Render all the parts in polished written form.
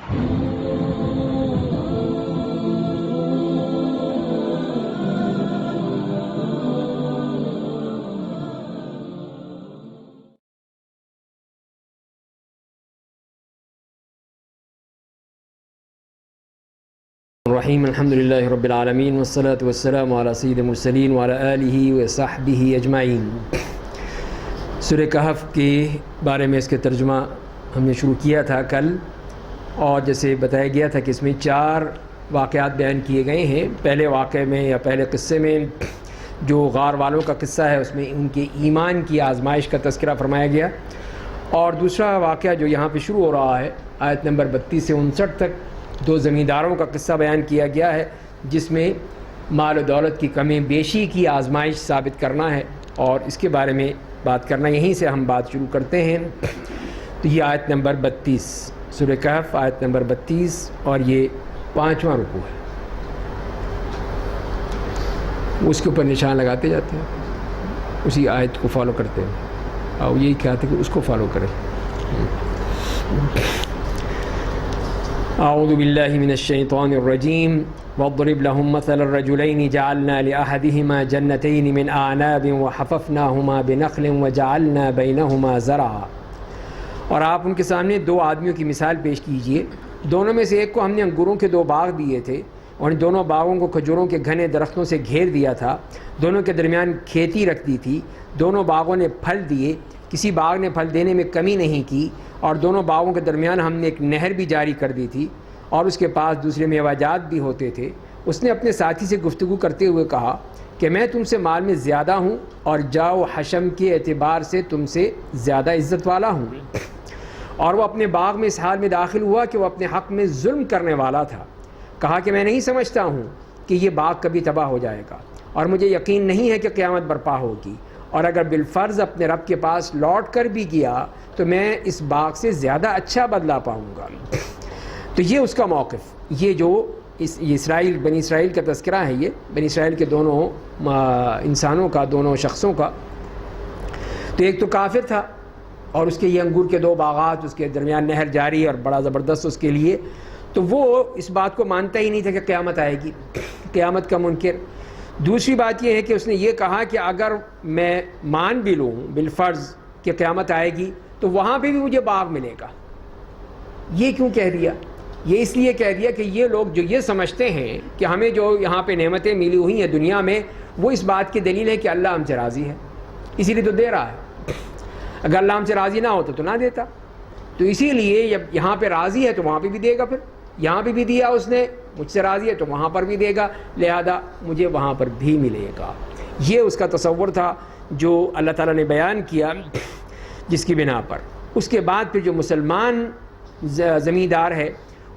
الرحیم الحمد للہ رب العالمین والصلاة والسلام علی سید المرسلین وعلی آلہ وصحبہ اجمعین۔ سورہ کہف کے بارے میں اس کے ترجمہ ہم نے شروع کیا تھا کل، اور جیسے بتایا گیا تھا کہ اس میں 4 واقعات بیان کیے گئے ہیں۔ پہلے واقعے میں یا پہلے قصے میں جو غار والوں کا قصہ ہے، اس میں ان کے ایمان کی آزمائش کا تذکرہ فرمایا گیا، اور دوسرا واقعہ جو یہاں پہ شروع ہو رہا ہے آیت نمبر 32 سے 59 تک، 2 زمینداروں کا قصہ بیان کیا گیا ہے، جس میں مال و دولت کی کمی بیشی کی آزمائش ثابت کرنا ہے، اور اس کے بارے میں بات کرنا، یہیں سے ہم بات شروع کرتے ہیں۔ تو یہ آیت نمبر 32 سورہ کہف، آیت نمبر 32، اور یہ 5واں رکوع ہے۔ اس کے اوپر نشان لگاتے جاتے ہیں، اسی آیت کو فالو کرتے ہیں، اور یہی کہتے ہیں کہ اس کو فالو کریں۔ اعوذ باللہ من الشیطان الرجیم واضرب لهم مثل الرجلین جعلنا لأحدهما جنتین من اعناب وحففناهما بنخل وجعلنا بینهما زرعا۔ اور آپ ان کے سامنے 2 آدمیوں کی مثال پیش کیجئے، دونوں میں سے ایک کو ہم نے انگوروں کے 2 باغ دیے تھے، اور ان دونوں باغوں کو کھجوروں کے گھنے درختوں سے گھیر دیا تھا، دونوں کے درمیان کھیتی رکھ دی تھی، دونوں باغوں نے پھل دیے، کسی باغ نے پھل دینے میں کمی نہیں کی، اور دونوں باغوں کے درمیان ہم نے ایک نہر بھی جاری کر دی تھی، اور اس کے پاس دوسرے میوہ جات بھی ہوتے تھے۔ اس نے اپنے ساتھی سے گفتگو کرتے ہوئے کہا کہ میں تم سے مال میں زیادہ ہوں، اور جاؤ حشم کے اعتبار سے تم سے زیادہ عزت والا ہوں۔ اور وہ اپنے باغ میں اس حال میں داخل ہوا کہ وہ اپنے حق میں ظلم کرنے والا تھا۔ کہا کہ میں نہیں سمجھتا ہوں کہ یہ باغ کبھی تباہ ہو جائے گا، اور مجھے یقین نہیں ہے کہ قیامت برپا ہوگی، اور اگر بالفرض اپنے رب کے پاس لوٹ کر بھی گیا تو میں اس باغ سے زیادہ اچھا بدلہ پاؤں گا۔ تو یہ اس کا موقف، یہ جو اسرائیل، بنی اسرائیل کا تذکرہ ہے، یہ بنی اسرائیل کے دونوں انسانوں کا، دونوں شخصوں کا۔ تو ایک تو کافر تھا، اور اس کے یہ انگور کے 2 باغات، اس کے درمیان نہر جاری اور بڑا زبردست اس کے لیے، تو وہ اس بات کو مانتا ہی نہیں تھا کہ قیامت آئے گی، قیامت کا منکر۔ دوسری بات یہ ہے کہ اس نے یہ کہا کہ اگر میں مان بھی لوں بالفرض کہ قیامت آئے گی تو وہاں پہ بھی مجھے باغ ملے گا۔ یہ کیوں کہہ دیا؟ یہ اس لیے کہہ دیا کہ یہ لوگ جو یہ سمجھتے ہیں کہ ہمیں جو یہاں پہ نعمتیں ملی ہوئی ہیں دنیا میں، وہ اس بات کی دلیل ہے کہ اللہ ہم سے راضی ہے، اسی لیے تو دے رہا ہے۔ اگر اللہ ہم سے راضی نہ ہوتا تو نہ دیتا، تو اسی لیے جب یہاں پہ راضی ہے تو وہاں پہ بھی دے گا، پھر یہاں پہ بھی دیا اس نے، مجھ سے راضی ہے تو وہاں پر بھی دے گا، لہذا مجھے وہاں پر بھی ملے گا۔ یہ اس کا تصور تھا جو اللہ تعالیٰ نے بیان کیا، جس کی بنا پر اس کے بعد پھر جو مسلمان زمیندار ہے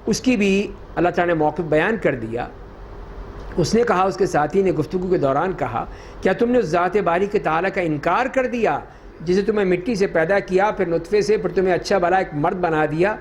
اس کی بھی اللہ تعالیٰ نے موقف بیان کر دیا۔ اس نے کہا، اس کے ساتھی نے گفتگو کے دوران کہا، کیا تم نے اس ذات باری کے تعالیٰ کا انکار کر دیا جسے تمہیں مٹی سے پیدا کیا، پھر نطفے سے، پھر تمہیں اچھا بھلا ایک مرد بنا دیا؟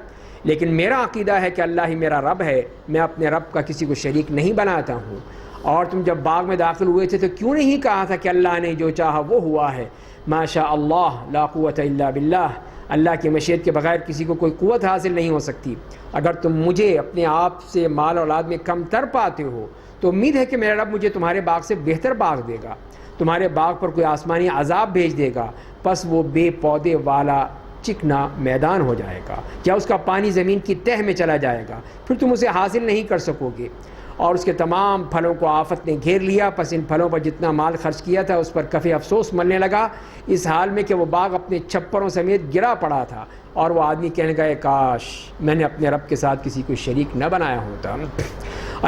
لیکن میرا عقیدہ ہے کہ اللہ ہی میرا رب ہے، میں اپنے رب کا کسی کو شریک نہیں بناتا ہوں۔ اور تم جب باغ میں داخل ہوئے تھے تو کیوں نہیں کہا تھا کہ اللہ نے جو چاہا وہ ہوا ہے، ما شاء اللہ لا قوت الا باللہ، اللہ کی مشیت کے بغیر کسی کو کوئی قوت حاصل نہیں ہو سکتی۔ اگر تم مجھے اپنے آپ سے مال اولاد میں کم تر پاتے ہو تو امید ہے کہ میرا رب مجھے تمہارے باغ سے بہتر باغ دے گا، تمہارے باغ پر کوئی آسمانی عذاب بھیج دے گا، پس وہ بے پودے والا چکنا میدان ہو جائے گا، یا اس کا پانی زمین کی تہ میں چلا جائے گا، پھر تم اسے حاصل نہیں کر سکو گے۔ اور اس کے تمام پھلوں کو آفت نے گھیر لیا، پس ان پھلوں پر جتنا مال خرچ کیا تھا اس پر کفِ افسوس ملنے لگا، اس حال میں کہ وہ باغ اپنے چھپروں سمیت گرا پڑا تھا، اور وہ آدمی کہنے لگا، کاش میں نے اپنے رب کے ساتھ کسی کو شریک نہ بنایا ہوتا۔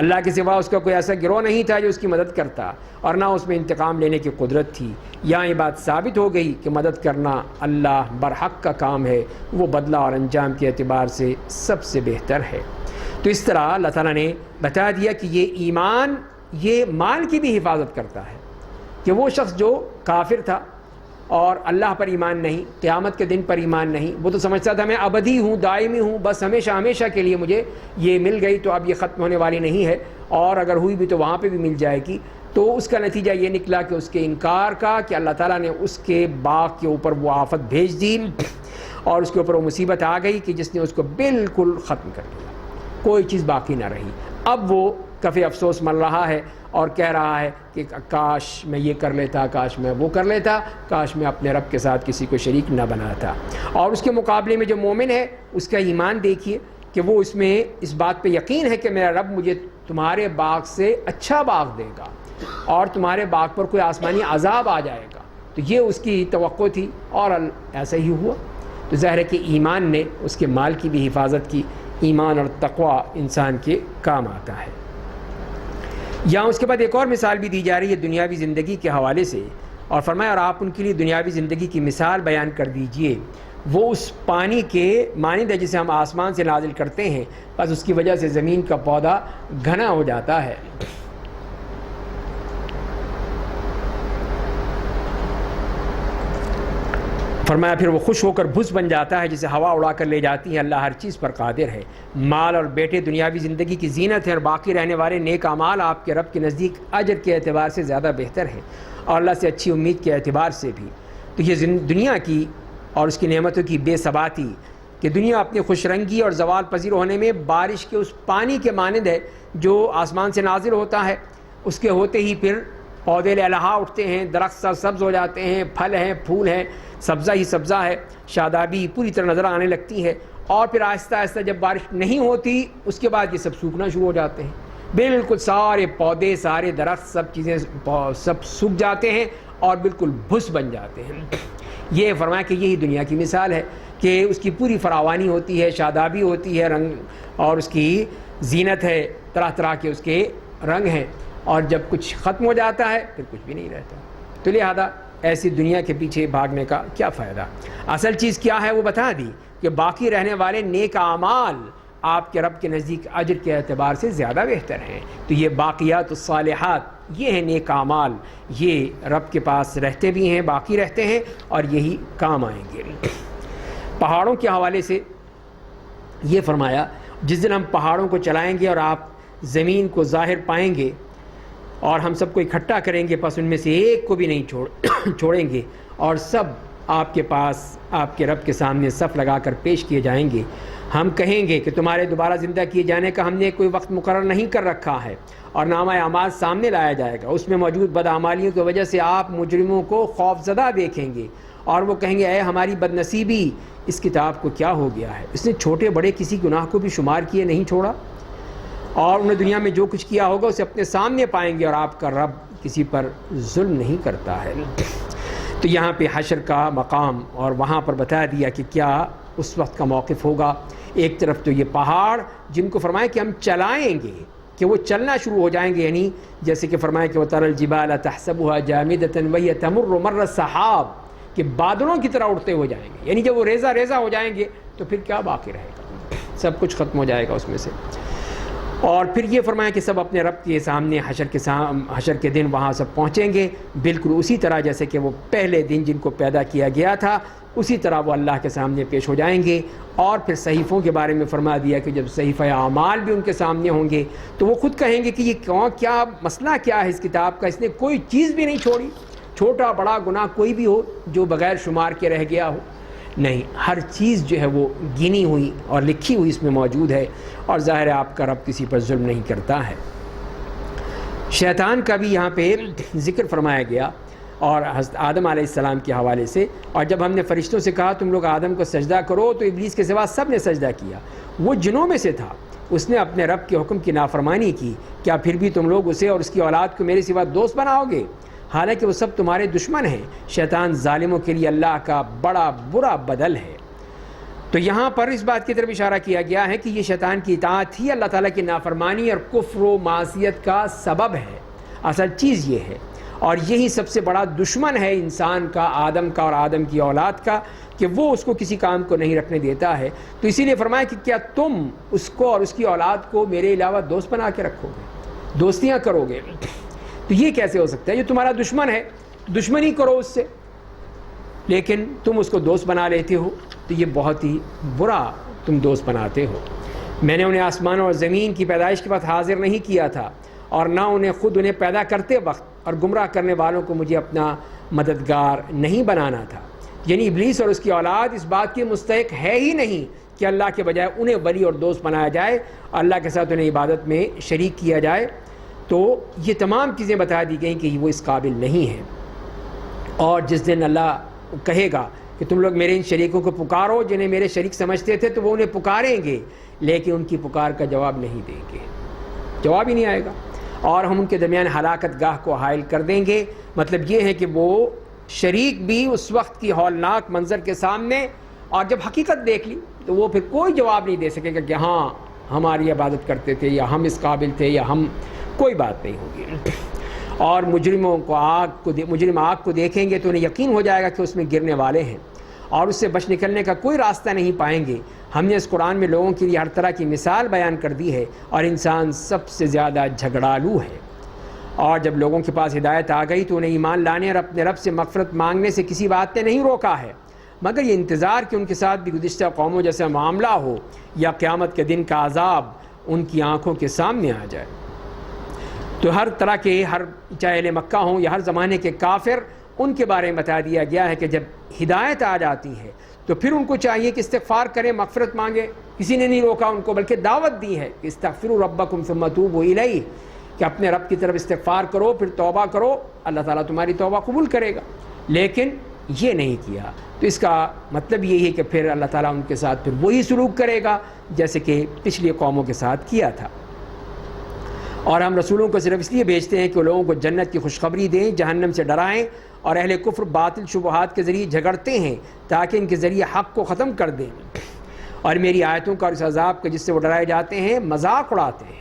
اللہ کے سوا اس کا کوئی ایسا گروہ نہیں تھا جو اس کی مدد کرتا، اور نہ اس میں انتقام لینے کی قدرت تھی۔ یہاں یہ بات ثابت ہو گئی کہ مدد کرنا اللہ برحق کا کام ہے، وہ بدلہ اور انجام کے اعتبار سے سب سے بہتر ہے۔ تو اس طرح اللہ تعالیٰ نے بتا دیا کہ یہ ایمان، یہ مال کی بھی حفاظت کرتا ہے، کہ وہ شخص جو کافر تھا اور اللہ پر ایمان نہیں، قیامت کے دن پر ایمان نہیں، وہ تو سمجھتا تھا میں ابدی ہوں، دائمی ہوں، بس ہمیشہ ہمیشہ کے لیے مجھے یہ مل گئی تو اب یہ ختم ہونے والی نہیں ہے، اور اگر ہوئی بھی تو وہاں پہ بھی مل جائے گی۔ تو اس کا نتیجہ یہ نکلا کہ اس کے انکار کا، کہ اللہ تعالیٰ نے اس کے باغ کے اوپر وہ آفت بھیج دی، اور اس کے اوپر وہ مصیبت آ گئی کہ جس نے اس کو بالکل ختم کر دیا۔ کوئی چیز باقی نہ رہی۔ اب وہ کف افسوس مل رہا ہے اور کہہ رہا ہے کہ کاش میں یہ کر لیتا، کاش میں وہ کر لیتا، کاش میں اپنے رب کے ساتھ کسی کو شریک نہ بناتا۔ اور اس کے مقابلے میں جو مومن ہے اس کا ایمان دیکھیے کہ وہ اس میں اس بات پہ یقین ہے کہ میرا رب مجھے تمہارے باغ سے اچھا باغ دے گا اور تمہارے باغ پر کوئی آسمانی عذاب آ جائے گا، تو یہ اس کی توقع تھی اور ایسا ہی ہوا۔ تو ظاہر ہے کہ ایمان نے اس کے مال کی بھی حفاظت کی۔ ایمان اور تقوی انسان کے کام آتا ہے۔ یہاں اس کے بعد ایک اور مثال بھی دی جا رہی ہے دنیاوی زندگی کے حوالے سے، اور فرمایا اور آپ ان کے لیے دنیاوی زندگی کی مثال بیان کر دیجئے، وہ اس پانی کے مانند ہے جسے ہم آسمان سے نازل کرتے ہیں، بس اس کی وجہ سے زمین کا پودا گھنا ہو جاتا ہے۔ فرمایا پھر وہ خوش ہو کر بھس بن جاتا ہے جسے ہوا اڑا کر لے جاتی ہے۔ اللہ ہر چیز پر قادر ہے۔ مال اور بیٹے دنیاوی زندگی کی زینت ہے، اور باقی رہنے والے نیک اعمال آپ کے رب کے نزدیک اجر کے اعتبار سے زیادہ بہتر ہیں اور اللہ سے اچھی امید کے اعتبار سے بھی۔ تو یہ دنیا کی اور اس کی نعمتوں کی بے ثباتی کہ دنیا اپنی خوش رنگی اور زوال پذیر ہونے میں بارش کے اس پانی کے مانند ہے جو آسمان سے نازل ہوتا ہے، اس کے ہوتے ہی پھر پودے لہلہا اٹھتے ہیں، درخت سبز ہو جاتے ہیں، پھل ہیں، پھول ہیں، سبزہ ہی سبزہ ہے، شادابی پوری طرح نظر آنے لگتی ہے، اور پھر آہستہ آہستہ جب بارش نہیں ہوتی اس کے بعد یہ سب سوکھنا شروع ہو جاتے ہیں، بالکل سارے پودے، سارے درخت، سب چیزیں سب سوکھ جاتے ہیں اور بالکل بھس بن جاتے ہیں۔ یہ فرمایا کہ یہی دنیا کی مثال ہے کہ اس کی پوری فراوانی ہوتی ہے، شادابی ہوتی ہے، رنگ اور اس کی زینت ہے، طرح طرح کے اس کے رنگ ہیں، اور جب کچھ ختم ہو جاتا ہے پھر کچھ بھی نہیں رہتا۔ تو لہذا ایسی دنیا کے پیچھے بھاگنے کا کیا فائدہ؟ اصل چیز کیا ہے وہ بتا دی کہ باقی رہنے والے نیک اعمال آپ کے رب کے نزدیک اجر کے اعتبار سے زیادہ بہتر ہیں۔ تو یہ باقیات الصالحات، یہ ہیں نیک اعمال، یہ رب کے پاس رہتے بھی ہیں، باقی رہتے ہیں اور یہی کام آئیں گے۔ پہاڑوں کے حوالے سے یہ فرمایا جس دن ہم پہاڑوں کو چلائیں گے اور آپ زمین کو ظاہر پائیں گے اور ہم سب کو اکٹھا کریں گے، پس ان میں سے ایک کو بھی نہیں چھوڑیں گے، اور سب آپ کے پاس آپ کے رب کے سامنے صف لگا کر پیش کیے جائیں گے۔ ہم کہیں گے کہ تمہارے دوبارہ زندہ کیے جانے کا ہم نے کوئی وقت مقرر نہیں کر رکھا ہے، اور نامہ اعمال سامنے لایا جائے گا، اس میں موجود بدعمالیوں کی وجہ سے آپ مجرموں کو خوف زدہ دیکھیں گے، اور وہ کہیں گے اے ہماری بد نصیبی، اس کتاب کو کیا ہو گیا ہے، اس نے چھوٹے بڑے کسی گناہ کو بھی شمار کیے نہیں چھوڑا، اور انہیں دنیا میں جو کچھ کیا ہوگا اسے اپنے سامنے پائیں گے، اور آپ کا رب کسی پر ظلم نہیں کرتا ہے۔ تو یہاں پہ حشر کا مقام اور وہاں پر بتا دیا کہ کیا اس وقت کا موقف ہوگا۔ ایک طرف تو یہ پہاڑ جن کو فرمایا کہ ہم چلائیں گے، کہ وہ چلنا شروع ہو جائیں گے، یعنی جیسے کہ فرمایا کہ وَتَرَى الْجِبَالَ تَحْسَبُهَا جَامِدَةً وَهِيَ تَمُرُّ مَرَّ السَّحَابِ، کہ بادلوں کی طرح اڑتے ہو جائیں گے، یعنی جب وہ ریزہ ریزہ ہو جائیں گے تو پھر کیا باقی رہے گا، سب کچھ ختم ہو جائے گا اس میں سے۔ اور پھر یہ فرمایا کہ سب اپنے رب کے سامنے حشر کے دن وہاں سب پہنچیں گے، بالکل اسی طرح جیسے کہ وہ پہلے دن جن کو پیدا کیا گیا تھا اسی طرح وہ اللہ کے سامنے پیش ہو جائیں گے۔ اور پھر صحیفوں کے بارے میں فرما دیا کہ جب صحیفہ اعمال بھی ان کے سامنے ہوں گے تو وہ خود کہیں گے کہ یہ کیا مسئلہ کیا ہے اس کتاب کا، اس نے کوئی چیز بھی نہیں چھوڑی، چھوٹا بڑا گناہ کوئی بھی ہو جو بغیر شمار کے رہ گیا ہو، نہیں، ہر چیز جو ہے وہ گنی ہوئی اور لکھی ہوئی اس میں موجود ہے، اور ظاہر ہے آپ کا رب کسی پر ظلم نہیں کرتا ہے۔ شیطان کا بھی یہاں پہ ذکر فرمایا گیا، اور حضرت آدم علیہ السلام کے حوالے سے، اور جب ہم نے فرشتوں سے کہا تم لوگ آدم کو سجدہ کرو تو ابلیس کے سوا سب نے سجدہ کیا، وہ جنوں میں سے تھا، اس نے اپنے رب کے حکم کی نافرمانی کی، کیا پھر بھی تم لوگ اسے اور اس کی اولاد کو میرے سوا دوست بناؤ گے، حالانکہ وہ سب تمہارے دشمن ہیں، شیطان ظالموں کے لیے اللہ کا بڑا برا بدل ہے۔ تو یہاں پر اس بات کی طرف اشارہ کیا گیا ہے کہ یہ شیطان کی اطاعت ہی اللہ تعالیٰ کی نافرمانی اور کفر و معصیت کا سبب ہے، اصل چیز یہ ہے، اور یہی سب سے بڑا دشمن ہے انسان کا، آدم کا اور آدم کی اولاد کا، کہ وہ اس کو کسی کام کو نہیں رکھنے دیتا ہے۔ تو اسی لیے فرمایا کہ کیا تم اس کو اور اس کی اولاد کو میرے علاوہ دوست بنا کے رکھو گے، دوستیاں کرو گے، تو یہ کیسے ہو سکتا ہے؟ جو تمہارا دشمن ہے دشمنی کرو اس سے، لیکن تم اس کو دوست بنا لیتے ہو، تو یہ بہت ہی برا تم دوست بناتے ہو۔ میں نے انہیں آسمانوں اور زمین کی پیدائش کے وقت حاضر نہیں کیا تھا، اور نہ انہیں خود انہیں پیدا کرتے وقت، اور گمراہ کرنے والوں کو مجھے اپنا مددگار نہیں بنانا تھا۔ یعنی ابلیس اور اس کی اولاد اس بات کے مستحق ہے ہی نہیں کہ اللہ کے بجائے انہیں ولی اور دوست بنایا جائے، اللہ کے ساتھ انہیں عبادت میں شریک کیا جائے، تو یہ تمام چیزیں بتا دی گئیں کہ وہ اس قابل نہیں ہیں۔ اور جس دن اللہ کہے گا کہ تم لوگ میرے ان شریکوں کو پکارو جنہیں میرے شریک سمجھتے تھے، تو وہ انہیں پکاریں گے لیکن ان کی پکار کا جواب نہیں دیں گے، جواب ہی نہیں آئے گا، اور ہم ان کے درمیان ہلاکت گاہ کو حائل کر دیں گے۔ مطلب یہ ہے کہ وہ شریک بھی اس وقت کی ہولناک منظر کے سامنے، اور جب حقیقت دیکھ لی تو وہ پھر کوئی جواب نہیں دے سکے گا کہ ہاں ہماری عبادت کرتے تھے یا ہم اس قابل تھے یا ہم، کوئی بات نہیں ہوگی۔ اور مجرم آگ کو دیکھیں گے تو انہیں یقین ہو جائے گا کہ اس میں گرنے والے ہیں، اور اس سے بچ نکلنے کا کوئی راستہ نہیں پائیں گے۔ ہم نے اس قرآن میں لوگوں کے لیے ہر طرح کی مثال بیان کر دی ہے، اور انسان سب سے زیادہ جھگڑالو ہے۔ اور جب لوگوں کے پاس ہدایت آ گئی تو انہیں ایمان لانے اور اپنے رب سے مغفرت مانگنے سے کسی بات نے نہیں روکا ہے، مگر یہ انتظار کہ ان کے ساتھ بھی گزشتہ قوموں جیسا معاملہ ہو، یا قیامت کے دن کا عذاب ان کی آنکھوں کے سامنے آ جائے۔ تو ہر طرح کے، چاہے اہل مکہ ہوں یا ہر زمانے کے کافر، ان کے بارے میں بتا دیا گیا ہے کہ جب ہدایت آ جاتی ہے تو پھر ان کو چاہیے کہ استغفار کریں، مغفرت مانگے۔ کسی نے نہیں روکا ان کو، بلکہ دعوت دی ہے کہ استغفروا ربکم ثم توبوا الیہ، کہ اپنے رب کی طرف استغفار کرو، پھر توبہ کرو، اللہ تعالیٰ تمہاری توبہ قبول کرے گا۔ لیکن یہ نہیں کیا، تو اس کا مطلب یہی ہے کہ پھر اللہ تعالیٰ ان کے ساتھ پھر وہی سلوک کرے گا جیسے کہ پچھلی قوموں کے ساتھ کیا تھا۔ اور ہم رسولوں کو صرف اس لیے بھیجتے ہیں کہ وہ لوگوں کو جنت کی خوشخبری دیں، جہنم سے ڈرائیں، اور اہل کفر باطل شبہات کے ذریعے جھگڑتے ہیں تاکہ ان کے ذریعے حق کو ختم کر دیں، اور میری آیتوں کا اور اس عذاب کا جس سے وہ ڈرائے جاتے ہیں مذاق اڑاتے ہیں۔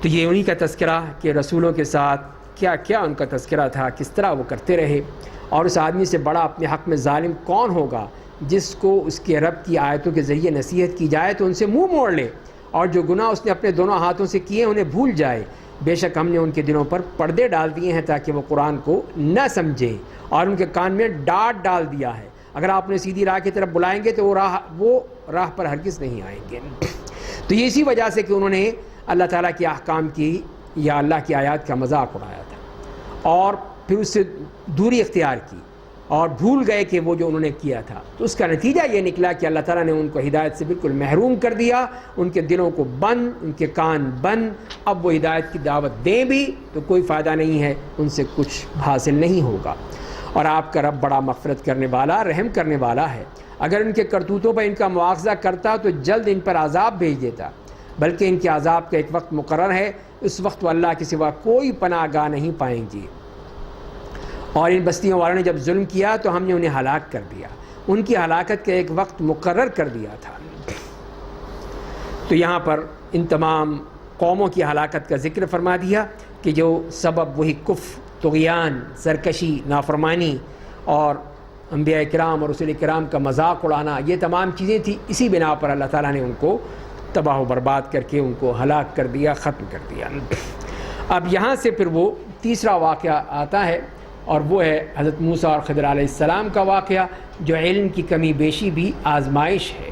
تو یہ انہی کا تذکرہ کہ رسولوں کے ساتھ کیا کیا ان کا تذکرہ تھا، کس طرح وہ کرتے رہے۔ اور اس آدمی سے بڑا اپنے حق میں ظالم کون ہوگا جس کو اس کے رب کی آیتوں کے ذریعے نصیحت کی جائے تو ان سے منہ موڑ لے، اور جو گناہ اس نے اپنے دونوں ہاتھوں سے کیے انہیں بھول جائے۔ بے شک ہم نے ان کے دلوں پر پردے ڈال دیے ہیں تاکہ وہ قرآن کو نہ سمجھیں، اور ان کے کان میں ڈانٹ ڈال دیا ہے۔ اگر آپ انہیں سیدھی راہ کی طرف بلائیں گے تو وہ راہ پر ہرگز نہیں آئیں گے۔ تو یہ اسی وجہ سے کہ انہوں نے اللہ تعالیٰ کے احکام کی یا اللہ کی آیات کا مذاق اڑایا تھا، اور پھر اس سے دوری اختیار کی، اور بھول گئے کہ وہ جو انہوں نے کیا تھا۔ تو اس کا نتیجہ یہ نکلا کہ اللہ تعالیٰ نے ان کو ہدایت سے بالکل محروم کر دیا، ان کے دلوں کو بند، ان کے کان بند۔ اب وہ ہدایت کی دعوت دیں بھی تو کوئی فائدہ نہیں ہے، ان سے کچھ حاصل نہیں ہوگا۔ اور آپ کا رب بڑا مغفرت کرنے والا، رحم کرنے والا ہے۔ اگر ان کے کرتوتوں پر ان کا مواخذہ کرتا تو جلد ان پر عذاب بھیج دیتا، بلکہ ان کے عذاب کا ایک وقت مقرر ہے، اس وقت وہ اللہ کے سوا کوئی پناہ گاہ نہیں پائیں گے۔ اور ان بستیوں والوں نے جب ظلم کیا تو ہم نے انہیں ہلاک کر دیا، ان کی ہلاکت کا ایک وقت مقرر کر دیا تھا۔ تو یہاں پر ان تمام قوموں کی ہلاکت کا ذکر فرما دیا کہ جو سبب وہی کفر، طغیان، سرکشی، نافرمانی اور انبیاء کرام اور رسول کرام کا مذاق اڑانا، یہ تمام چیزیں تھیں۔ اسی بنا پر اللہ تعالیٰ نے ان کو تباہ و برباد کر کے ان کو ہلاک کر دیا، ختم کر دیا۔ اب یہاں سے پھر وہ تیسرا واقعہ آتا ہے، اور وہ ہے حضرت موسیٰ اور خضر علیہ السلام کا واقعہ، جو علم کی کمی بیشی بھی آزمائش ہے۔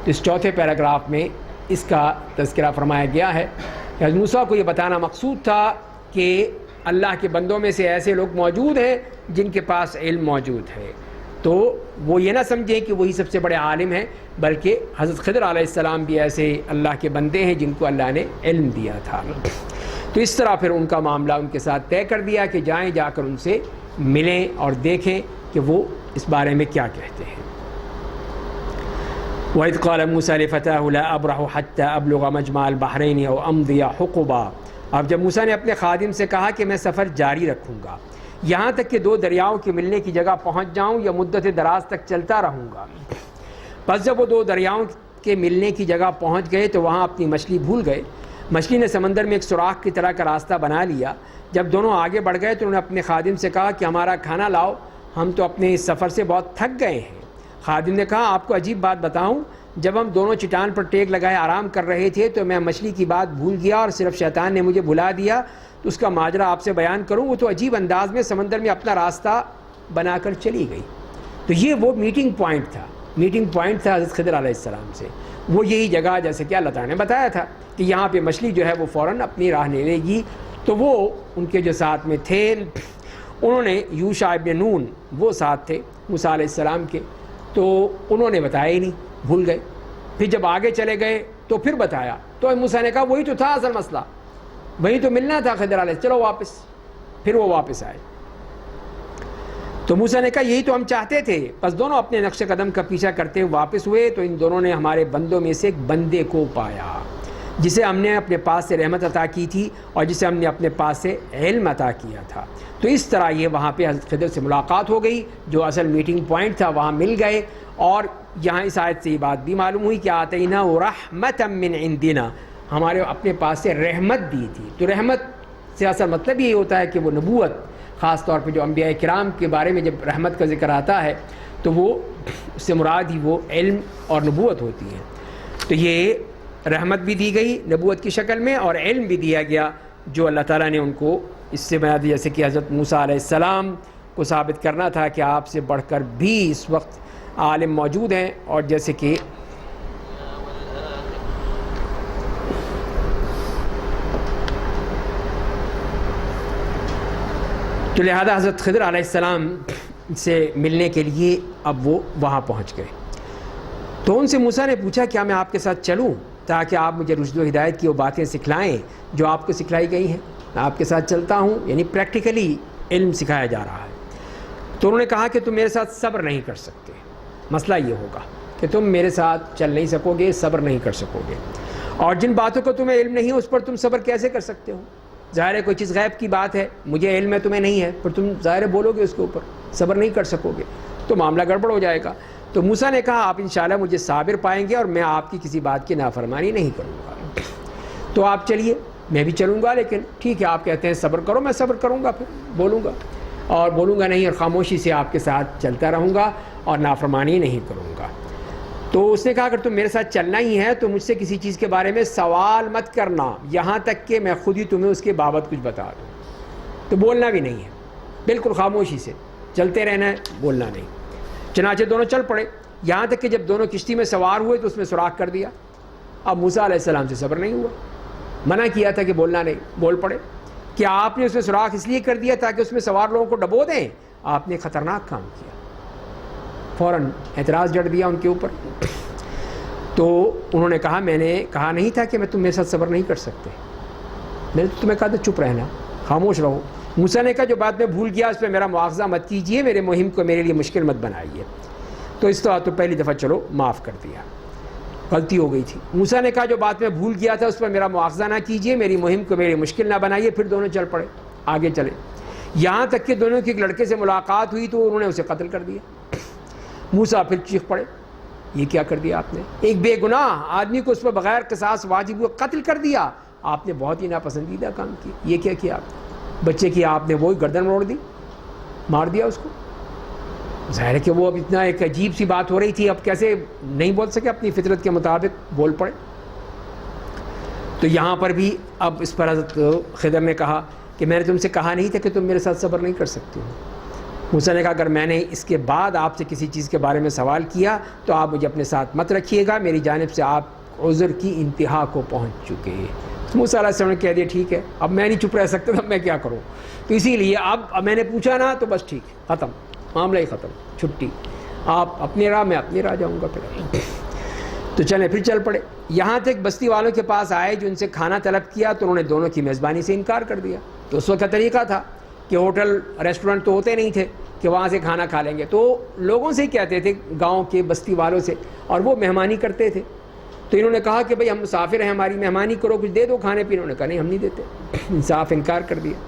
تو اس چوتھے پیراگراف میں اس کا تذکرہ فرمایا گیا ہے کہ حضرت موسیٰ کو یہ بتانا مقصود تھا کہ اللہ کے بندوں میں سے ایسے لوگ موجود ہیں جن کے پاس علم موجود ہے، تو وہ یہ نہ سمجھیں کہ وہی سب سے بڑے عالم ہیں، بلکہ حضرت خضر علیہ السلام بھی ایسے اللہ کے بندے ہیں جن کو اللہ نے علم دیا تھا۔ تو اس طرح پھر ان کا معاملہ ان کے ساتھ طے کر دیا کہ جائیں، جا کر ان سے ملیں اور دیکھیں کہ وہ اس بارے میں کیا کہتے ہیں۔ وَإِذْ قَالَ مُوسَىٰ لِفَتَاهُ لَا أَبْرَحُ حَتَّىٰ أَبْلُغَ مَجْمَعَ الْبَحْرَيْنِ أَوْ أَمْضِيَ حُقُبًا۔ اب جب موسیٰ نے اپنے خادم سے کہا کہ میں سفر جاری رکھوں گا یہاں تک کہ دو دریاؤں کے ملنے کی جگہ پہنچ جاؤں، یا مدت دراز تک چلتا رہوں گا۔ پس جب وہ دو دریاؤں کے ملنے کی جگہ پہنچ گئے تو وہاں اپنی مچھلی بھول گئے۔ مچھلی نے سمندر میں ایک سوراخ کی طرح کا راستہ بنا لیا۔ جب دونوں آگے بڑھ گئے تو انہوں نے اپنے خادم سے کہا کہ ہمارا کھانا لاؤ، ہم تو اپنے اس سفر سے بہت تھک گئے ہیں۔ خادم نے کہا آپ کو عجیب بات بتاؤں، جب ہم دونوں چٹان پر ٹیک لگائے آرام کر رہے تھے تو میں مچھلی کی بات بھول گیا اور صرف شیطان نے مجھے بھلا دیا، تو اس کا ماجرا آپ سے بیان کروں۔ وہ تو عجیب انداز میں سمندر میں اپنا راستہ بنا کر چلی گئی۔ تو یہ وہ میٹنگ پوائنٹ تھا حضرت خضر علیہ السلام سے، وہ یہی جگہ جیسے کہ اللہ تعالیٰ نے بتایا تھا کہ یہاں پہ مچھلی جو ہے وہ فوراً اپنی راہ لے لے گی۔ تو وہ ان کے جو ساتھ میں تھے، انہوں نے یوشع ابن نون وہ ساتھ تھے موسیٰ علیہ السلام کے، تو انہوں نے بتایا ہی نہیں بھول گئے. پھر جب آگے چلے گئے تو پھر بتایا, تو موسیٰ نے کہا وہی تو تھا اصل مسئلہ, وہی تو ملنا تھا خضر علیہ, چلو واپس. پھر وہ واپس آئے. تو موسیٰ نے کہا یہی تو ہم چاہتے تھے. بس دونوں اپنے نقش قدم کا پیچھا کرتے ہوئے واپس ہوئے, تو ان دونوں نے ہمارے بندوں میں سے ایک بندے کو پایا جسے ہم نے اپنے پاس سے رحمت عطا کی تھی اور جسے ہم نے اپنے پاس سے علم عطا کیا تھا. تو اس طرح یہ وہاں پہ حضرت خضر سے ملاقات ہو گئی, جو اصل میٹنگ پوائنٹ تھا وہاں مل گئے. اور یہاں اس آیت سے یہ بات بھی معلوم ہوئی کہ آتینہ رحمۃ من عندنا, ہمارے اپنے پاس سے رحمت دی تھی. تو رحمت سے اصل مطلب یہی ہوتا ہے کہ وہ نبوت, خاص طور پہ جو انبیاء کرام کے بارے میں جب رحمت کا ذکر آتا ہے تو وہ اس سے مراد ہی وہ علم اور نبوت ہوتی ہے. تو یہ رحمت بھی دی گئی نبوت کی شکل میں, اور علم بھی دیا گیا جو اللہ تعالیٰ نے ان کو اس سے بیان دیا, جیسے کہ حضرت موسیٰ علیہ السلام کو ثابت کرنا تھا کہ آپ سے بڑھ کر بھی اس وقت عالم موجود ہیں, اور جیسے کہ تو لہذا حضرت خضر علیہ السلام سے ملنے کے لیے اب وہ وہاں پہنچ گئے. تو ان سے موسیٰ نے پوچھا کیا میں آپ کے ساتھ چلوں تاکہ آپ مجھے رشد و ہدایت کی وہ باتیں سکھلائیں جو آپ کو سکھلائی گئی ہیں. میں آپ کے ساتھ چلتا ہوں, یعنی پریکٹیکلی علم سکھایا جا رہا ہے. تو انہوں نے کہا کہ تم میرے ساتھ صبر نہیں کر سکتے. مسئلہ یہ ہوگا کہ تم میرے ساتھ چل نہیں سکو گے, صبر نہیں کر سکو گے, اور جن باتوں کو تمہیں علم نہیں ہے اس پر تم صبر کیسے کر سکتے ہو؟ ظاہر ہے کوئی چیز غیب کی بات ہے, مجھے علم ہے تمہیں نہیں ہے, پر تم ظاہر ہے بولو گے اس کے اوپر, صبر نہیں کر سکو گے تو معاملہ گڑبڑ ہو جائے گا. تو موسیٰ نے کہا آپ انشاءاللہ مجھے صابر پائیں گے اور میں آپ کی کسی بات کی نافرمانی نہیں کروں گا. تو آپ چلیے, میں بھی چلوں گا, لیکن ٹھیک ہے آپ کہتے ہیں صبر کرو, میں صبر کروں گا, پھر بولوں گا, اور بولوں گا نہیں, اور خاموشی سے آپ کے ساتھ چلتا رہوں گا اور نافرمانی نہیں کروں گا. تو اس نے کہا اگر تم میرے ساتھ چلنا ہی ہے تو مجھ سے کسی چیز کے بارے میں سوال مت کرنا یہاں تک کہ میں خود ہی تمہیں اس کے بابت کچھ بتا دوں. تو بولنا بھی نہیں ہے, بالکل خاموشی سے چلتے رہنا ہے, بولنا نہیں. چنانچہ دونوں چل پڑے, یہاں تک کہ جب دونوں کشتی میں سوار ہوئے تو اس میں سوراخ کر دیا. اب موسیٰ علیہ السلام سے صبر نہیں ہوا, منع کیا تھا کہ بولنا نہیں, بول پڑے. کہ آپ نے اس میں سوراخ اس لیے کر دیا تاکہ اس میں سوار لوگوں کو ڈبو دیں, آپ نے خطرناک کام کیا. فوراً اعتراض جڑ دیا ان کے اوپر. تو انہوں نے کہا میں نے کہا نہیں تھا کہ میں تم میرے ساتھ صبر نہیں کر سکتے, میں نے تو تمہیں کہا تھا چپ رہنا, خاموش رہو. موسیٰ نے کہا جو بات میں بھول گیا اس پہ میرا مواخذہ مت کیجئے, میرے مہم کو میرے لیے مشکل مت بنائیے. تو اس طرح تو پہلی دفعہ چلو معاف کر دیا, غلطی ہو گئی تھی. موسیٰ نے کہا جو بات میں بھول گیا تھا اس پر میرا مواخذہ نہ کیجئے, میری مہم کو میرے مشکل نہ بنائیے. پھر دونوں چل پڑے, آگے چلے, یہاں تک کہ دونوں کی ایک لڑکے سے ملاقات ہوئی تو انہوں نے اسے قتل کر دیا. موسیٰ پھر چیخ پڑے یہ کیا کر دیا آپ نے, ایک بے گناہ آدمی کو اس پر بغیر قصاص واجب ہوئے قتل کر دیا, آپ نے بہت ہی ناپسندیدہ کام کیا. یہ کیا کیا آپ نے, بچے کی آپ نے وہی گردن موڑ دی, مار دیا اس کو. ظاہر ہے کہ وہ اب اتنا ایک عجیب سی بات ہو رہی تھی, اب کیسے نہیں بول سکے, اپنی فطرت کے مطابق بول پڑے. تو یہاں پر بھی اب اس پر حضرت خضر نے کہا کہ میں نے تم سے کہا نہیں تھا کہ تم میرے ساتھ صبر نہیں کر سکتے ہو. موسیٰ نے کہا اگر میں نے اس کے بعد آپ سے کسی چیز کے بارے میں سوال کیا تو آپ مجھے اپنے ساتھ مت رکھیے گا, میری جانب سے آپ عذر کی انتہا کو پہنچ چکے. موسیٰ علیہ السلام نے کہہ دیا ٹھیک ہے, اب میں نہیں چپ رہ سکتا تھا, میں کیا کروں. تو اسی لیے اب میں نے پوچھا نا تو بس ٹھیک ہے, ختم, معاملہ ہی ختم, چھٹی, آپ اپنی راہ میں اپنی راہ جاؤں گا. پھر تو چلیں پھر چل پڑے. یہاں تک بستی والوں کے پاس آئے جو ان سے کھانا طلب کیا تو انہوں نے دونوں کی میزبانی سے انکار کر دیا. تو اس وقت کا طریقہ تھا کہ ہوٹل ریسٹورنٹ تو ہوتے نہیں تھے کہ وہاں سے کھانا کھا لیں گے, تو لوگوں سے ہی کہتے تھے, گاؤں کے بستی والوں سے, اور وہ مہمانی کرتے تھے. تو انہوں نے کہا کہ بھئی ہم مسافر ہیں, ہماری مہمانی کرو, کچھ دے دو کھانے پینے. انہوں نے کہا نہیں ہم نہیں دیتے, انصاف انکار کر دیا.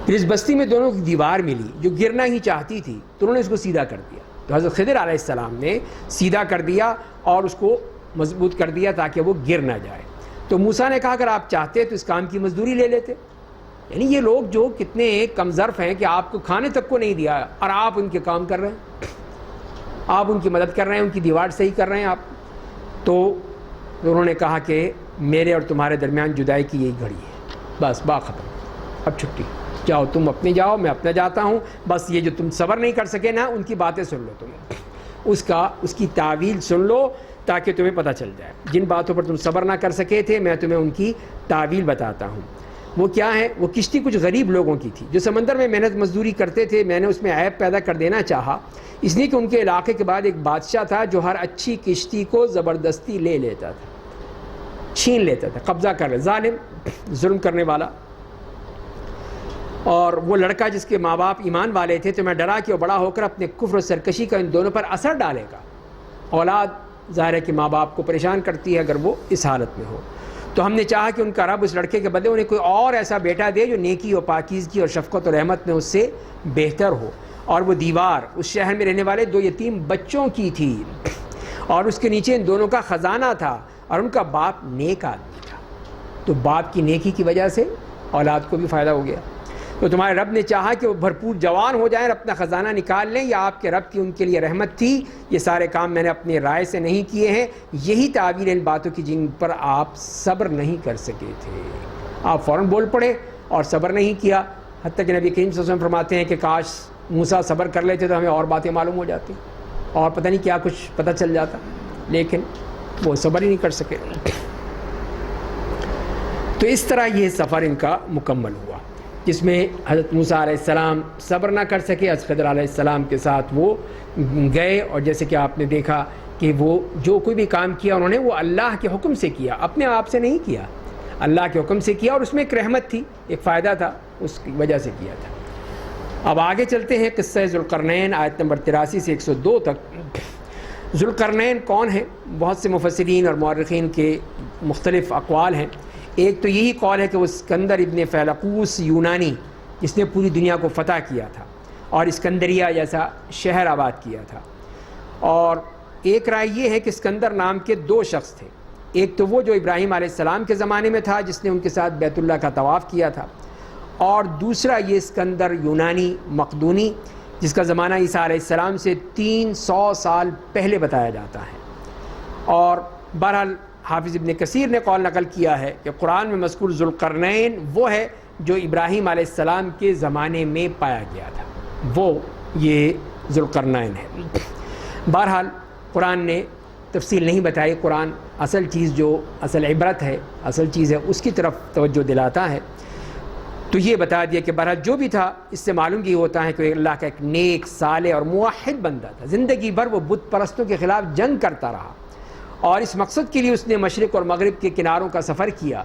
پھر اس بستی میں دونوں کی دیوار ملی جو گرنا ہی چاہتی تھی, تو انہوں نے اس کو سیدھا کر دیا. تو حضرت خضر علیہ السلام نے سیدھا کر دیا اور اس کو مضبوط کر دیا تاکہ وہ گر نہ جائے. تو موسیٰ نے کہا اگر آپ چاہتے تو اس کام کی مزدوری لے لیتے. یعنی یہ لوگ جو کتنے کم ظرف ہیں کہ آپ کو کھانے تک کو نہیں دیا اور آپ ان کے کام کر رہے ہیں, آپ ان کی مدد کر رہے ہیں, ان کی دیوار صحیح کر رہے ہیں آپ. تو انہوں نے کہا کہ میرے اور تمہارے درمیان جدائی کی یہی گھڑی ہے, بس بات ختم, اب چھٹی, جاؤ تم اپنے جاؤ, میں اپنا جاتا ہوں. بس یہ جو تم صبر نہیں کر سکے نا, ان کی باتیں سن لو, تم اس کی تعویل سن لو تاکہ تمہیں پتہ چل جائے. جن باتوں پر تم صبر نہ کر سکے تھے میں تمہیں ان کی تعویل بتاتا ہوں. وہ کیا ہے؟ وہ کشتی کچھ غریب لوگوں کی تھی جو سمندر میں محنت مزدوری کرتے تھے. میں نے اس میں عیب پیدا کر دینا چاہا اس لیے کہ ان کے علاقے کے بعد ایک بادشاہ تھا جو ہر اچھی کشتی کو زبردستی لے لیتا تھا, چھین لیتا تھا, قبضہ کر لے, ظالم, ظلم کرنے والا. اور وہ لڑکا جس کے ماں باپ ایمان والے تھے, تو میں ڈرا کہ وہ بڑا ہو کر اپنے کفر و سرکشی کا ان دونوں پر اثر ڈالے گا. اولاد ظاہر ہے کہ ماں باپ کو پریشان کرتی ہے اگر وہ اس حالت میں ہو. تو ہم نے چاہا کہ ان کا رب اس لڑکے کے بدلے انہیں کوئی اور ایسا بیٹا دے جو نیکی و پاکیزگی اور شفقت و رحمت میں اس سے بہتر ہو. اور وہ دیوار اس شہر میں رہنے والے 2 یتیم بچوں کی تھی, اور اس کے نیچے ان دونوں کا خزانہ تھا, اور ان کا باپ نیک آدمی تھا. تو باپ کی نیکی کی وجہ سے اولاد کو بھی فائدہ ہو گیا. تو تمہارے رب نے چاہا کہ وہ بھرپور جوان ہو جائیں اور اپنا خزانہ نکال لیں, یا آپ کے رب کی ان کے لیے رحمت تھی. یہ سارے کام میں نے اپنی رائے سے نہیں کیے ہیں. یہی تعبیر ان باتوں کی جن پر آپ صبر نہیں کر سکے تھے. آپ فوراً بول پڑے اور صبر نہیں کیا. حتیٰ کہ نبی کریم صلی اللہ علیہ وسلم فرماتے ہیں کہ کاش موسیٰ صبر کر لیتے تو ہمیں اور باتیں معلوم ہو جاتی اور پتہ نہیں کیا کچھ پتہ چل جاتا, لیکن وہ صبر ہی نہیں کر سکے. تو اس طرح یہ سفر ان کا مکمل ہوا جس میں حضرت موسیٰ علیہ السلام صبر نہ کر سکے. حضرت خضر علیہ السلام کے ساتھ وہ گئے, اور جیسے کہ آپ نے دیکھا کہ وہ جو کوئی بھی کام کیا انہوں نے وہ اللہ کے حکم سے کیا, اپنے آپ سے نہیں کیا, اللہ کے حکم سے کیا. اور اس میں ایک رحمت تھی, ایک فائدہ تھا, اس کی وجہ سے کیا تھا. اب آگے چلتے ہیں قصہ ذوالقرنین آیت نمبر 83 سے 102 تک. ذوالقرنین کون ہے؟ بہت سے مفسرین اور مورخین کے مختلف اقوال ہیں. ایک تو یہی قول ہے کہ وہ اسکندر ابن فیلقوس یونانی جس نے پوری دنیا کو فتح کیا تھا اور اسکندریہ جیسا شہر آباد کیا تھا. اور ایک رائے یہ ہے کہ اسکندر نام کے 2 شخص تھے. ایک تو وہ جو ابراہیم علیہ السلام کے زمانے میں تھا جس نے ان کے ساتھ بیت اللہ کا طواف کیا تھا, اور دوسرا یہ اسکندر یونانی مقدونی جس کا زمانہ عیسیٰ علیہ السلام سے 300 سال پہلے بتایا جاتا ہے. اور بہرحال حافظ ابن کثیر نے قول نقل کیا ہے کہ قرآن میں مذکور ذوالقرنین وہ ہے جو ابراہیم علیہ السلام کے زمانے میں پایا گیا تھا, وہ یہ ذوالقرنین ہے. بہرحال قرآن نے تفصیل نہیں بتائی. قرآن اصل چیز جو اصل عبرت ہے, اصل چیز ہے, اس کی طرف توجہ دلاتا ہے. تو یہ بتا دیا کہ بہرحال جو بھی تھا اس سے معلوم یہ ہوتا ہے کہ اللہ کا ایک نیک, صالح اور موحد بندہ تھا. زندگی بھر وہ بت پرستوں کے خلاف جنگ کرتا رہا, اور اس مقصد کے لیے اس نے مشرق اور مغرب کے کناروں کا سفر کیا,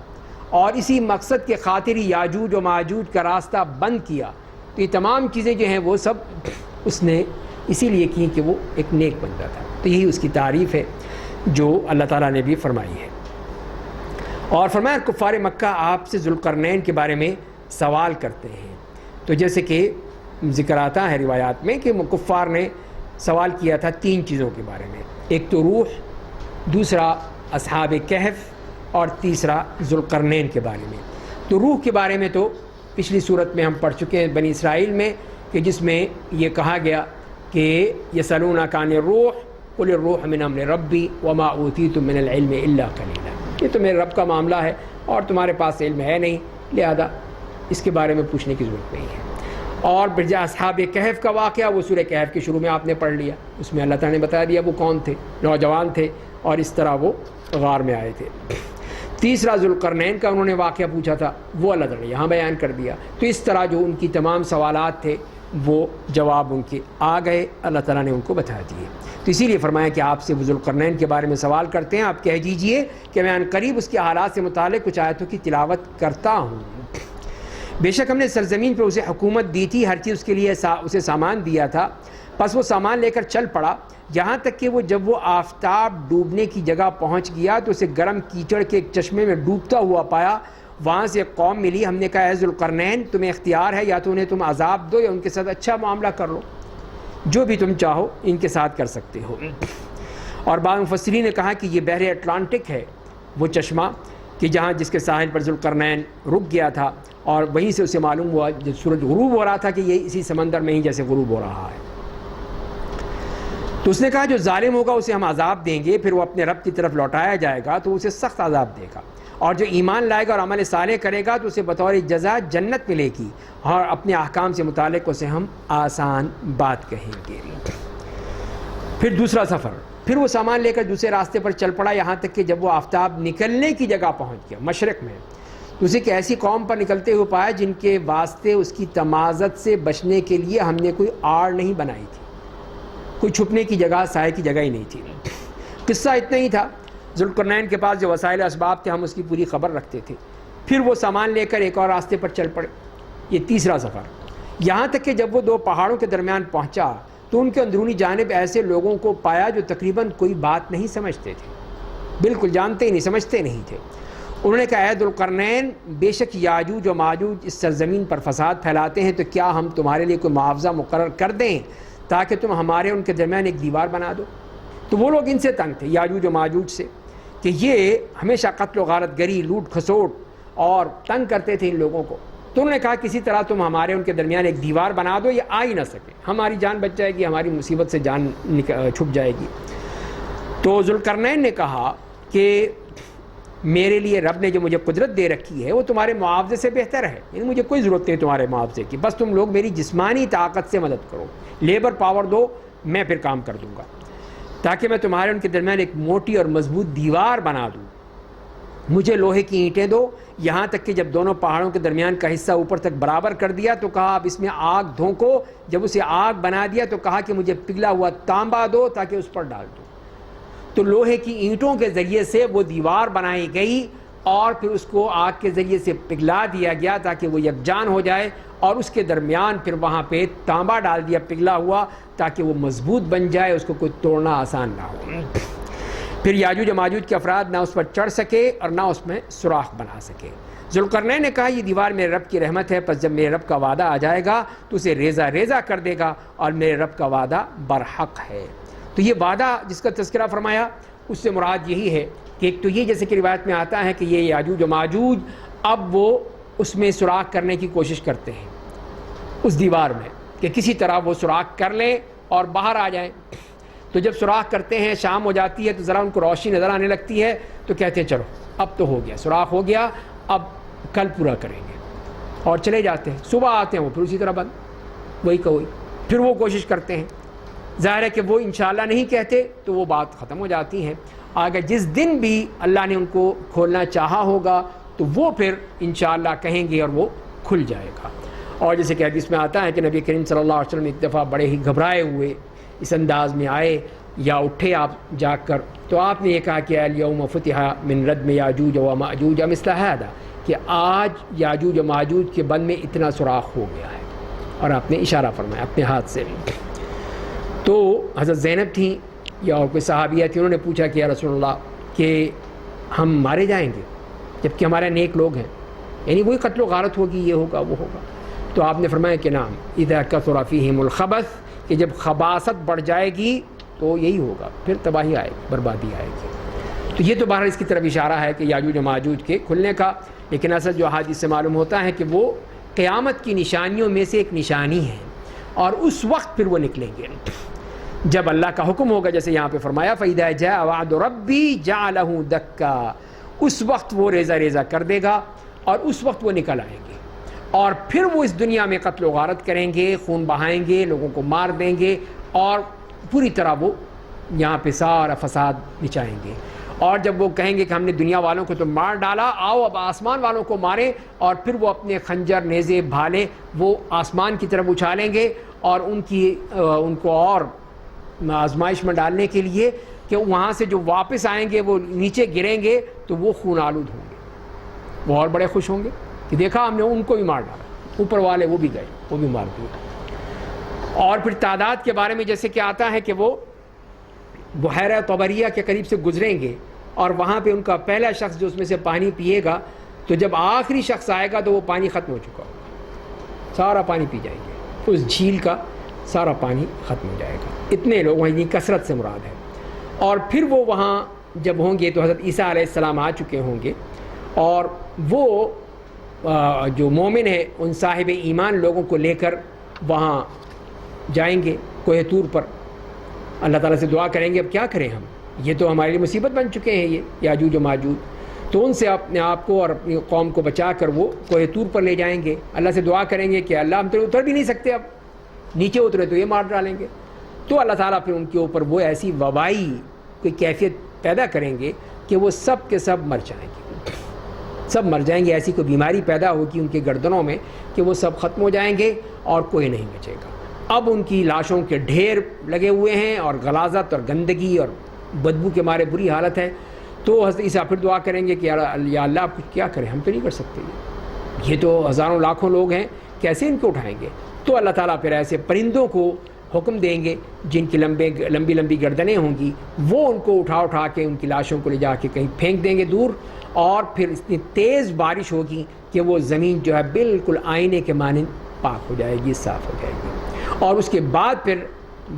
اور اسی مقصد کے خاطر یاجوج و ماجوج کا راستہ بند کیا. تو یہ تمام چیزیں جو ہیں وہ سب اس نے اسی لیے کی کہ وہ ایک نیک بندہ تھا. تو یہی اس کی تعریف ہے جو اللہ تعالیٰ نے بھی فرمائی ہے. اور فرمایا کفار مکہ آپ سے ذوالقرنین کے بارے میں سوال کرتے ہیں. تو جیسے کہ ذکر آتا ہے روایات میں کہ کفار نے سوال کیا تھا 3 چیزوں کے بارے میں. ایک تو روح, دوسرا اصحاب کہف, اور تیسرا ذوالقرنین کے بارے میں. تو روح کے بارے میں تو پچھلی صورت میں ہم پڑھ چکے ہیں بنی اسرائیل میں, کہ جس میں یہ کہا گیا کہ یسألونک عن الروح قل الروح من امر ربی وما اوتیتم من العلم الا قلیلا. یہ تو میرے رب کا معاملہ ہے اور تمہارے پاس علم ہے نہیں, لہذا اس کے بارے میں پوچھنے کی ضرورت نہیں ہے. اور برجا اصحاب کہف کا واقعہ وہ سورہ کہف کے شروع میں آپ نے پڑھ لیا. اس میں اللہ تعالیٰ نے بتا دیا وہ کون تھے, نوجوان تھے, اور اس طرح وہ غار میں آئے تھے. تیسرا ذوالقرنین کا انہوں نے واقعہ پوچھا تھا, وہ اللہ تعالیٰ نے یہاں بیان کر دیا. تو اس طرح جو ان کی تمام سوالات تھے وہ جواب ان کے آ گئے, اللہ تعالیٰ نے ان کو بتا دیے. تو اسی لیے فرمایا کہ آپ سے ذوالقرنین کے بارے میں سوال کرتے ہیں, آپ کہہ دیجئے کہ میں عنقریب اس کے حالات سے متعلق کچھ آیتوں کی تلاوت کرتا ہوں. بے شک ہم نے سرزمین پہ اسے حکومت دی تھی, ہر چیز اس کے لیے اسے سامان دیا تھا. پس وہ سامان لے کر چل پڑا, یہاں تک کہ وہ جب وہ آفتاب ڈوبنے کی جگہ پہنچ گیا تو اسے گرم کیچڑ کے ایک چشمے میں ڈوبتا ہوا پایا. وہاں سے ایک قوم ملی. ہم نے کہا اے ذوالقرنین تمہیں اختیار ہے, یا تو انہیں تم عذاب دو یا ان کے ساتھ اچھا معاملہ کر لو, جو بھی تم چاہو ان کے ساتھ کر سکتے ہو. اور بعض مفسرین نے کہا کہ یہ بحر اٹلانٹک ہے وہ چشمہ, کہ جس کے ساحل پر ذوالقرنین رک گیا تھا, اور وہیں سے اسے معلوم ہوا جب سورج غروب ہو رہا تھا کہ یہ اسی سمندر میں ہی جیسے غروب ہو رہا ہے. تو اس نے کہا جو ظالم ہوگا اسے ہم عذاب دیں گے, پھر وہ اپنے رب کی طرف لوٹایا جائے گا تو اسے سخت عذاب دے گا, اور جو ایمان لائے گا اور عمل صالح کرے گا تو اسے بطور جزا جنت ملے گی, اور اپنے احکام سے متعلق اسے ہم آسان بات کہیں گے. پھر دوسرا سفر, پھر وہ سامان لے کر دوسرے راستے پر چل پڑا, یہاں تک کہ جب وہ آفتاب نکلنے کی جگہ پہنچ گیا مشرق میں, تو اسے کہ ایسی قوم پر نکلتے ہوئے پایا جن کے واسطے اس کی تمازت سے بچنے کے لیے ہم نے کوئی آڑ نہیں بنائی تھی، کوئی چھپنے کی جگہ، سائے کی جگہ ہی نہیں تھی۔ قصہ اتنا ہی تھا، ذوالقرنین کے پاس جو وسائل اسباب تھے ہم اس کی پوری خبر رکھتے تھے۔ پھر وہ سامان لے کر ایک اور راستے پر چل پڑے، یہ تیسرا سفر، یہاں تک کہ جب وہ دو پہاڑوں کے درمیان پہنچا تو ان کے اندرونی جانب ایسے لوگوں کو پایا جو تقریباً کوئی بات نہیں سمجھتے تھے، بالکل جانتے ہی نہیں، سمجھتے نہیں تھے۔ انہوں نے کہا اے ذوالقرنین، بے شک یاجوج و ماجوج اس سرزمین پر فساد پھیلاتے ہیں، تو کیا ہم تمہارے لیے کوئی معاوضہ مقرر کر دیں تاکہ تم ہمارے ان کے درمیان ایک دیوار بنا دو؟ تو وہ لوگ ان سے تنگ تھے، یاجوج و ماجوج سے، کہ یہ ہمیشہ قتل و غارت گری، لوٹ کھسوٹ اور تنگ کرتے تھے ان لوگوں کو۔ تو انہوں نے کہا کسی طرح تم ہمارے ان کے درمیان ایک دیوار بنا دو، یہ آ ہی نہ سکے، ہماری جان بچ جائے گی، ہماری مصیبت سے جان چھپ جائے گی۔ تو ذوالقرنین نے کہا کہ میرے لیے رب نے جو مجھے قدرت دے رکھی ہے وہ تمہارے معاوضے سے بہتر ہے، یعنی مجھے کوئی ضرورت نہیں تمہارے معاوضے کی، بس تم لوگ میری جسمانی طاقت سے مدد کرو، لیبر پاور دو، میں پھر کام کر دوں گا، تاکہ میں تمہارے ان کے درمیان ایک موٹی اور مضبوط دیوار بنا دوں۔ مجھے لوہے کی اینٹیں دو، یہاں تک کہ جب دونوں پہاڑوں کے درمیان کا حصہ اوپر تک برابر کر دیا تو کہا اب اس میں آگ دھونکو، جب اسے آگ بنا دیا تو کہا کہ مجھے پگھلا ہوا تانبا دو تاکہ اس پر ڈال دو۔ تو لوہے کی اینٹوں کے ذریعے سے وہ دیوار بنائی گئی اور پھر اس کو آگ کے ذریعے سے پگھلا دیا گیا تاکہ وہ یکجان ہو جائے، اور اس کے درمیان پھر وہاں پہ تانبا ڈال دیا پگھلا ہوا تاکہ وہ مضبوط بن جائے، اس کو کوئی توڑنا آسان نہ ہو۔ پھر یاجوج و ماجوج کے افراد نہ اس پر چڑھ سکے اور نہ اس میں سوراخ بنا سکے۔ ذوالقرنین نے کہا یہ دیوار میرے رب کی رحمت ہے، پس جب میرے رب کا وعدہ آ جائے گا تو اسے ریزہ ریزہ کر دے گا، اور میرے رب کا وعدہ برحق ہے۔ تو یہ وعدہ جس کا تذکرہ فرمایا اس سے مراد یہی ہے کہ ایک تو یہ جیسے کہ روایت میں آتا ہے کہ یہ یاجوج و ماجوج اب وہ اس میں سوراخ کرنے کی کوشش کرتے ہیں اس دیوار میں، کہ کسی طرح وہ سوراخ کر لیں اور باہر آ جائیں۔ تو جب سوراخ کرتے ہیں، شام ہو جاتی ہے تو ذرا ان کو روشنی نظر آنے لگتی ہے، تو کہتے ہیں چلو اب تو ہو گیا، سوراخ ہو گیا، اب کل پورا کریں گے، اور چلے جاتے ہیں۔ صبح آتے ہیں وہ پھر اسی طرح بند، وہی کا وہی، پھر وہ کوشش کرتے ہیں۔ ظاہر ہے کہ وہ انشاءاللہ نہیں کہتے تو وہ بات ختم ہو جاتی ہے۔ آگے جس دن بھی اللہ نے ان کو کھولنا چاہا ہوگا تو وہ پھر انشاءاللہ کہیں گے اور وہ کھل جائے گا۔ اور جیسے کہ حدیث میں آتا ہے کہ نبی کریم صلی اللہ علیہ وسلم ایک دفعہ بڑے ہی گھبرائے ہوئے اس انداز میں آئے یا اٹھے آپ جاگ کر، تو آپ نے یہ کہا کہ الیوم فتح من ردم یاجوج و ماجوج مثل ھذا، کہ آج یاجوج و ماجوج کے بند میں اتنا سوراخ ہو گیا ہے، اور آپ نے اشارہ فرمایا اپنے ہاتھ سے۔ تو حضرت زینب تھیں یا اور کوئی صحابیہ تھی، انہوں نے پوچھا کہ یا رسول اللہ کہ ہم مارے جائیں گے جبکہ ہمارے نیک لوگ ہیں، یعنی وہی قتل و غارت ہوگی، یہ ہوگا وہ ہوگا؟ تو آپ نے فرمایا کہ نعم اذا کثر فیہم الخبث، کہ جب خباثت بڑھ جائے گی تو یہی ہوگا، پھر تباہی آئے گی، بربادی آئے گی۔ تو یہ تو بہرحال اس کی طرف اشارہ ہے کہ یاجوج و ماجوج کے کھلنے کا، لیکن اصل جو حدیث سے معلوم ہوتا ہے کہ وہ قیامت کی نشانیوں میں سے ایک نشانی ہے، اور اس وقت پھر وہ نکلیں گے جب اللہ کا حکم ہوگا، جیسے یہاں پہ فرمایا فَإِذَا جَاءَ وَعْدُ رَبِّي جَعَلَهُ دَكَّا، اس وقت وہ ریزہ ریزہ کر دے گا اور اس وقت وہ نکل آئیں گے، اور پھر وہ اس دنیا میں قتل و غارت کریں گے، خون بہائیں گے، لوگوں کو مار دیں گے، اور پوری طرح وہ یہاں پہ سارا فساد بچائیں گے۔ اور جب وہ کہیں گے کہ ہم نے دنیا والوں کو تو مار ڈالا، آؤ اب آسمان والوں کو ماریں، اور پھر وہ اپنے خنجر، نیزے، بھالے وہ آسمان کی طرف اچھالیں گے، اور ان کو اور آزمائش میں ڈالنے کے لیے کہ وہاں سے جو واپس آئیں گے وہ نیچے گریں گے تو وہ خون آلود ہوں گے، وہ اور بڑے خوش ہوں گے کہ دیکھا ہم نے ان کو بھی مار ڈالا، اوپر والے وہ بھی گئے، وہ بھی مار دیے۔ اور پھر تعداد کے بارے میں جیسے کہ آتا ہے کہ وہ بحیرہ طبریہ کے قریب سے گزریں گے، اور وہاں پہ ان کا پہلا شخص جو اس میں سے پانی پیے گا، تو جب آخری شخص آئے گا تو وہ پانی ختم ہو چکا ہوگا، سارا پانی پی جائیں گے، اس جھیل کا سارا پانی ختم ہو جائے گا، اتنے لوگ وہیں، کثرت سے مراد ہے۔ اور پھر وہ وہاں جب ہوں گے تو حضرت عیسیٰ علیہ السلام آ چکے ہوں گے، اور وہ جو مومن ہیں ان صاحب ایمان لوگوں کو لے کر وہاں جائیں گے کوہ طور پر، اللہ تعالیٰ سے دعا کریں گے اب کیا کریں ہم، یہ تو ہمارے لیے مصیبت بن چکے ہیں یہ یاجوج و ماجوج، تو ان سے اپنے آپ کو اور اپنی قوم کو بچا کر وہ کوہ طور پر لے جائیں گے، اللہ سے دعا کریں گے کہ اللہ ہم تو اتر بھی نہیں سکتے، اب نیچے اترے تو یہ مار ڈالیں گے، تو اللہ تعالیٰ پھر ان کے اوپر وہ ایسی وبائی کوئی کیفیت پیدا کریں گے کہ وہ سب کے سب مر جائیں گے۔ سب مر جائیں گے، ایسی کوئی بیماری پیدا ہوگی ان کے گردنوں میں کہ وہ سب ختم ہو جائیں گے اور کوئی نہیں بچے گا۔ اب ان کی لاشوں کے ڈھیر لگے ہوئے ہیں اور غلاظت اور گندگی اور بدبو کے مارے بری حالت ہے۔ تو حضرت عیسیٰ پھر دعا کریں گے کہ یا اللہ آپ کچھ کیا کریں، ہم تو نہیں کر سکتے، یہ تو ہزاروں لاکھوں لوگ ہیں، کیسے ان کو اٹھائیں گے؟ تو اللہ تعالیٰ پھر ایسے پرندوں کو حکم دیں گے جن کی لمبی لمبی گردنیں ہوں گی، وہ ان کو اٹھا کے ان کی لاشوں کو لے جا کے کہیں پھینک دیں گے دور، اور پھر اتنی تیز بارش ہوگی کہ وہ زمین جو ہے بالکل آئینے کے مانند پاک ہو جائے گی، صاف ہو جائے گی، اور اس کے بعد پھر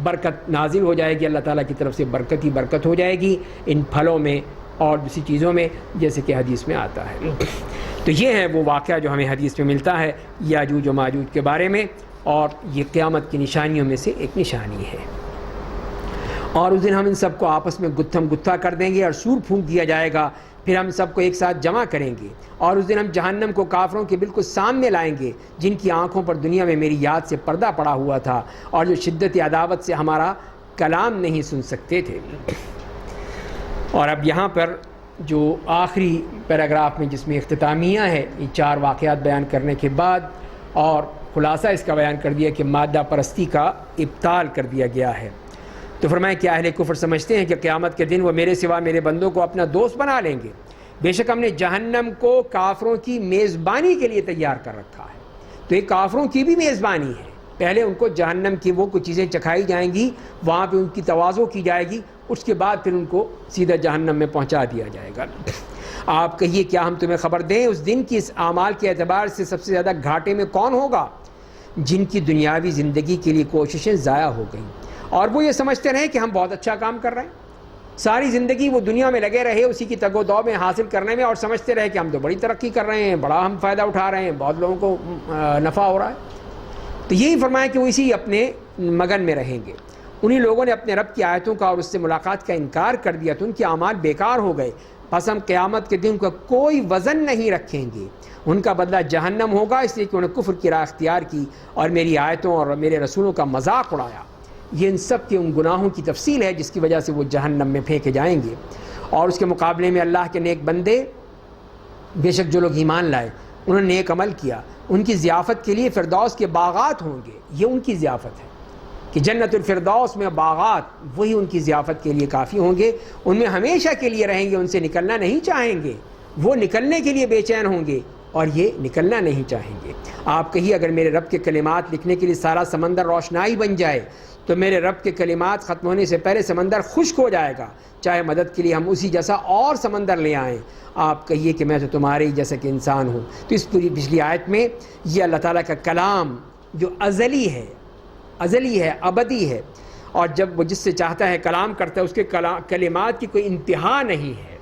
برکت نازل ہو جائے گی، اللہ تعالیٰ کی طرف سے برکت ہی برکت ہو جائے گی ان پھلوں میں اور دوسری چیزوں میں، جیسے کہ حدیث میں آتا ہے۔ تو یہ ہے وہ واقعہ جو ہمیں حدیث میں ملتا ہے یاجوج و ماجوج کے بارے میں، اور یہ قیامت کی نشانیوں میں سے ایک نشانی ہے۔ اور اس دن ہم ان سب کو آپس میں گتھم گتھا کر دیں گے اور سور پھونک دیا جائے گا، پھر ہم سب کو ایک ساتھ جمع کریں گے، اور اس دن ہم جہنم کو کافروں کے بالکل سامنے لائیں گے جن کی آنکھوں پر دنیا میں میری یاد سے پردہ پڑا ہوا تھا اور جو شدت عداوت سے ہمارا کلام نہیں سن سکتے تھے۔ اور اب یہاں پر جو آخری پیراگراف میں جس میں اختتامیہ ہے، یہ 4 واقعات بیان کرنے کے بعد اور خلاصہ اس کا بیان کر دیا کہ مادہ پرستی کا ابطال کر دیا گیا ہے۔ تو فرمایا کہ اہل کفر سمجھتے ہیں کہ قیامت کے دن وہ میرے سوا میرے بندوں کو اپنا دوست بنا لیں گے، بے شک ہم نے جہنم کو کافروں کی میزبانی کے لیے تیار کر رکھا ہے۔ تو یہ کافروں کی بھی میزبانی ہے، پہلے ان کو جہنم کی وہ کچھ چیزیں چکھائی جائیں گی، وہاں پہ ان کی تواضع کی جائے گی، اس کے بعد پھر ان کو سیدھا جہنم میں پہنچا دیا جائے گا۔ آپ کہیے کیا ہم تمہیں خبر دیں اس دن کی اس اعمال کے اعتبار سے سب سے زیادہ گھاٹے میں کون ہوگا؟ جن کی دنیاوی زندگی کے لیے کوششیں ضائع ہو گئیں اور وہ یہ سمجھتے رہے کہ ہم بہت اچھا کام کر رہے ہیں، ساری زندگی وہ دنیا میں لگے رہے اسی کی تگ و دو میں حاصل کرنے میں، اور سمجھتے رہے کہ ہم تو بڑی ترقی کر رہے ہیں، بڑا ہم فائدہ اٹھا رہے ہیں، بہت لوگوں کو نفع ہو رہا ہے۔ تو یہی فرمایا کہ وہ اسی اپنے مگن میں رہیں گے۔ انہی لوگوں نے اپنے رب کی آیتوں کا اور اس سے ملاقات کا انکار کر دیا تو ان کے اعمال بیکار ہو گئے، پس ہم قیامت کے دن کا کوئی وزن نہیں رکھیں گے، ان کا بدلہ جہنم ہوگا، اس لیے کہ انہوں نے کفر کی راہ اختیار کی اور میری آیتوں اور میرے رسولوں کا مذاق اڑایا۔ یہ ان سب کے ان گناہوں کی تفصیل ہے جس کی وجہ سے وہ جہنم میں پھینکے جائیں گے۔ اور اس کے مقابلے میں اللہ کے نیک بندے، بے شک جو لوگ ایمان لائے انہوں نے نیک عمل کیا، ان کی ضیافت کے لیے فردوس کے باغات ہوں گے۔ یہ ان کی ضیافت ہے کہ جنت الفردوس میں باغات، وہی ان کی ضیافت کے لیے کافی ہوں گے، ان میں ہمیشہ کے لیے رہیں گے، ان سے نکلنا نہیں چاہیں گے، وہ نکلنے کے لیے بے چین ہوں گے اور یہ نکلنا نہیں چاہیں گے۔ آپ کہیے اگر میرے رب کے کلمات لکھنے کے لیے سارا سمندر روشنائی بن جائے تو میرے رب کے کلمات ختم ہونے سے پہلے سمندر خشک ہو جائے گا، چاہے مدد کے لیے ہم اسی جیسا اور سمندر لے آئیں۔ آپ کہیے کہ میں تو تمہارے ہی جیسا کہ انسان ہوں۔ تو اس پوری پچھلی آیت میں یہ اللہ تعالیٰ کا کلام جو ازلی ہے، ابدی ہے، اور جب وہ جس سے چاہتا ہے کلام کرتا ہے، اس کے کلمات کی کوئی انتہا نہیں ہے۔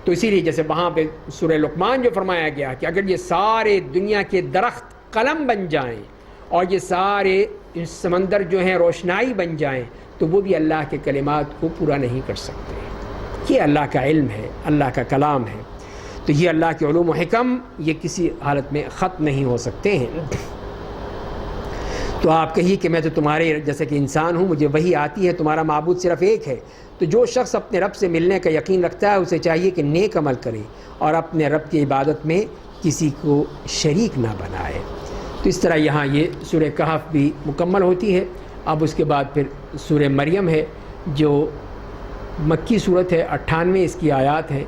تو اسی لیے جیسے وہاں پہ سورہ لقمان جو فرمایا گیا کہ اگر یہ سارے دنیا کے درخت قلم بن جائیں اور یہ سارے سمندر جو ہیں روشنائی بن جائیں تو وہ بھی اللہ کے کلمات کو پورا نہیں کر سکتے۔ یہ اللہ کا علم ہے، اللہ کا کلام ہے۔ تو یہ اللہ کے علوم و حکم یہ کسی حالت میں ختم نہیں ہو سکتے ہیں۔ تو آپ کہیے کہ میں تو تمہارے جیسے کہ انسان ہوں، مجھے وحی آتی ہے، تمہارا معبود صرف ایک ہے۔ تو جو شخص اپنے رب سے ملنے کا یقین رکھتا ہے اسے چاہیے کہ نیک عمل کرے اور اپنے رب کی عبادت میں کسی کو شریک نہ بنائے۔ تو اس طرح یہاں یہ سورہ کہف بھی مکمل ہوتی ہے۔ اب اس کے بعد پھر سورہ مریم ہے جو مکی صورت ہے، 98 اس کی آیات ہیں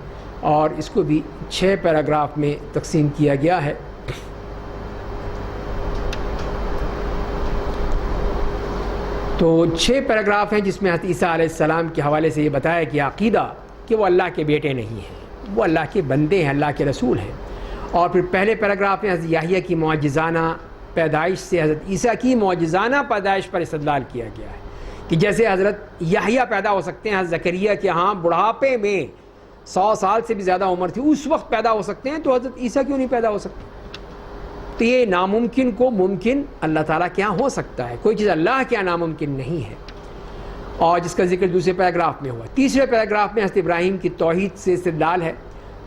اور اس کو بھی 6 پیراگراف میں تقسیم کیا گیا ہے۔ تو 6 پیراگراف ہیں جس میں حضرت عیسیٰ علیہ السلام کے حوالے سے یہ بتایا کہ عقیدہ کہ وہ اللہ کے بیٹے نہیں ہیں، وہ اللہ کے بندے ہیں، اللہ کے رسول ہیں۔ اور پھر پہلے پیراگراف میں حضرت یحییٰ کی معجزانہ پیدائش سے حضرت عیسیٰ کی معجزانہ پیدائش پر استدلال کیا گیا ہے کہ جیسے حضرت یحییٰ پیدا ہو سکتے ہیں حضرت زکریا کے ہاں بڑھاپے میں 100 سال سے بھی زیادہ عمر تھی اس وقت پیدا ہو سکتے ہیں، تو حضرت عیسیٰ کیوں نہیں پیدا ہو سکتے؟ تو یہ ناممکن کو ممکن اللہ تعالیٰ کے یہاں ہو سکتا ہے، کوئی چیز اللہ کے یہاں ناممکن نہیں ہے، اور جس کا ذکر دوسرے پیراگراف میں ہوا۔ تیسرے پیراگراف میں حضرت ابراہیم کی توحید سے استدلال ہے۔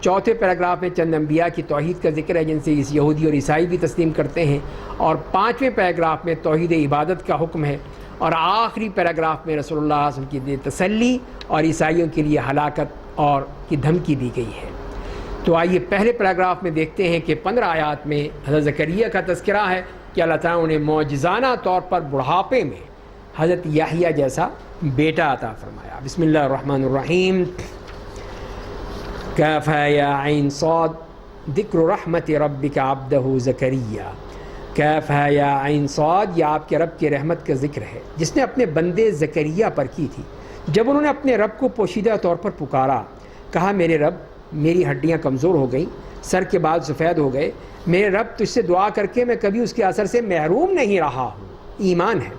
چوتھے پیراگراف میں چند انبیاء کی توحید کا ذکر ہے جن سے یہودی اور عیسائی بھی تسلیم کرتے ہیں، اور 5ویں پیراگراف میں توحید عبادت کا حکم ہے، اور آخری پیراگراف میں رسول اللہ صلی اللہ علیہ وسلم کی تسلی اور عیسائیوں کے لیے ہلاکت اور کی دھمکی دی گئی ہے۔ تو آئیے پہلے پیراگراف میں دیکھتے ہیں کہ 15 آیات میں حضرت زکریا کا تذکرہ ہے کہ اللہ تعالیٰ نے معجزانہ طور پر بڑھاپے میں حضرت یحییٰ جیسا بیٹا عطا فرمایا۔ بسم اللہ الرحمن الرحیم۔ کاف یا عین صاد ذکر رحمت ربک عبدہ زکریا۔ کاف یا عین صاد، یہ آپ کے رب کی رحمت کا ذکر ہے جس نے اپنے بندے زکریا پر کی تھی جب انہوں نے اپنے رب کو پوشیدہ طور پر پکارا، کہا میرے رب میری ہڈیاں کمزور ہو گئیں، سر کے بال سفید ہو گئے، میرے رب تجھ سے دعا کر کے میں کبھی اس کے اثر سے محروم نہیں رہا ہوں، ایمان ہے،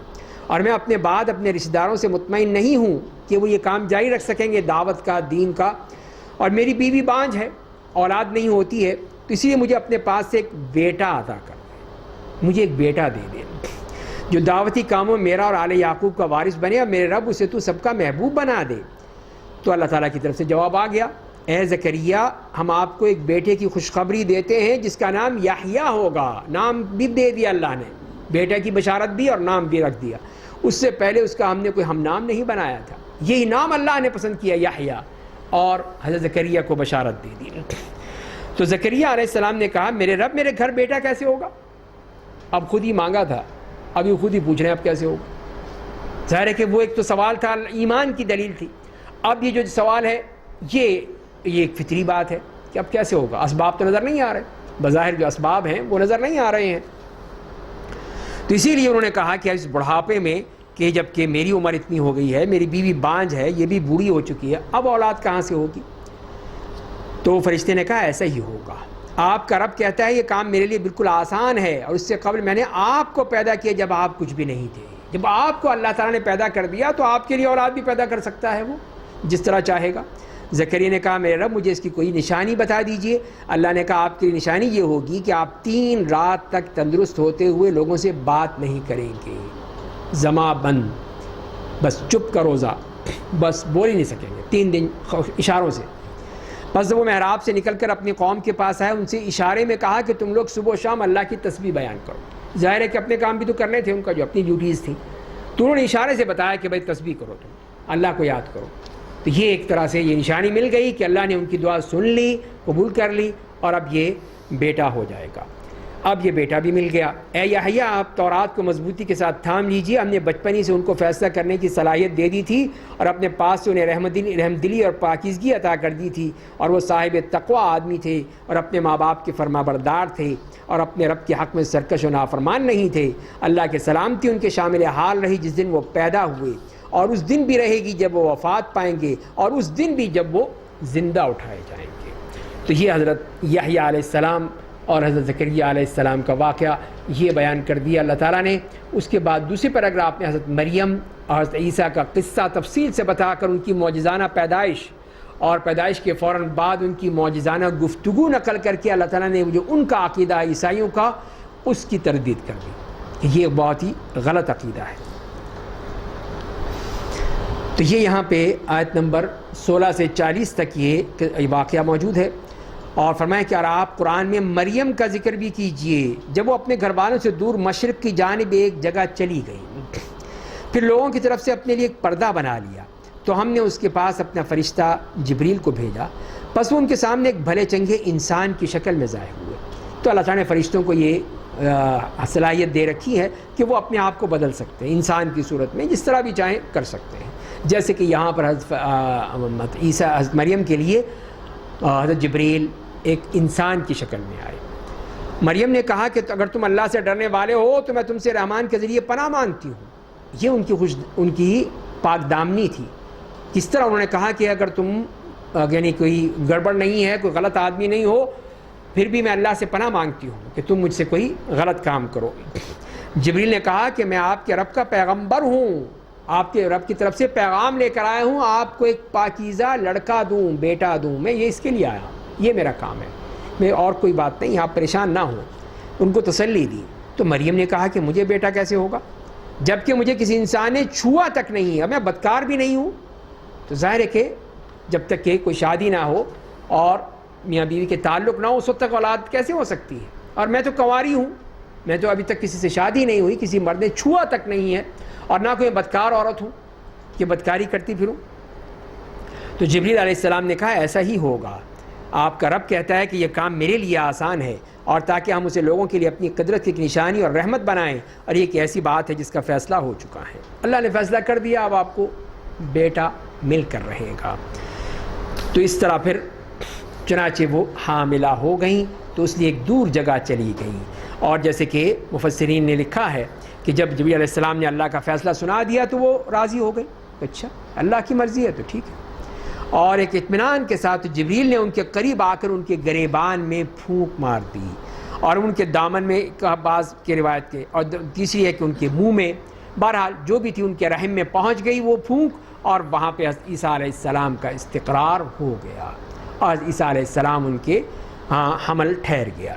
اور میں اپنے بعد اپنے رشتہ داروں سے مطمئن نہیں ہوں کہ وہ یہ کام جاری رکھ سکیں گے دعوت کا، دین کا، اور میری بیوی بانجھ ہے، اولاد نہیں ہوتی ہے، تو اسی لیے مجھے اپنے پاس سے ایک بیٹا عطا کر دے، مجھے ایک بیٹا دے دے جو دعوتی کاموں میں میرا اور آل یعقوب کا وارث بنے، اور میرے رب اسے تو سب کا محبوب بنا دے۔ تو اللہ تعالیٰ کی طرف سے جواب آ گیا، اے زکریا ہم آپ کو ایک بیٹے کی خوشخبری دیتے ہیں جس کا نام یحییٰ ہوگا، نام بھی دے دیا اللہ نے، بیٹے کی بشارت بھی اور نام بھی رکھ دیا، اس سے پہلے اس کا ہم نے کوئی ہم نام نہیں بنایا تھا، یہی نام اللہ نے پسند کیا یحییٰ، اور حضرت زکریا کو بشارت دے دی۔ تو زکریا علیہ السلام نے کہا میرے رب میرے گھر بیٹا کیسے ہوگا؟ اب خود ہی مانگا تھا، ابھی خود ہی پوچھ رہے ہیں اب کیسے ہوگا؟ ظاہر ہے کہ وہ ایک تو سوال تھا، ایمان کی دلیل تھی، اب یہ جو سوال ہے یہ ایک فطری بات ہے کہ اب کیسے ہوگا، اسباب تو نظر نہیں آ رہے، بظاہر جو اسباب ہیں وہ نظر نہیں آ رہے ہیں، تو اسی لیے انہوں نے کہا کہ اس بڑھاپے میں کہ جب کہ میری عمر اتنی ہو گئی ہے، میری بیوی بانجھ ہے، یہ بھی بوڑھی ہو چکی ہے، اب اولاد کہاں سے ہوگی؟ تو فرشتے نے کہا ایسا ہی ہوگا، آپ کا رب کہتا ہے یہ کام میرے لیے بالکل آسان ہے، اور اس سے قبل میں نے آپ کو پیدا کیا جب آپ کچھ بھی نہیں تھے، جب آپ کو اللہ تعالیٰ نے پیدا کر دیا تو آپ کے لیے اولاد بھی پیدا کر سکتا ہے وہ جس طرح چاہے گا۔ زکریا نے کہا میرے رب مجھے اس کی کوئی نشانی بتا دیجئے۔ اللہ نے کہا آپ کی نشانی یہ ہوگی کہ آپ 3 رات تک تندرست ہوتے ہوئے لوگوں سے بات نہیں کریں گے، زما بند، بس چپ کا روزہ، بس بول ہی نہیں سکیں گے 3 دن اشاروں سے۔ بس جب وہ محراب سے نکل کر اپنی قوم کے پاس آئے ان سے اشارے میں کہا کہ تم لوگ صبح و شام اللہ کی تسبیح بیان کرو، ظاہر ہے کہ اپنے کام بھی تو کرنے تھے ان کا جو اپنی ڈیوٹیز تھیں، تو انہوں نے اشارے سے بتایا کہ بھائی تسبیح کرو، تم اللہ کو یاد کرو۔ تو یہ ایک طرح سے یہ نشانی مل گئی کہ اللہ نے ان کی دعا سن لی، قبول کر لی، اور اب یہ بیٹا ہو جائے گا۔ اب یہ بیٹا بھی مل گیا۔ اے یحییٰ آپ تورات کو مضبوطی کے ساتھ تھام لیجیے، ہم نے بچپن ہی سے ان کو فیصلہ کرنے کی صلاحیت دے دی تھی اور اپنے پاس سے انہیں رحم دلی اور پاکیزگی عطا کر دی تھی، اور وہ صاحب تقوی آدمی تھے اور اپنے ماں باپ کے فرما بردار تھے اور اپنے رب کے حق میں سرکش و نافرمان نہیں تھے۔ اللہ کے سلامتی ان کے شامل حال رہی جس دن وہ پیدا ہوئے، اور اس دن بھی رہے گی جب وہ وفات پائیں گے، اور اس دن بھی جب وہ زندہ اٹھائے جائیں گے۔ تو یہ حضرت یحییٰ علیہ السلام اور حضرت زکریا علیہ السلام کا واقعہ یہ بیان کر دیا اللہ تعالیٰ نے۔ اس کے بعد دوسرے پیراگراف میں حضرت مریم اور حضرت عیسیٰ کا قصہ تفصیل سے بتا کر ان کی معجزانہ پیدائش اور پیدائش کے فوراً بعد ان کی معجزانہ گفتگو نقل کر کے اللہ تعالیٰ نے جو ان کا عقیدہ ہے عیسائیوں کا، اس کی تردید کر دی کہ یہ بہت ہی غلط عقیدہ ہے۔ تو یہ یہاں پہ آیت نمبر 16 سے 40 تک یہ واقعہ موجود ہے، اور فرمایا کہ اور آپ قرآن میں مریم کا ذکر بھی کیجئے جب وہ اپنے گھر والوں سے دور مشرق کی جانب ایک جگہ چلی گئی، پھر لوگوں کی طرف سے اپنے لیے ایک پردہ بنا لیا، تو ہم نے اس کے پاس اپنا فرشتہ جبریل کو بھیجا، پس وہ ان کے سامنے ایک بھلے چنگے انسان کی شکل میں ظاہر ہوئے۔ تو اللہ تعالیٰ نے فرشتوں کو یہ صلاحیت دے رکھی ہے کہ وہ اپنے آپ کو بدل سکتے ہیں انسان کی صورت میں، جس طرح بھی چاہیں کر سکتے ہیں، جیسے کہ یہاں پر حضرت عیسیٰ حضرت مریم کے لیے حضرت جبریل ایک انسان کی شکل میں آئے۔ مریم نے کہا کہ اگر تم اللہ سے ڈرنے والے ہو تو میں تم سے رحمان کے ذریعے پناہ مانگتی ہوں۔ یہ ان کی پاک دامنی تھی۔ کس طرح انہوں نے کہا کہ اگر تم یعنی کوئی گڑبڑ نہیں ہے، کوئی غلط آدمی نہیں ہو، پھر بھی میں اللہ سے پناہ مانگتی ہوں کہ تم مجھ سے کوئی غلط کام کرو۔ جبریل نے کہا کہ میں آپ کے رب کا پیغمبر ہوں، آپ کے رب کی طرف سے پیغام لے کر آیا ہوں، آپ کو ایک پاکیزہ لڑکا دوں، بیٹا دوں، میں یہ اس کے لیے آیا ہوں، یہ میرا کام ہے، میں اور کوئی بات نہیں، آپ پریشان نہ ہوں۔ ان کو تسلی دی۔ تو مریم نے کہا کہ مجھے بیٹا کیسے ہوگا جبکہ مجھے کسی انسان نے چھوا تک نہیں ہے، میں بدکار بھی نہیں ہوں۔ تو ظاہر ہے کہ جب تک کہ کوئی شادی نہ ہو اور میاں بیوی کے تعلق نہ ہو اس وقت تک اولاد کیسے ہو سکتی ہے؟ اور میں تو کنواری ہوں، میں تو ابھی تک کسی سے شادی نہیں ہوئی، کسی مرد نے چھوا تک نہیں ہے، اور نہ کوئی بدکار عورت ہوں کہ بدکاری کرتی پھروں۔ تو جبریل علیہ السلام نے کہا ایسا ہی ہوگا، آپ کا رب کہتا ہے کہ یہ کام میرے لیے آسان ہے، اور تاکہ ہم اسے لوگوں کے لیے اپنی قدرت کی ایک نشانی اور رحمت بنائیں، اور یہ ایک ایسی بات ہے جس کا فیصلہ ہو چکا ہے۔ اللہ نے فیصلہ کر دیا، اب آپ کو بیٹا مل کر رہے گا۔ تو اس طرح پھر چنانچہ وہ حاملہ ہو گئیں، تو اس لیے ایک دور جگہ چلی گئیں، اور جیسے کہ مفسرین نے لکھا ہے کہ جب جبریل علیہ السلام نے اللہ کا فیصلہ سنا دیا تو وہ راضی ہو گئی، اچھا اللہ کی مرضی ہے تو ٹھیک ہے، اور ایک اطمینان کے ساتھ جبریل نے ان کے قریب آ کر ان کے گریبان میں پھونک مار دی، اور ان کے دامن میں بعض کی روایت کے، اور تیسری ہے کہ ان کے منہ میں، بہرحال جو بھی تھی ان کے رحم میں پہنچ گئی وہ پھونک، اور وہاں پہ عیسیٰ علیہ السلام کا استقرار ہو گیا، اور عیسیٰ علیہ السلام ان کے حمل ٹھہر گیا۔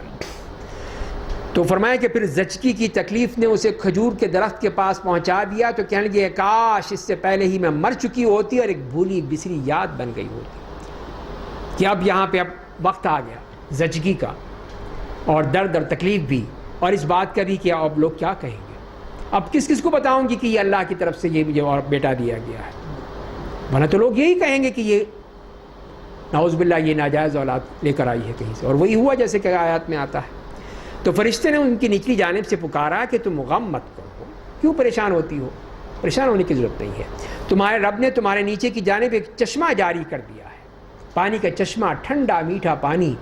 تو فرمایا کہ پھر زچگی کی تکلیف نے اسے کھجور کے درخت کے پاس پہنچا دیا، تو کہنے لگے کاش اس سے پہلے ہی میں مر چکی ہوتی اور ایک بھولی بسری یاد بن گئی ہوتی کہ اب یہاں پہ اب وقت آ گیا زچگی کا، اور درد اور تکلیف بھی، اور اس بات کا بھی کہ اب لوگ کیا کہیں گے، اب کس کس کو بتاؤں گی کہ یہ اللہ کی طرف سے یہ مجھے اور بیٹا دیا گیا ہے، ورنہ تو لوگ یہی کہیں گے کہ یہ نعوذ باللہ یہ ناجائز اولاد لے کر آئی ہے کہیں سے، اور وہی ہوا جیسے کہ آیات میں آتا ہے۔ تو فرشتے نے ان کی نچلی جانب سے پکارا کہ تم غم مت کرو، کیوں پریشان ہوتی ہو، پریشان ہونے کی ضرورت نہیں ہے، تمہارے رب نے تمہارے نیچے کی جانب ایک چشمہ جاری کر دیا ہے، پانی کا چشمہ، ٹھنڈا میٹھا پانی،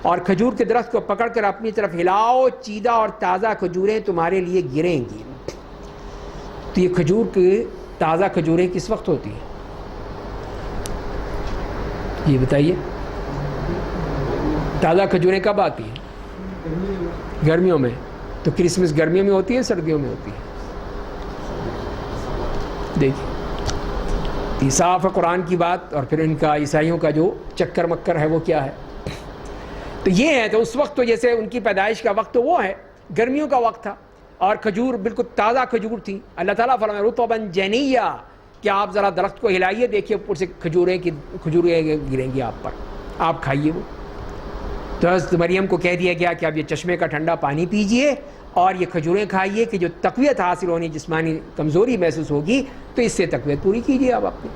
اور کھجور کے درخت کو پکڑ کر اپنی طرف ہلاؤ، چیدہ اور تازہ کھجوریں تمہارے لیے گریں گی۔ تو یہ کھجور کی تازہ کھجوریں کس وقت ہوتی ہیں یہ بتائیے؟ تازہ کھجوریں کب آتی ہیں؟ گرمیوں میں۔ تو کرسمس گرمیوں میں ہوتی ہے سردیوں میں ہوتی ہے؟ دیکھیے صاف ہے قرآن کی بات، اور پھر ان کا عیسائیوں کا جو چکر مکر ہے وہ کیا ہے۔ تو یہ ہے، تو اس وقت تو جیسے ان کی پیدائش کا وقت تو وہ ہے گرمیوں کا وقت تھا، اور کھجور بالکل تازہ کھجور تھی۔ اللہ تعالیٰ فرمائے رطباً جنیّا، کہ آپ ذرا درخت کو ہلائیے، دیکھیے اوپر سے کھجوریں گریں گی آپ پر، آپ کھائیے وہ۔ تو حضرت مریم کو کہہ دیا گیا کہ آپ یہ چشمے کا ٹھنڈا پانی پیجئے اور یہ کھجوریں کھائیے کہ جو تقویت حاصل ہونی، جسمانی کمزوری محسوس ہوگی تو اس سے تقویت پوری کیجئے آپ اپنی۔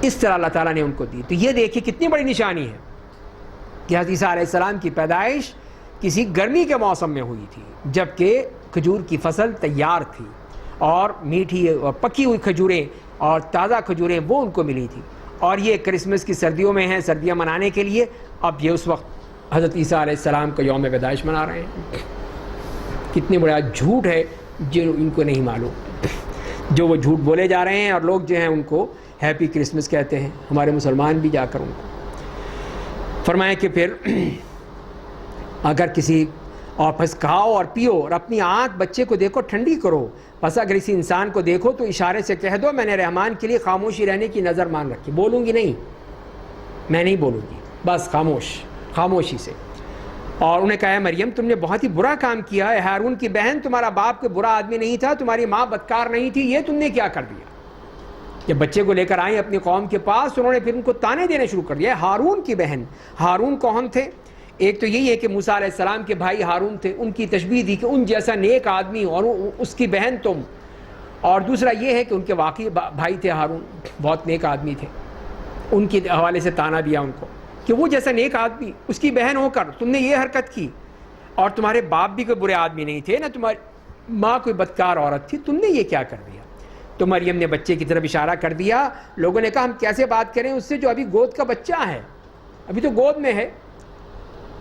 اس طرح اللہ تعالیٰ نے ان کو دی۔ تو یہ دیکھیے کتنی بڑی نشانی ہے کہ حضرت عیسیٰ علیہ السلام کی پیدائش کسی گرمی کے موسم میں ہوئی تھی، جبکہ کھجور کی فصل تیار تھی، اور میٹھی اور پکی ہوئی کھجوریں اور تازہ کھجوریں وہ ان کو ملی تھی۔ اور یہ کرسمس کی سردیوں میں ہیں، سردیاں منانے کے لیے، اب یہ اس وقت حضرت عیسیٰ علیہ السلام کا یوم پیدائش منا رہے ہیں۔ کتنے بڑا جھوٹ ہے جو ان کو نہیں معلوم، جو وہ جھوٹ بولے جا رہے ہیں، اور لوگ جو ہیں ان کو ہیپی کرسمس کہتے ہیں، ہمارے مسلمان بھی جا کر ان کو۔ فرمایا کہ پھر اگر کسی اور پس کھاؤ اور پیو، اور اپنی آنکھ بچے کو دیکھو ٹھنڈی کرو، بس اگر کسی انسان کو دیکھو تو اشارے سے کہہ دو میں نے رحمان کے لیے خاموشی رہنے کی نظر مان رکھی، بولوں گی نہیں، میں نہیں بولوں گی، بس خاموشی سے۔ اور انہیں کہا مریم تم نے بہت ہی برا کام کیا ہے، ہارون کی بہن تمہارا باپ کوئی برا آدمی نہیں تھا، تمہاری ماں بدکار نہیں تھی، یہ تم نے کیا کر دیا۔ جب بچے کو لے کر آئیں اپنی قوم کے پاس، انہوں نے پھر ان کو تانے دینے شروع کر دیا۔ ہارون کی بہن، ہارون کون تھے؟ ایک تو یہی ہے کہ موسیٰ علیہ السلام کے بھائی ہارون تھے، ان کی تشبیہ دی کہ ان جیسا نیک آدمی اور اس کی بہن تم، اور دوسرا یہ ہے کہ ان کے واقعی بھائی تھے ہارون، بہت نیک آدمی تھے، ان کے حوالے سے تانا دیا ان کو کہ وہ جیسا نیک آدمی اس کی بہن ہو کر تم نے یہ حرکت کی، اور تمہارے باپ بھی کوئی برے آدمی نہیں تھے، نہ تمہاری ماں کوئی بدکار عورت تھی، تم نے یہ کیا کر دیا۔ تو مریم نے بچے کی طرف اشارہ کر دیا۔ لوگوں نے کہا ہم کیسے بات کریں اس سے جو ابھی گود کا بچہ ہے، ابھی تو گود میں ہے۔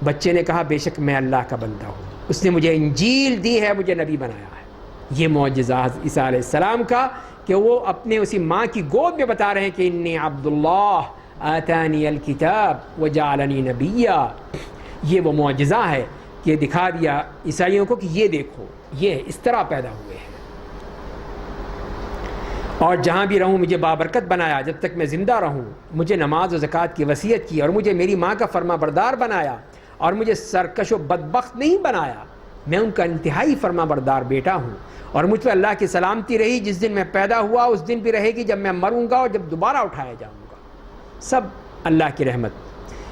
بچے نے کہا بے شک میں اللہ کا بندہ ہوں، اس نے مجھے انجیل دی ہے، مجھے نبی بنایا ہے۔ یہ معجزہ عیسیٰ علیہ السلام کا کہ وہ اپنے اسی ماں کی گود میں بتا رہے ہیں کہ انی عبداللہ آتانی الکتاب وجعلنی نبیا۔ یہ وہ معجزہ ہے کہ دکھا دیا عیسائیوں کو کہ یہ دیکھو یہ اس طرح پیدا ہوئے ہیں، اور جہاں بھی رہوں مجھے بابرکت بنایا، جب تک میں زندہ رہوں مجھے نماز و زکوٰۃ کی وصیت کی، اور مجھے میری ماں کا فرما بردار بنایا، اور مجھے سرکش و بدبخت نہیں بنایا، میں ان کا انتہائی فرما بردار بیٹا ہوں، اور مجھ پہ اللہ کی سلامتی رہی، جس دن میں پیدا ہوا اس دن بھی رہے گی جب میں مروں گا اور جب دوبارہ اٹھایا جاؤں گا، سب اللہ کی رحمت۔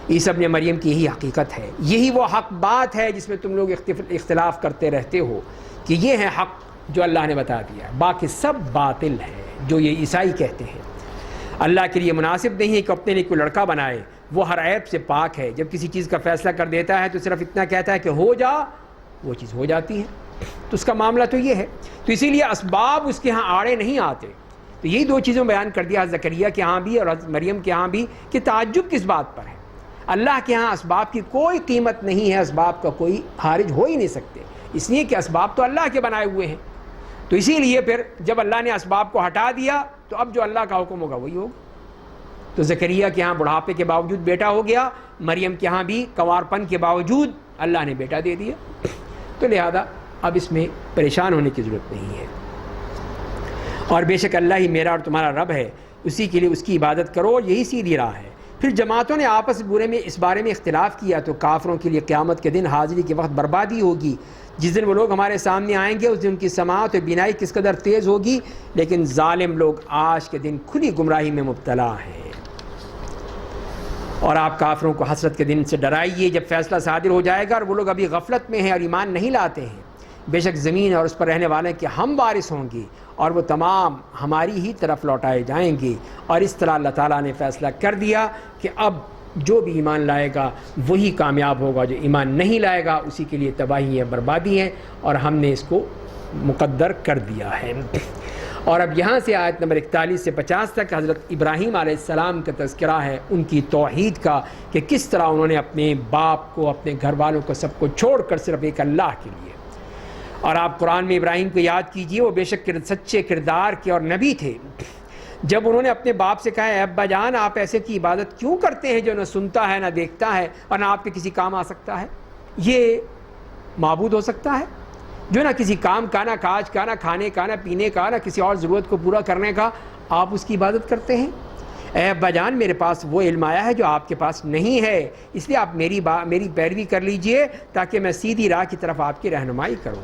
عیسیٰ ابن مریم کی یہی حقیقت ہے، یہی وہ حق بات ہے جس میں تم لوگ اختلاف کرتے رہتے ہو کہ یہ ہے حق جو اللہ نے بتا دیا، باقی سب باطل ہے جو یہ عیسائی کہتے ہیں۔ اللہ کے لیے مناسب نہیں ہے کہ اپنے لیے کوئی لڑکا بنائے، وہ ہر عیب سے پاک ہے. جب کسی چیز کا فیصلہ کر دیتا ہے تو صرف اتنا کہتا ہے کہ ہو جا، وہ چیز ہو جاتی ہے. تو اس کا معاملہ تو یہ ہے. تو اسی لیے اسباب اس کے ہاں آڑے نہیں آتے. تو یہی دو چیزوں بیان کر دیا زکریا کے ہاں بھی اور مریم کے ہاں بھی کہ تعجب کس بات پر ہے. اللہ کے ہاں اسباب کی کوئی قیمت نہیں ہے، اسباب کا کوئی خارج ہو ہی نہیں سکتے، اس لیے کہ اسباب تو اللہ کے بنائے ہوئے ہیں. تو اسی لیے پھر جب اللہ نے اسباب کو ہٹا دیا تو اب جو اللہ کا حکم ہوگا وہی ہوگا. تو زکریا کے ہاں بڑھاپے کے باوجود بیٹا ہو گیا، مریم کے ہاں بھی کنوارپن کے باوجود اللہ نے بیٹا دے دیا. تو لہذا اب اس میں پریشان ہونے کی ضرورت نہیں ہے. اور بے شک اللہ ہی میرا اور تمہارا رب ہے، اسی کے لیے اس کی عبادت کرو، یہی سیدھی راہ ہے. پھر جماعتوں نے آپس برے میں اس بارے میں اختلاف کیا تو کافروں کے لیے قیامت کے دن حاضری کے وقت بربادی ہوگی. جس دن وہ لوگ ہمارے سامنے آئیں گے اس دن ان کی سماعت و بینائی کس قدر تیز ہوگی، لیکن ظالم لوگ آج کے دن کھلی گمراہی میں مبتلا ہیں. اور آپ کافروں کو حسرت کے دن سے ڈرائیے جب فیصلہ صادر ہو جائے گا اور وہ لوگ ابھی غفلت میں ہیں اور ایمان نہیں لاتے ہیں. بے شک زمین اور اس پر رہنے والے کہ ہم وارث ہوں گے اور وہ تمام ہماری ہی طرف لوٹائے جائیں گے. اور اس طرح اللہ تعالیٰ نے فیصلہ کر دیا کہ اب جو بھی ایمان لائے گا وہی کامیاب ہوگا، جو ایمان نہیں لائے گا اسی کے لیے تباہی ہے، بربادی ہے، اور ہم نے اس کو مقدر کر دیا ہے. اور اب یہاں سے آیت نمبر 41 سے 50 تک حضرت ابراہیم علیہ السلام کا تذکرہ ہے، ان کی توحید کا، کہ کس طرح انہوں نے اپنے باپ کو، اپنے گھر والوں کو، سب کو چھوڑ کر صرف ایک اللہ کے لیے. اور آپ قرآن میں ابراہیم کو یاد کیجئے، وہ بے شک سچے کردار کے اور نبی تھے. جب انہوں نے اپنے باپ سے کہا، اے ابا جان آپ ایسے کی عبادت کیوں کرتے ہیں جو نہ سنتا ہے، نہ دیکھتا ہے، اور نہ آپ کے کسی کام آ سکتا ہے؟ یہ معبود ہو سکتا ہے جو نہ کسی کام کا، نہ کاج کا، نہ کھانے کا، نہ پینے کا، نہ کسی اور ضرورت کو پورا کرنے کا، آپ اس کی عبادت کرتے ہیں؟ اے ابا جان میرے پاس وہ علم آیا ہے جو آپ کے پاس نہیں ہے، اس لیے آپ میری پیروی کر لیجئے تاکہ میں سیدھی راہ کی طرف آپ کی رہنمائی کروں.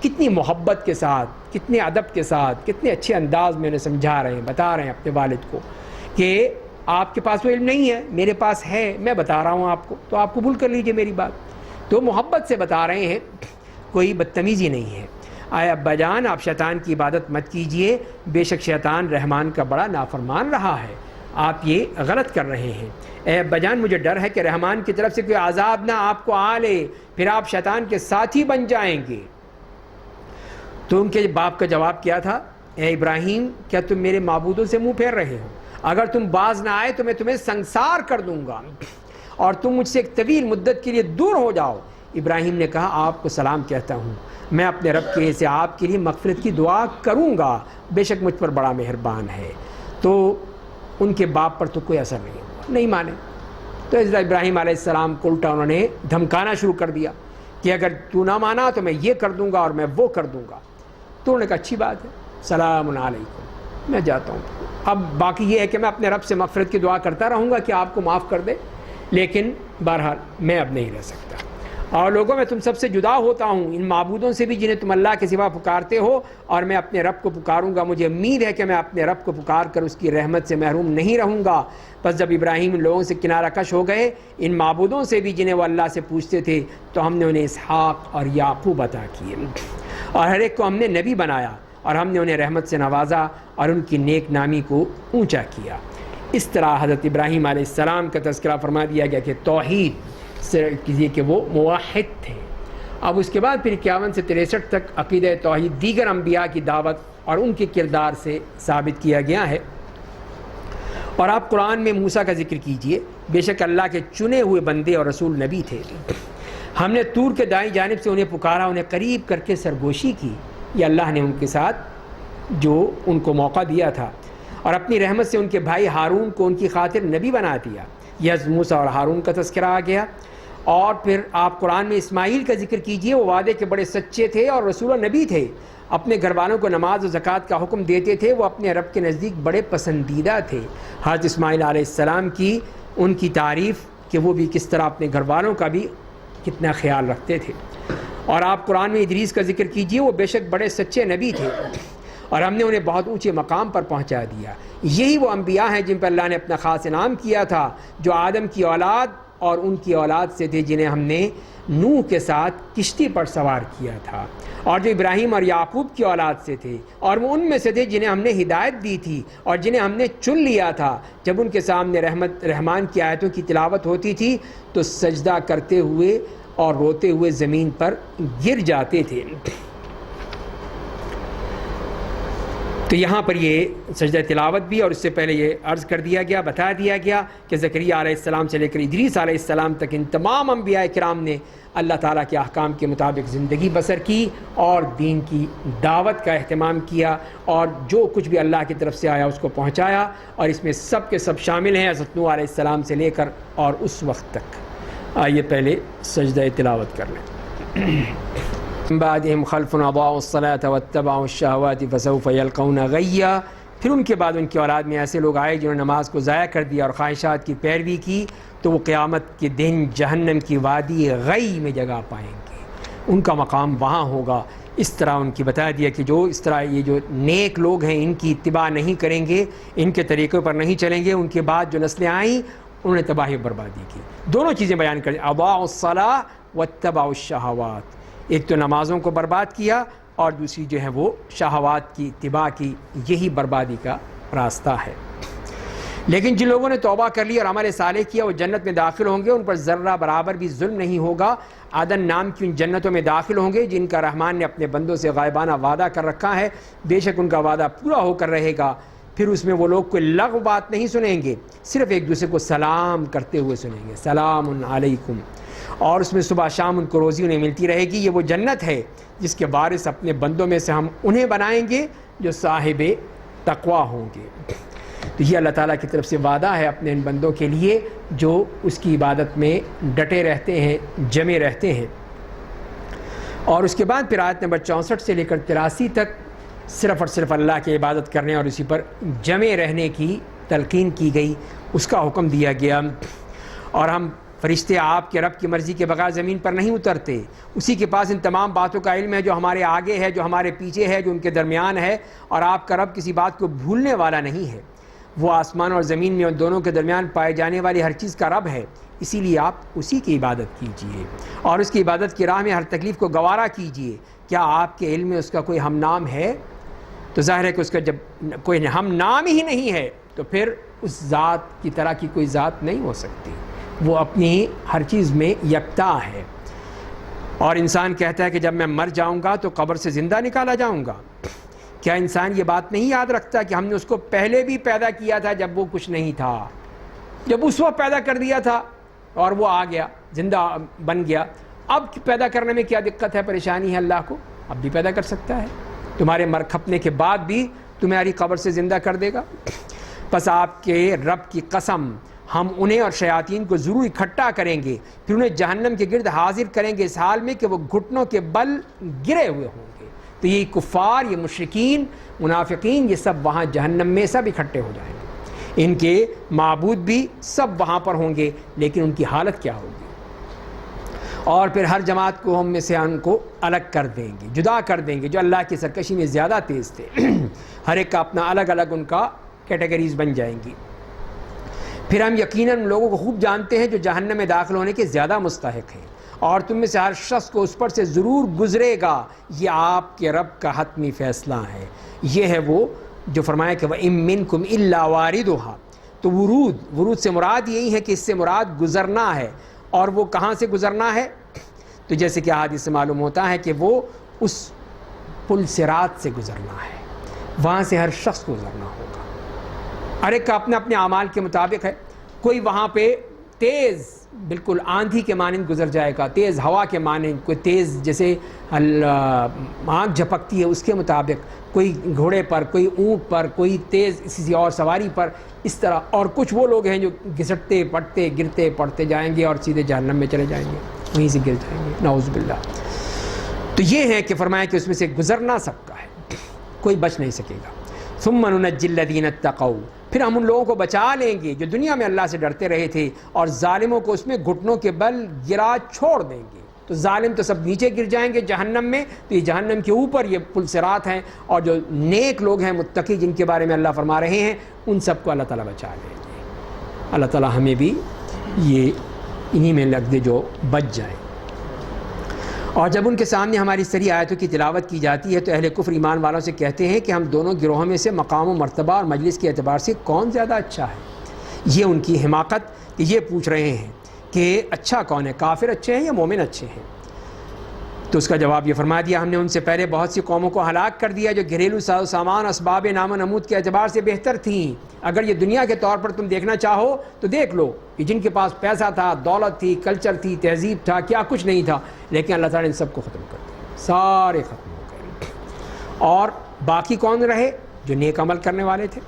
کتنی محبت کے ساتھ، کتنے ادب کے ساتھ، کتنے اچھے انداز میں انہیں سمجھا رہے ہیں، بتا رہے ہیں اپنے والد کو کہ آپ کے پاس وہ علم نہیں ہے، میرے پاس ہے، میں بتا رہا ہوں آپ کو، تو آپ قبول کر لیجئے میری بات. تو محبت سے بتا رہے ہیں، کوئی بدتمیزی نہیں ہے. اے ابا جان آپ شیطان کی عبادت مت کیجئے، بے شک شیطان رحمان کا بڑا نافرمان رہا ہے، آپ یہ غلط کر رہے ہیں. اے ابا جان مجھے ڈر ہے کہ رحمان کی طرف سے کوئی عذاب نہ آپ کو آ لے، پھر آپ شیطان کے ساتھی بن جائیں گے. تو ان کے باپ کا جواب کیا تھا؟ اے ابراہیم کیا تم میرے معبودوں سے منہ پھیر رہے ہو؟ اگر تم باز نہ آئے تو میں تمہیں سنسار کر دوں گا اور تم مجھ سے ایک طویل مدت کے لیے دور ہو جاؤ. ابراہیم نے کہا آپ کو سلام کہتا ہوں، میں اپنے رب کے سے آپ کے لیے مغفرت کی دعا کروں گا، بے شک مجھ پر بڑا مہربان ہے. تو ان کے باپ پر تو کوئی اثر نہیں ہوا، نہیں مانے. تو حضرت ابراہیم علیہ السلام کو الٹا انہوں نے دھمکانا شروع کر دیا کہ اگر تو نہ مانا تو میں یہ کر دوں گا اور میں وہ کر دوں گا. تو انہوں نے کہا اچھی بات ہے، سلام علیکم، میں جاتا ہوں. اب باقی یہ ہے کہ میں اپنے رب سے مغفرت کی دعا کرتا رہوں گا کہ آپ کو معاف کر دے، لیکن بہرحال میں اب نہیں رہ سکتا. اور لوگوں میں تم سب سے جدا ہوتا ہوں، ان معبودوں سے بھی جنہیں تم اللہ کے سوا پکارتے ہو، اور میں اپنے رب کو پکاروں گا. مجھے امید ہے کہ میں اپنے رب کو پکار کر اس کی رحمت سے محروم نہیں رہوں گا. پس جب ابراہیم ان لوگوں سے کنارہ کش ہو گئے، ان معبودوں سے بھی جنہیں وہ اللہ سے پوچھتے تھے، تو ہم نے انہیں اسحاق اور یعقوب عطا کیے، اور ہر ایک کو ہم نے نبی بنایا، اور ہم نے انہیں رحمت سے نوازا اور ان کی نیک نامی کو اونچا کیا. اس طرح حضرت ابراہیم علیہ السلام کا تذکرہ فرما دیا گیا کہ توحید سے کیجیے کہ وہ موحد تھے. اب اس کے بعد پھر 51 سے 63 تک عقیدہ توحید دیگر انبیاء کی دعوت اور ان کے کردار سے ثابت کیا گیا ہے. اور آپ قرآن میں موسیٰ کا ذکر کیجئے، بے شک اللہ کے چنے ہوئے بندے اور رسول نبی تھے. ہم نے طور کے دائیں جانب سے انہیں پکارا، انہیں قریب کر کے سرگوشی کی. یہ اللہ نے ان کے ساتھ جو ان کو موقع دیا تھا، اور اپنی رحمت سے ان کے بھائی ہارون کو ان کی خاطر نبی بنا دیا. یہ حضرت موسیٰ اور ہارون کا تذکرہ آ گیا. اور پھر آپ قرآن میں اسماعیل کا ذکر کیجئے، وہ وعدے کے بڑے سچے تھے اور رسول و نبی تھے. اپنے گھر والوں کو نماز و زکوٰۃ کا حکم دیتے تھے، وہ اپنے رب کے نزدیک بڑے پسندیدہ تھے. حضرت اسماعیل علیہ السلام کی ان کی تعریف کہ وہ بھی کس طرح اپنے گھر والوں کا بھی کتنا خیال رکھتے تھے. اور آپ قرآن میں ادریس کا ذکر کیجئے، وہ بے شک بڑے سچے نبی تھے اور ہم نے انہیں بہت اونچے مقام پر پہنچا دیا. یہی وہ انبیاء ہیں جن پر اللہ نے اپنا خاص انعام کیا تھا، جو آدم کی اولاد اور ان کی اولاد سے تھے جنہیں ہم نے نوح کے ساتھ کشتی پر سوار کیا تھا، اور جو ابراہیم اور یعقوب کی اولاد سے تھے، اور وہ ان میں سے تھے جنہیں ہم نے ہدایت دی تھی اور جنہیں ہم نے چن لیا تھا جب ان کے سامنے رحمان کی آیتوں کی تلاوت ہوتی تھی تو سجدہ کرتے ہوئے اور روتے ہوئے زمین پر گر جاتے تھے۔ تو یہاں پر یہ سجدہ تلاوت بھی، اور اس سے پہلے یہ عرض کر دیا گیا، بتا دیا گیا کہ زکریا علیہ السلام سے لے کر ادریس علیہ السلام تک ان تمام انبیاء کرام نے اللہ تعالیٰ کے احکام کے مطابق زندگی بسر کی اور دین کی دعوت کا اہتمام کیا، اور جو کچھ بھی اللہ کی طرف سے آیا اس کو پہنچایا، اور اس میں سب کے سب شامل ہیں حضرت نوح علیہ السلام سے لے کر اور اس وقت تک۔ آئیے پہلے سجدہ تلاوت کر لیں۔ بعدهم خلف اضاعوا الصلاة واتبعوا الشهوات فسوف يلقون غیا، پھر ان کے بعد ان کی اولاد میں ایسے لوگ آئے جنہوں نے نماز کو ضائع کر دیا اور خواہشات کی پیروی کی تو وہ قیامت کے دن جہنم کی وادی غی میں جگہ پائیں گے، ان کا مقام وہاں ہوگا۔ اس طرح ان کی بتا دیا کہ جو اس طرح یہ جو نیک لوگ ہیں ان کی اتباع نہیں کریں گے، ان کے طریقوں پر نہیں چلیں گے، ان کے بعد جو نسلیں آئیں انہوں نے تباہی و بربادی کی۔ دونوں چیزیں بیان کر دی، اضاعوا الصلاة واتبعوا الشہوات، ایک تو نمازوں کو برباد کیا اور دوسری جو ہے وہ شہوات کی اتباع کی، یہی بربادی کا راستہ ہے۔ لیکن جن لوگوں نے توبہ کر لی اور عمل صالح کیا وہ جنت میں داخل ہوں گے، ان پر ذرہ برابر بھی ظلم نہیں ہوگا۔ عدن نام کی ان جنتوں میں داخل ہوں گے جن کا رحمان نے اپنے بندوں سے غائبانہ وعدہ کر رکھا ہے، بے شک ان کا وعدہ پورا ہو کر رہے گا۔ پھر اس میں وہ لوگ کوئی لغو بات نہیں سنیں گے، صرف ایک دوسرے کو سلام کرتے ہوئے سنیں گے، سلام علیکم، اور اس میں صبح شام ان کو روزی انہیں ملتی رہے گی۔ یہ وہ جنت ہے جس کے وارث اپنے بندوں میں سے ہم انہیں بنائیں گے جو صاحب تقویٰ ہوں گے۔ تو یہ اللہ تعالیٰ کی طرف سے وعدہ ہے اپنے ان بندوں کے لیے جو اس کی عبادت میں ڈٹے رہتے ہیں، جمے رہتے ہیں۔ اور اس کے بعد پھر آیت نمبر 64 سے لے کر 83 تک صرف اور صرف اللہ کی عبادت کرنے اور اسی پر جمے رہنے کی تلقین کی گئی، اس کا حکم دیا گیا۔ اور ہم فرشتے آپ کے رب کی مرضی کے بغیر زمین پر نہیں اترتے، اسی کے پاس ان تمام باتوں کا علم ہے جو ہمارے آگے ہے، جو ہمارے پیچھے ہے، جو ان کے درمیان ہے، اور آپ کا رب کسی بات کو بھولنے والا نہیں ہے۔ وہ آسمان اور زمین میں ان دونوں کے درمیان پائے جانے والی ہر چیز کا رب ہے، اسی لیے آپ اسی کی عبادت کیجیے اور اس کی عبادت کی راہ میں ہر تکلیف کو گوارا کیجیے۔ کیا آپ کے علم میں اس کا کوئی ہم نام ہے؟ تو ظاہر ہے کہ اس کا جب کوئی ہم نام ہی نہیں ہے تو پھر اس ذات کی طرح کی کوئی ذات نہیں ہو سکتی، وہ اپنی ہر چیز میں یکتا ہے۔ اور انسان کہتا ہے کہ جب میں مر جاؤں گا تو قبر سے زندہ نکالا جاؤں گا۔ کیا انسان یہ بات نہیں یاد رکھتا کہ ہم نے اس کو پہلے بھی پیدا کیا تھا جب وہ کچھ نہیں تھا، جب اس وقت پیدا کر دیا تھا اور وہ آ گیا، زندہ بن گیا۔ اب پیدا کرنے میں کیا دقت ہے، پریشانی ہے اللہ کو؟ اب بھی پیدا کر سکتا ہے، تمہارے مر کھپنے کے بعد بھی تمہاری قبر سے زندہ کر دے گا۔ پس آپ کے رب کی قسم، ہم انہیں اور شیاطین کو ضرور اکٹھا کریں گے، پھر انہیں جہنم کے گرد حاضر کریں گے اس حال میں کہ وہ گھٹنوں کے بل گرے ہوئے ہوں گے۔ تو یہ کفار، یہ مشرکین، منافقین، یہ سب وہاں جہنم میں سب اکٹھے ہو جائیں گے، ان کے معبود بھی سب وہاں پر ہوں گے، لیکن ان کی حالت کیا ہوگی؟ اور پھر ہر جماعت کو ہم میں سے ان کو الگ کر دیں گے، جدا کر دیں گے جو اللہ کی سرکشی میں زیادہ تیز تھے۔ ہر ایک کا اپنا الگ الگ ان کا کیٹیگریز بن جائیں گی۔ پھر ہم یقیناً لوگوں کو خوب جانتے ہیں جو جہنم میں داخل ہونے کے زیادہ مستحق ہیں، اور تم میں سے ہر شخص کو اس پر سے ضرور گزرے گا، یہ آپ کے رب کا حتمی فیصلہ ہے۔ یہ ہے وہ جو فرمایا کہ وَإِن مِّنكُمْ إِلَّا وَارِدُهَا، تو ورود سے مراد یہی ہے کہ اس سے مراد گزرنا ہے، اور وہ کہاں سے گزرنا ہے؟ تو جیسے کہ حدیث سے معلوم ہوتا ہے کہ وہ اس پل صراط سے گزرنا ہے، وہاں سے ہر شخص کو گزرنا ہوگا۔ ہر ایک کا اپنے اپنے اعمال کے مطابق ہے، کوئی وہاں پہ تیز بالکل آندھی کے مانند گزر جائے گا، تیز ہوا کے مانند، کوئی تیز جیسے آنکھ جھپکتی ہے اس کے مطابق، کوئی گھوڑے پر، کوئی اونٹ پر، کوئی تیز کسی اور سواری پر، اس طرح۔ اور کچھ وہ لوگ ہیں جو گھسٹتے پڑتے گرتے پڑتے جائیں گے اور سیدھے جہنم میں چلے جائیں گے، وہیں سے گر جائیں گے، نعوذ باللہ۔ تو یہ ہے کہ فرمایا کہ اس میں سے گزرنا سب کا ہے، کوئی بچ نہیں سکے گا۔ ثم ننجی الذین اتقوا، پھر ہم ان لوگوں کو بچا لیں گے جو دنیا میں اللہ سے ڈرتے رہے تھے، اور ظالموں کو اس میں گھٹنوں کے بل گرا چھوڑ دیں گے۔ تو ظالم تو سب نیچے گر جائیں گے جہنم میں، تو یہ جہنم کے اوپر یہ پل صراط ہیں، اور جو نیک لوگ ہیں متقی جن کے بارے میں اللہ فرما رہے ہیں ان سب کو اللہ تعالیٰ بچا لیں گے۔ اللہ تعالیٰ ہمیں بھی یہ انہی میں لگ دے جو بچ جائیں۔ اور جب ان کے سامنے ہماری سری آیتوں کی تلاوت کی جاتی ہے تو اہل کفر ایمان والوں سے کہتے ہیں کہ ہم دونوں گروہوں میں سے مقام و مرتبہ اور مجلس کے اعتبار سے کون زیادہ اچھا ہے؟ یہ ان کی حماقت کہ یہ پوچھ رہے ہیں کہ اچھا کون ہے، کافر اچھے ہیں یا مومن اچھے ہیں؟ تو اس کا جواب یہ فرما دیا، ہم نے ان سے پہلے بہت سی قوموں کو ہلاک کر دیا جو گھریلو ساز و سامان اسباب نام و نمود کے اعتبار سے بہتر تھیں۔ اگر یہ دنیا کے طور پر تم دیکھنا چاہو تو دیکھ لو کہ جن کے پاس پیسہ تھا، دولت تھی، کلچر تھی، تہذیب تھا، کیا کچھ نہیں تھا، لیکن اللہ تعالیٰ نے ان سب کو ختم کر دیا، سارے ختم ہو گئے۔ اور باقی کون رہے؟ جو نیک عمل کرنے والے تھے۔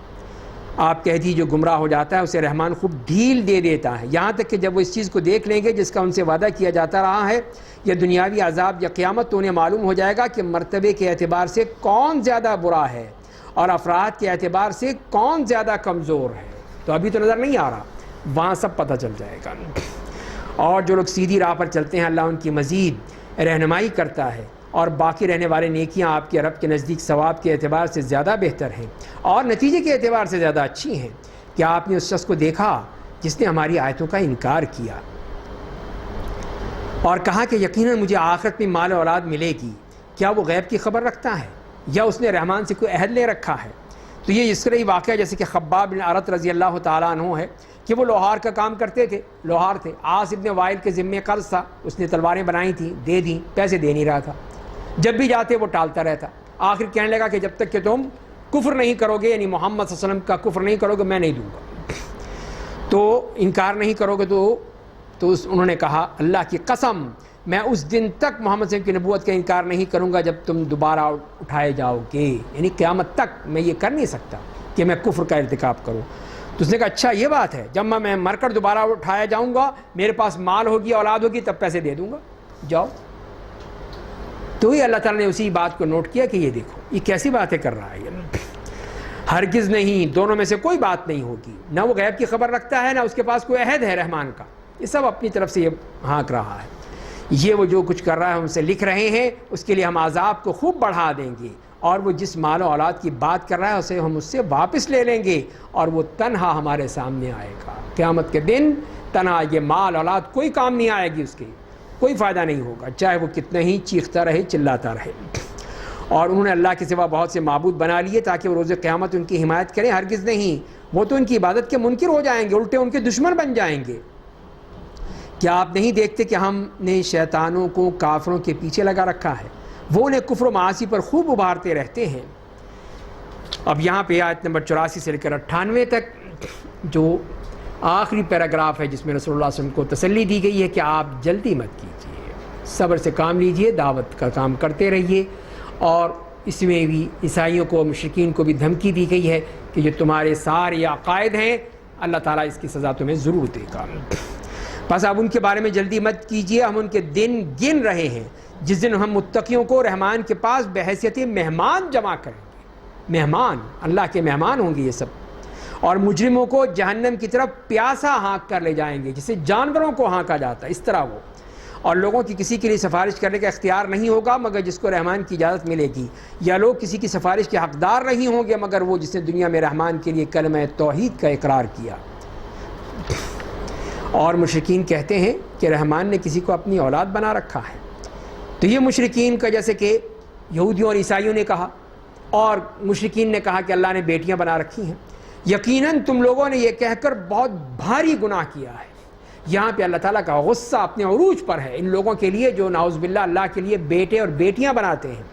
آپ کہہ دیجیے جو گمراہ ہو جاتا ہے اسے رحمان خوب ڈھیل دے دیتا ہے، یہاں تک کہ جب وہ اس چیز کو دیکھ لیں گے جس کا ان سے وعدہ کیا جاتا رہا ہے، یا دنیاوی عذاب یا قیامت، تو انہیں معلوم ہو جائے گا کہ مرتبے کے اعتبار سے کون زیادہ برا ہے اور افراد کے اعتبار سے کون زیادہ کمزور ہے۔ تو ابھی تو نظر نہیں آ رہا، وہاں سب پتہ چل جائے گا۔ اور جو لوگ سیدھی راہ پر چلتے ہیں اللہ ان کی مزید رہنمائی کرتا ہے، اور باقی رہنے والے نیکیاں آپ کے رب کے نزدیک ثواب کے اعتبار سے زیادہ بہتر ہیں اور نتیجے کے اعتبار سے زیادہ اچھی ہیں۔ کیا آپ نے اس شخص کو دیکھا جس نے ہماری آیتوں کا انکار کیا اور کہا کہ یقیناً مجھے آخرت میں مال و اولاد ملے گی؟ کیا وہ غیب کی خبر رکھتا ہے یا اس نے رحمان سے کوئی عہد لے رکھا ہے؟ تو یہ اس طرح واقعہ جیسے کہ خباب بن ارت رضی اللہ تعالیٰ عنہ ہے کہ وہ لوہار کا کام کرتے تھے، لوہار تھے، عاص ابن وائل کے ذمے قرض تھا، اس نے تلواریں بنائی تھیں، دے دیں، پیسے دے نہیں رہا تھا، جب بھی جاتے وہ ٹالتا رہتا، آخر کہنے لگا کہ جب تک کہ تم کفر نہیں کرو گے، یعنی محمد صلی اللہ علیہ وسلم کا کفر نہیں کرو گے میں نہیں دوں گا، تو انکار نہیں کرو گے تو انہوں نے کہا اللہ کی قسم میں اس دن تک محمد صلی اللہ علیہ وسلم کی نبوت کا انکار نہیں کروں گا جب تم دوبارہ اٹھائے جاؤ گے، یعنی قیامت تک میں یہ کر نہیں سکتا کہ میں کفر کا ارتکاب کروں۔ تو اس نے کہا اچھا یہ بات ہے، جب میں مر کر دوبارہ اٹھایا جاؤں گا، میرے پاس مال ہوگی، اولاد ہوگی، تب پیسے دے دوں گا، جاؤ۔ تو ہی اللہ تعالیٰ نے اسی بات کو نوٹ کیا کہ یہ دیکھو یہ کیسی باتیں کر رہا ہے یہ، ہرگز نہیں، دونوں میں سے کوئی بات نہیں ہوگی، نہ وہ غیب کی خبر رکھتا ہے نہ اس کے پاس کوئی عہد ہے رحمان کا، یہ سب اپنی طرف سے یہ ہانک رہا ہے، یہ وہ جو کچھ کر رہا ہے ہم سے لکھ رہے ہیں، اس کے لیے ہم عذاب کو خوب بڑھا دیں گے، اور وہ جس مال و اولاد کی بات کر رہا ہے اسے ہم اس سے واپس لے لیں گے اور وہ تنہا ہمارے سامنے آئے گا قیامت کے دن، تنہا، یہ مال اولاد کوئی کام نہیں آئے گی، اس کے کوئی فائدہ نہیں ہوگا، چاہے وہ کتنا ہی چیختا رہے، چلاتا رہے۔ اور انہوں نے اللہ کے سوا بہت سے معبود بنا لیے تاکہ وہ روز قیامت ان کی حمایت کریں، ہرگز نہیں، وہ تو ان کی عبادت کے منکر ہو جائیں گے، الٹے ان کے دشمن بن جائیں گے۔ کیا آپ نہیں دیکھتے کہ ہم نے شیطانوں کو کافروں کے پیچھے لگا رکھا ہے، وہ انہیں کفر و معاصی پر خوب ابھارتے رہتے ہیں۔ اب یہاں پہ آیت نمبر 84 سے لے کر 98 تک جو آخری پیراگراف ہے جس میں رسول اللہ صلی اللہ علیہ وسلم کو تسلی دی گئی ہے کہ آپ جلدی مت کیجیے، صبر سے کام لیجیے، دعوت کا کام کرتے رہیے، اور اس میں بھی عیسائیوں کو، مشرکین کو بھی دھمکی دی گئی ہے کہ جو تمہارے سارے عقائد ہیں اللہ تعالیٰ اس کی سزا تمہیں ضرور دے گا، بس آپ ان کے بارے میں جلدی مت کیجیے، ہم ان کے دن گن رہے ہیں جس دن ہم متقیوں کو رحمان کے پاس بحیثیت مہمان جمع کریں گے، مہمان، اللہ کے مہمان ہوں گے یہ سب، اور مجرموں کو جہنم کی طرف پیاسا ہانک کر لے جائیں گے جسے جانوروں کو ہانکا جاتا ہے، اس طرح وہ، اور لوگوں کی کسی کے لیے سفارش کرنے کا اختیار نہیں ہوگا مگر جس کو رحمان کی اجازت ملے گی، یا لوگ کسی کی سفارش کے حقدار نہیں ہوں گے مگر وہ جس نے دنیا میں رحمان کے لیے کلمہ توحید کا اقرار کیا۔ اور مشرکین کہتے ہیں کہ رحمان نے کسی کو اپنی اولاد بنا رکھا ہے، تو یہ مشرکین کا جیسے کہ یہودیوں اور عیسائیوں نے کہا، اور مشرکین نے کہا کہ اللہ نے بیٹیاں بنا رکھی ہیں، یقیناً تم لوگوں نے یہ کہہ کر بہت بھاری گناہ کیا ہے۔ یہاں پہ اللہ تعالیٰ کا غصہ اپنے عروج پر ہے ان لوگوں کے لیے جو نعوذ باللہ اللہ کے لیے بیٹے اور بیٹیاں بناتے ہیں۔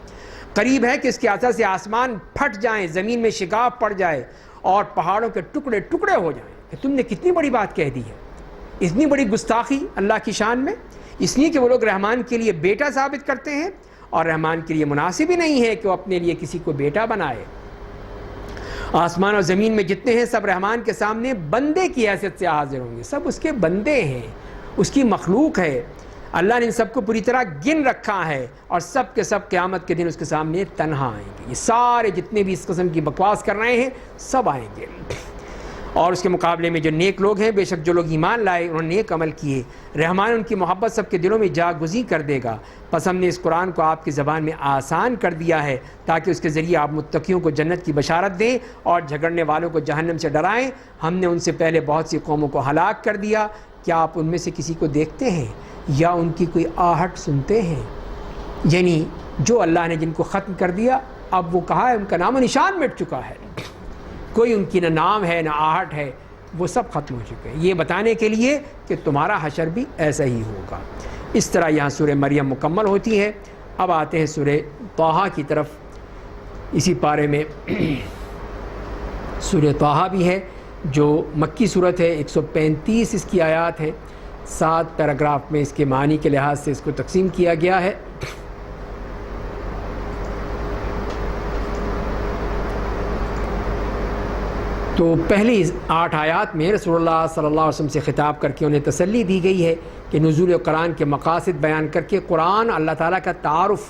قریب ہے کہ اس کے اثر سے آسمان پھٹ جائیں، زمین میں شگاف پڑ جائے اور پہاڑوں کے ٹکڑے ٹکڑے ہو جائیں کہ تم نے کتنی بڑی بات کہہ دی ہے، اتنی بڑی گستاخی اللہ کی شان میں، اس لیے کہ وہ لوگ رحمان کے لیے بیٹا ثابت کرتے ہیں، اور رحمان کے لیے مناسب ہی نہیں ہے کہ وہ اپنے لیے کسی کو بیٹا بنائے۔ آسمان اور زمین میں جتنے ہیں سب رحمان کے سامنے بندے کی حیثیت سے حاضر ہوں گے، سب اس کے بندے ہیں، اس کی مخلوق ہے، اللہ نے ان سب کو پوری طرح گن رکھا ہے، اور سب کے سب قیامت کے دن اس کے سامنے تنہا آئیں گے۔ یہ سارے جتنے بھی اس قسم کی بکواس کر رہے ہیں سب آئیں گے، اور اس کے مقابلے میں جو نیک لوگ ہیں، بے شک جو لوگ ایمان لائے انہوں نے نیک عمل کیے، رحمان ان کی محبت سب کے دلوں میں جاگزی کر دے گا۔ پس ہم نے اس قرآن کو آپ کی زبان میں آسان کر دیا ہے تاکہ اس کے ذریعے آپ متقیوں کو جنت کی بشارت دیں اور جھگڑنے والوں کو جہنم سے ڈرائیں۔ ہم نے ان سے پہلے بہت سی قوموں کو ہلاک کر دیا، کیا آپ ان میں سے کسی کو دیکھتے ہیں یا ان کی کوئی آہٹ سنتے ہیں؟ یعنی جو اللہ نے جن کو ختم کر دیا، اب وہ کہا ہے ان کا نام و نشان مٹ چکا ہے، کوئی ان کی نہ نام ہے نہ آہٹ ہے، وہ سب ختم ہو چکے ہیں، یہ بتانے کے لیے کہ تمہارا حشر بھی ایسا ہی ہوگا۔ اس طرح یہاں سورہ مریم مکمل ہوتی ہے۔ اب آتے ہیں سورہ طٰہٰ کی طرف۔ اسی پارے میں سورہ طٰہٰ بھی ہے جو مکی صورت ہے، 135 اس کی آیات ہیں، 7 پیراگراف میں اس کے معنی کے لحاظ سے اس کو تقسیم کیا گیا ہے۔ تو پہلی 8 آیات میں رسول اللہ صلی اللہ علیہ وسلم سے خطاب کر کے انہیں تسلی دی گئی ہے کہ نزول قرآن کے مقاصد بیان کر کے قرآن اللہ تعالیٰ کا تعارف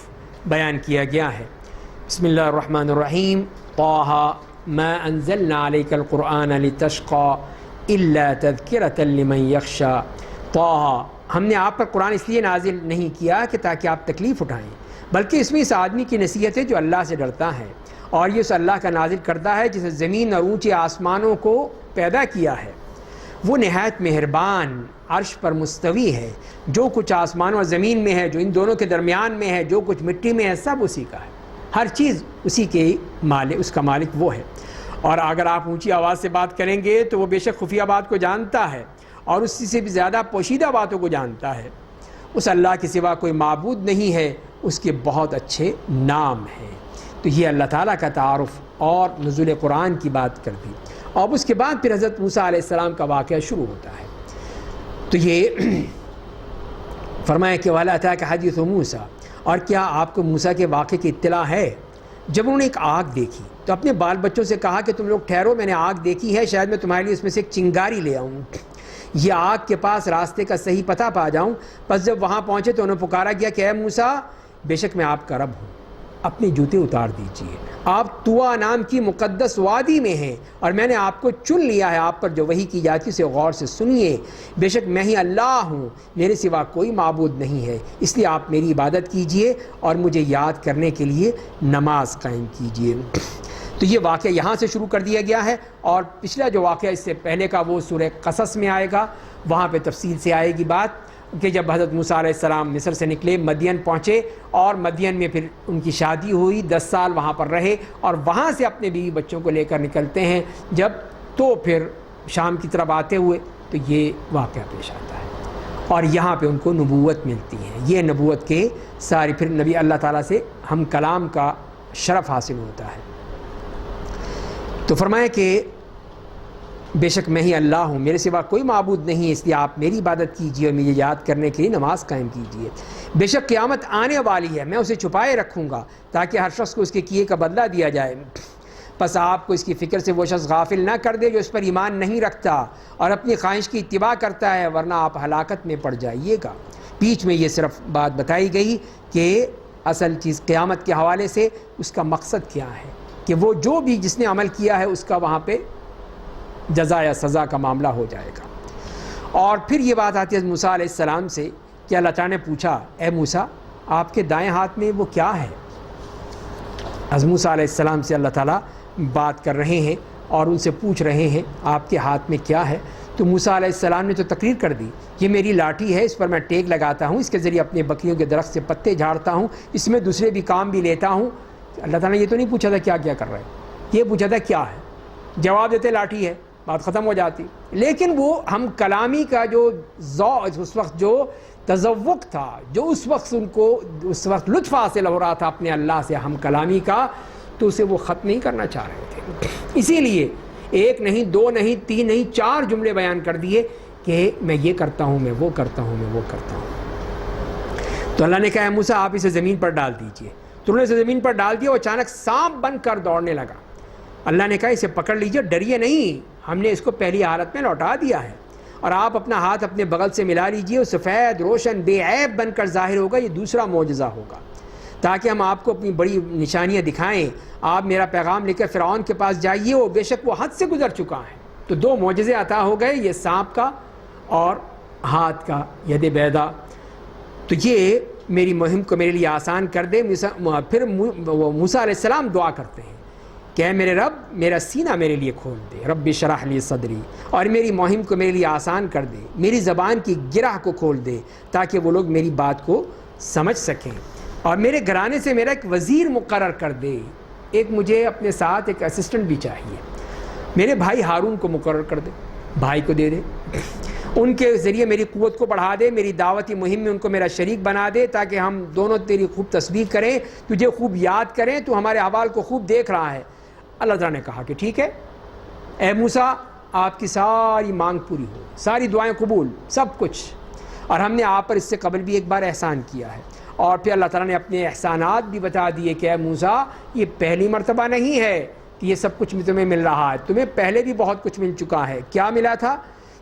بیان کیا گیا ہے۔ بسم اللہ الرحمن الرحیم، طٰہٰ ما انزلنا علیک القرآن لتشقى الا تذکرۃ لمن یخشی۔ طٰہٰ، ہم نے آپ پر قرآن اس لیے نازل نہیں کیا کہ تاکہ آپ تکلیف اٹھائیں، بلکہ اس میں اس آدمی کی نصیحت ہے جو اللہ سے ڈرتا ہے، اور یہ اس اللہ کا نازل کردہ ہے جس نے زمین اور اونچے آسمانوں کو پیدا کیا ہے۔ وہ نہایت مہربان، عرش پر مستوی ہے، جو کچھ آسمان اور زمین میں ہے، جو ان دونوں کے درمیان میں ہے، جو کچھ مٹی میں ہے، سب اسی کا ہے، ہر چیز اسی کے مالک، اس کا مالک وہ ہے۔ اور اگر آپ اونچی آواز سے بات کریں گے تو وہ بے شک خفیہ بات کو جانتا ہے اور اسی سے بھی زیادہ پوشیدہ باتوں کو جانتا ہے۔ اس اللہ کے سوا کوئی معبود نہیں ہے، اس کے بہت اچھے نام ہیں۔ تو یہ اللہ تعالیٰ کا تعارف اور نزول قرآن کی بات کر دی، اور اس کے بعد پھر حضرت موسیٰ علیہ السلام کا واقعہ شروع ہوتا ہے۔ تو یہ فرمایا کہ وَهَلْ أَتَاكَ حَدِيثُ مُوسَىٰ، اور کیا آپ کو موسیٰ کے واقعے کی اطلاع ہے؟ جب انہوں نے ایک آگ دیکھی تو اپنے بال بچوں سے کہا کہ تم لوگ ٹھہرو، میں نے آگ دیکھی ہے، شاید میں تمہارے لیے اس میں سے ایک چنگاری لے آؤں، یہ آگ کے پاس راستے کا صحیح پتہ پا جاؤں۔ پس جب وہاں پہنچے تو انہوں نے پکارا کیا کہ اے موسیٰ، بے شک میں آپ کا رب ہوں، اپنے جوتے اتار دیجئے، آپ طوا نام کی مقدس وادی میں ہیں اور میں نے آپ کو چن لیا ہے، آپ پر جو وحی کی جاتی اسے غور سے سنیے، بے شک میں ہی اللہ ہوں، میرے سوا کوئی معبود نہیں ہے، اس لیے آپ میری عبادت کیجئے اور مجھے یاد کرنے کے لیے نماز قائم کیجئے۔ تو یہ واقعہ یہاں سے شروع کر دیا گیا ہے، اور پچھلا جو واقعہ اس سے پہلے کا وہ سورہ قصص میں آئے گا، وہاں پہ تفصیل سے آئے گی بات کہ جب حضرت موسیٰ علیہ السلام مصر سے نکلے، مدین پہنچے، اور مدین میں پھر ان کی شادی ہوئی، 10 سال وہاں پر رہے، اور وہاں سے اپنے بیوی بچوں کو لے کر نکلتے ہیں جب، تو پھر شام کی طرف آتے ہوئے تو یہ واقعہ پیش آتا ہے، اور یہاں پہ ان کو نبوت ملتی ہے۔ یہ نبوت کے ساری پھر نبی اللہ تعالیٰ سے ہم کلام کا شرف حاصل ہوتا ہے۔ تو فرمایا کہ بے شک میں ہی اللہ ہوں، میرے سوا کوئی معبود نہیں، اس لیے آپ میری عبادت کیجیے اور مجھے یاد کرنے کے لیے نماز قائم کیجیے۔ بے شک قیامت آنے والی ہے، میں اسے چھپائے رکھوں گا تاکہ ہر شخص کو اس کے کیے کا بدلہ دیا جائے۔ پس آپ کو اس کی فکر سے وہ شخص غافل نہ کر دے جو اس پر ایمان نہیں رکھتا اور اپنی خواہش کی اتباع کرتا ہے، ورنہ آپ ہلاکت میں پڑ جائیے گا۔ بیچ میں یہ صرف بات بتائی گئی کہ اصل چیز قیامت کے حوالے سے اس کا مقصد کیا ہے، کہ وہ جو بھی جس نے عمل کیا ہے اس کا وہاں پہ جزا یا سزا کا معاملہ ہو جائے گا۔ اور پھر یہ بات آتی ہے موسیٰ علیہ السلام سے کہ اللہ تعالیٰ نے پوچھا اے موسیٰ آپ کے دائیں ہاتھ میں وہ کیا ہے؟ حضرت موسیٰ علیہ السلام سے اللہ تعالیٰ بات کر رہے ہیں اور ان سے پوچھ رہے ہیں آپ کے ہاتھ میں کیا ہے؟ تو موسیٰ علیہ السلام نے تو تقریر کر دی، یہ میری لاٹھی ہے، اس پر میں ٹیک لگاتا ہوں، اس کے ذریعے اپنے بکریوں کے درخت سے پتے جھاڑتا ہوں، اس میں دوسرے بھی کام بھی لیتا ہوں۔ اللہ تعالیٰ نے یہ تو نہیں پوچھا تھا کیا کیا کر رہے ہیں، یہ پوچھا تھا کیا ہے، جواب دیتے لاٹھی ہے، بات ختم ہو جاتی۔ لیکن وہ ہم کلامی کا جو اس وقت جو تذوق تھا، جو اس وقت ان کو اس وقت لطف حاصل ہو رہا تھا اپنے اللہ سے ہم کلامی کا، تو اسے وہ ختم نہیں کرنا چاہ رہے تھے، اسی لیے 1 نہیں 2 نہیں 3 نہیں 4 جملے بیان کر دیے کہ میں یہ کرتا ہوں، میں وہ کرتا ہوں، میں وہ کرتا ہوں۔ تو اللہ نے کہا موسیٰ آپ اسے زمین پر ڈال دیجئے، تو انہوں نے اسے زمین پر ڈال دیا، وہ اچانک سانپ بن کر دوڑنے لگا۔ اللہ نے کہا اسے پکڑ لیجئے، ڈریے نہیں، ہم نے اس کو پہلی حالت میں لوٹا دیا ہے، اور آپ اپنا ہاتھ اپنے بغل سے ملا لیجئے، وہ سفید روشن بے عیب بن کر ظاہر ہوگا، یہ دوسرا معجزہ ہوگا تاکہ ہم آپ کو اپنی بڑی نشانیاں دکھائیں۔ آپ میرا پیغام لے کر فرعون کے پاس جائیے، وہ بے شک وہ حد سے گزر چکا ہے۔ تو 2 معجزے عطا ہو گئے، یہ سانپ کا اور ہاتھ کا ید بیضا۔ تو یہ میری مہم کو میرے لیے آسان کر دے۔ پھر موسیٰ علیہ السلام دعا کرتے ہیں کہ اے میرے رب میرا سینہ میرے لیے کھول دے، رب اشرح لی صدری، اور میری مہم کو میرے لیے آسان کر دے، میری زبان کی گرہ کو کھول دے تاکہ وہ لوگ میری بات کو سمجھ سکیں، اور میرے گھرانے سے میرا ایک وزیر مقرر کر دے، ایک مجھے اپنے ساتھ ایک اسسٹنٹ بھی چاہیے، میرے بھائی ہارون کو مقرر کر دے، بھائی کو دے دے، ان کے ذریعے میری قوت کو بڑھا دے، میری دعوتی مہم میں ان کو میرا شریک بنا دے تاکہ ہم دونوں تیری خوب تسبیح کریں، تجھے خوب یاد کریں، تو ہمارے احوال کو خوب دیکھ رہا ہے۔ اللہ تعالیٰ نے کہا کہ ٹھیک ہے اے موسیٰ، آپ کی ساری مانگ پوری ہو، ساری دعائیں قبول، سب کچھ، اور ہم نے آپ پر اس سے قبل بھی ایک بار احسان کیا ہے۔ اور پھر اللہ تعالیٰ نے اپنے احسانات بھی بتا دیے کہ اے موسیٰ یہ پہلی مرتبہ نہیں ہے کہ یہ سب کچھ تمہیں مل رہا ہے، تمہیں پہلے بھی بہت کچھ مل چکا ہے۔ کیا ملا تھا؟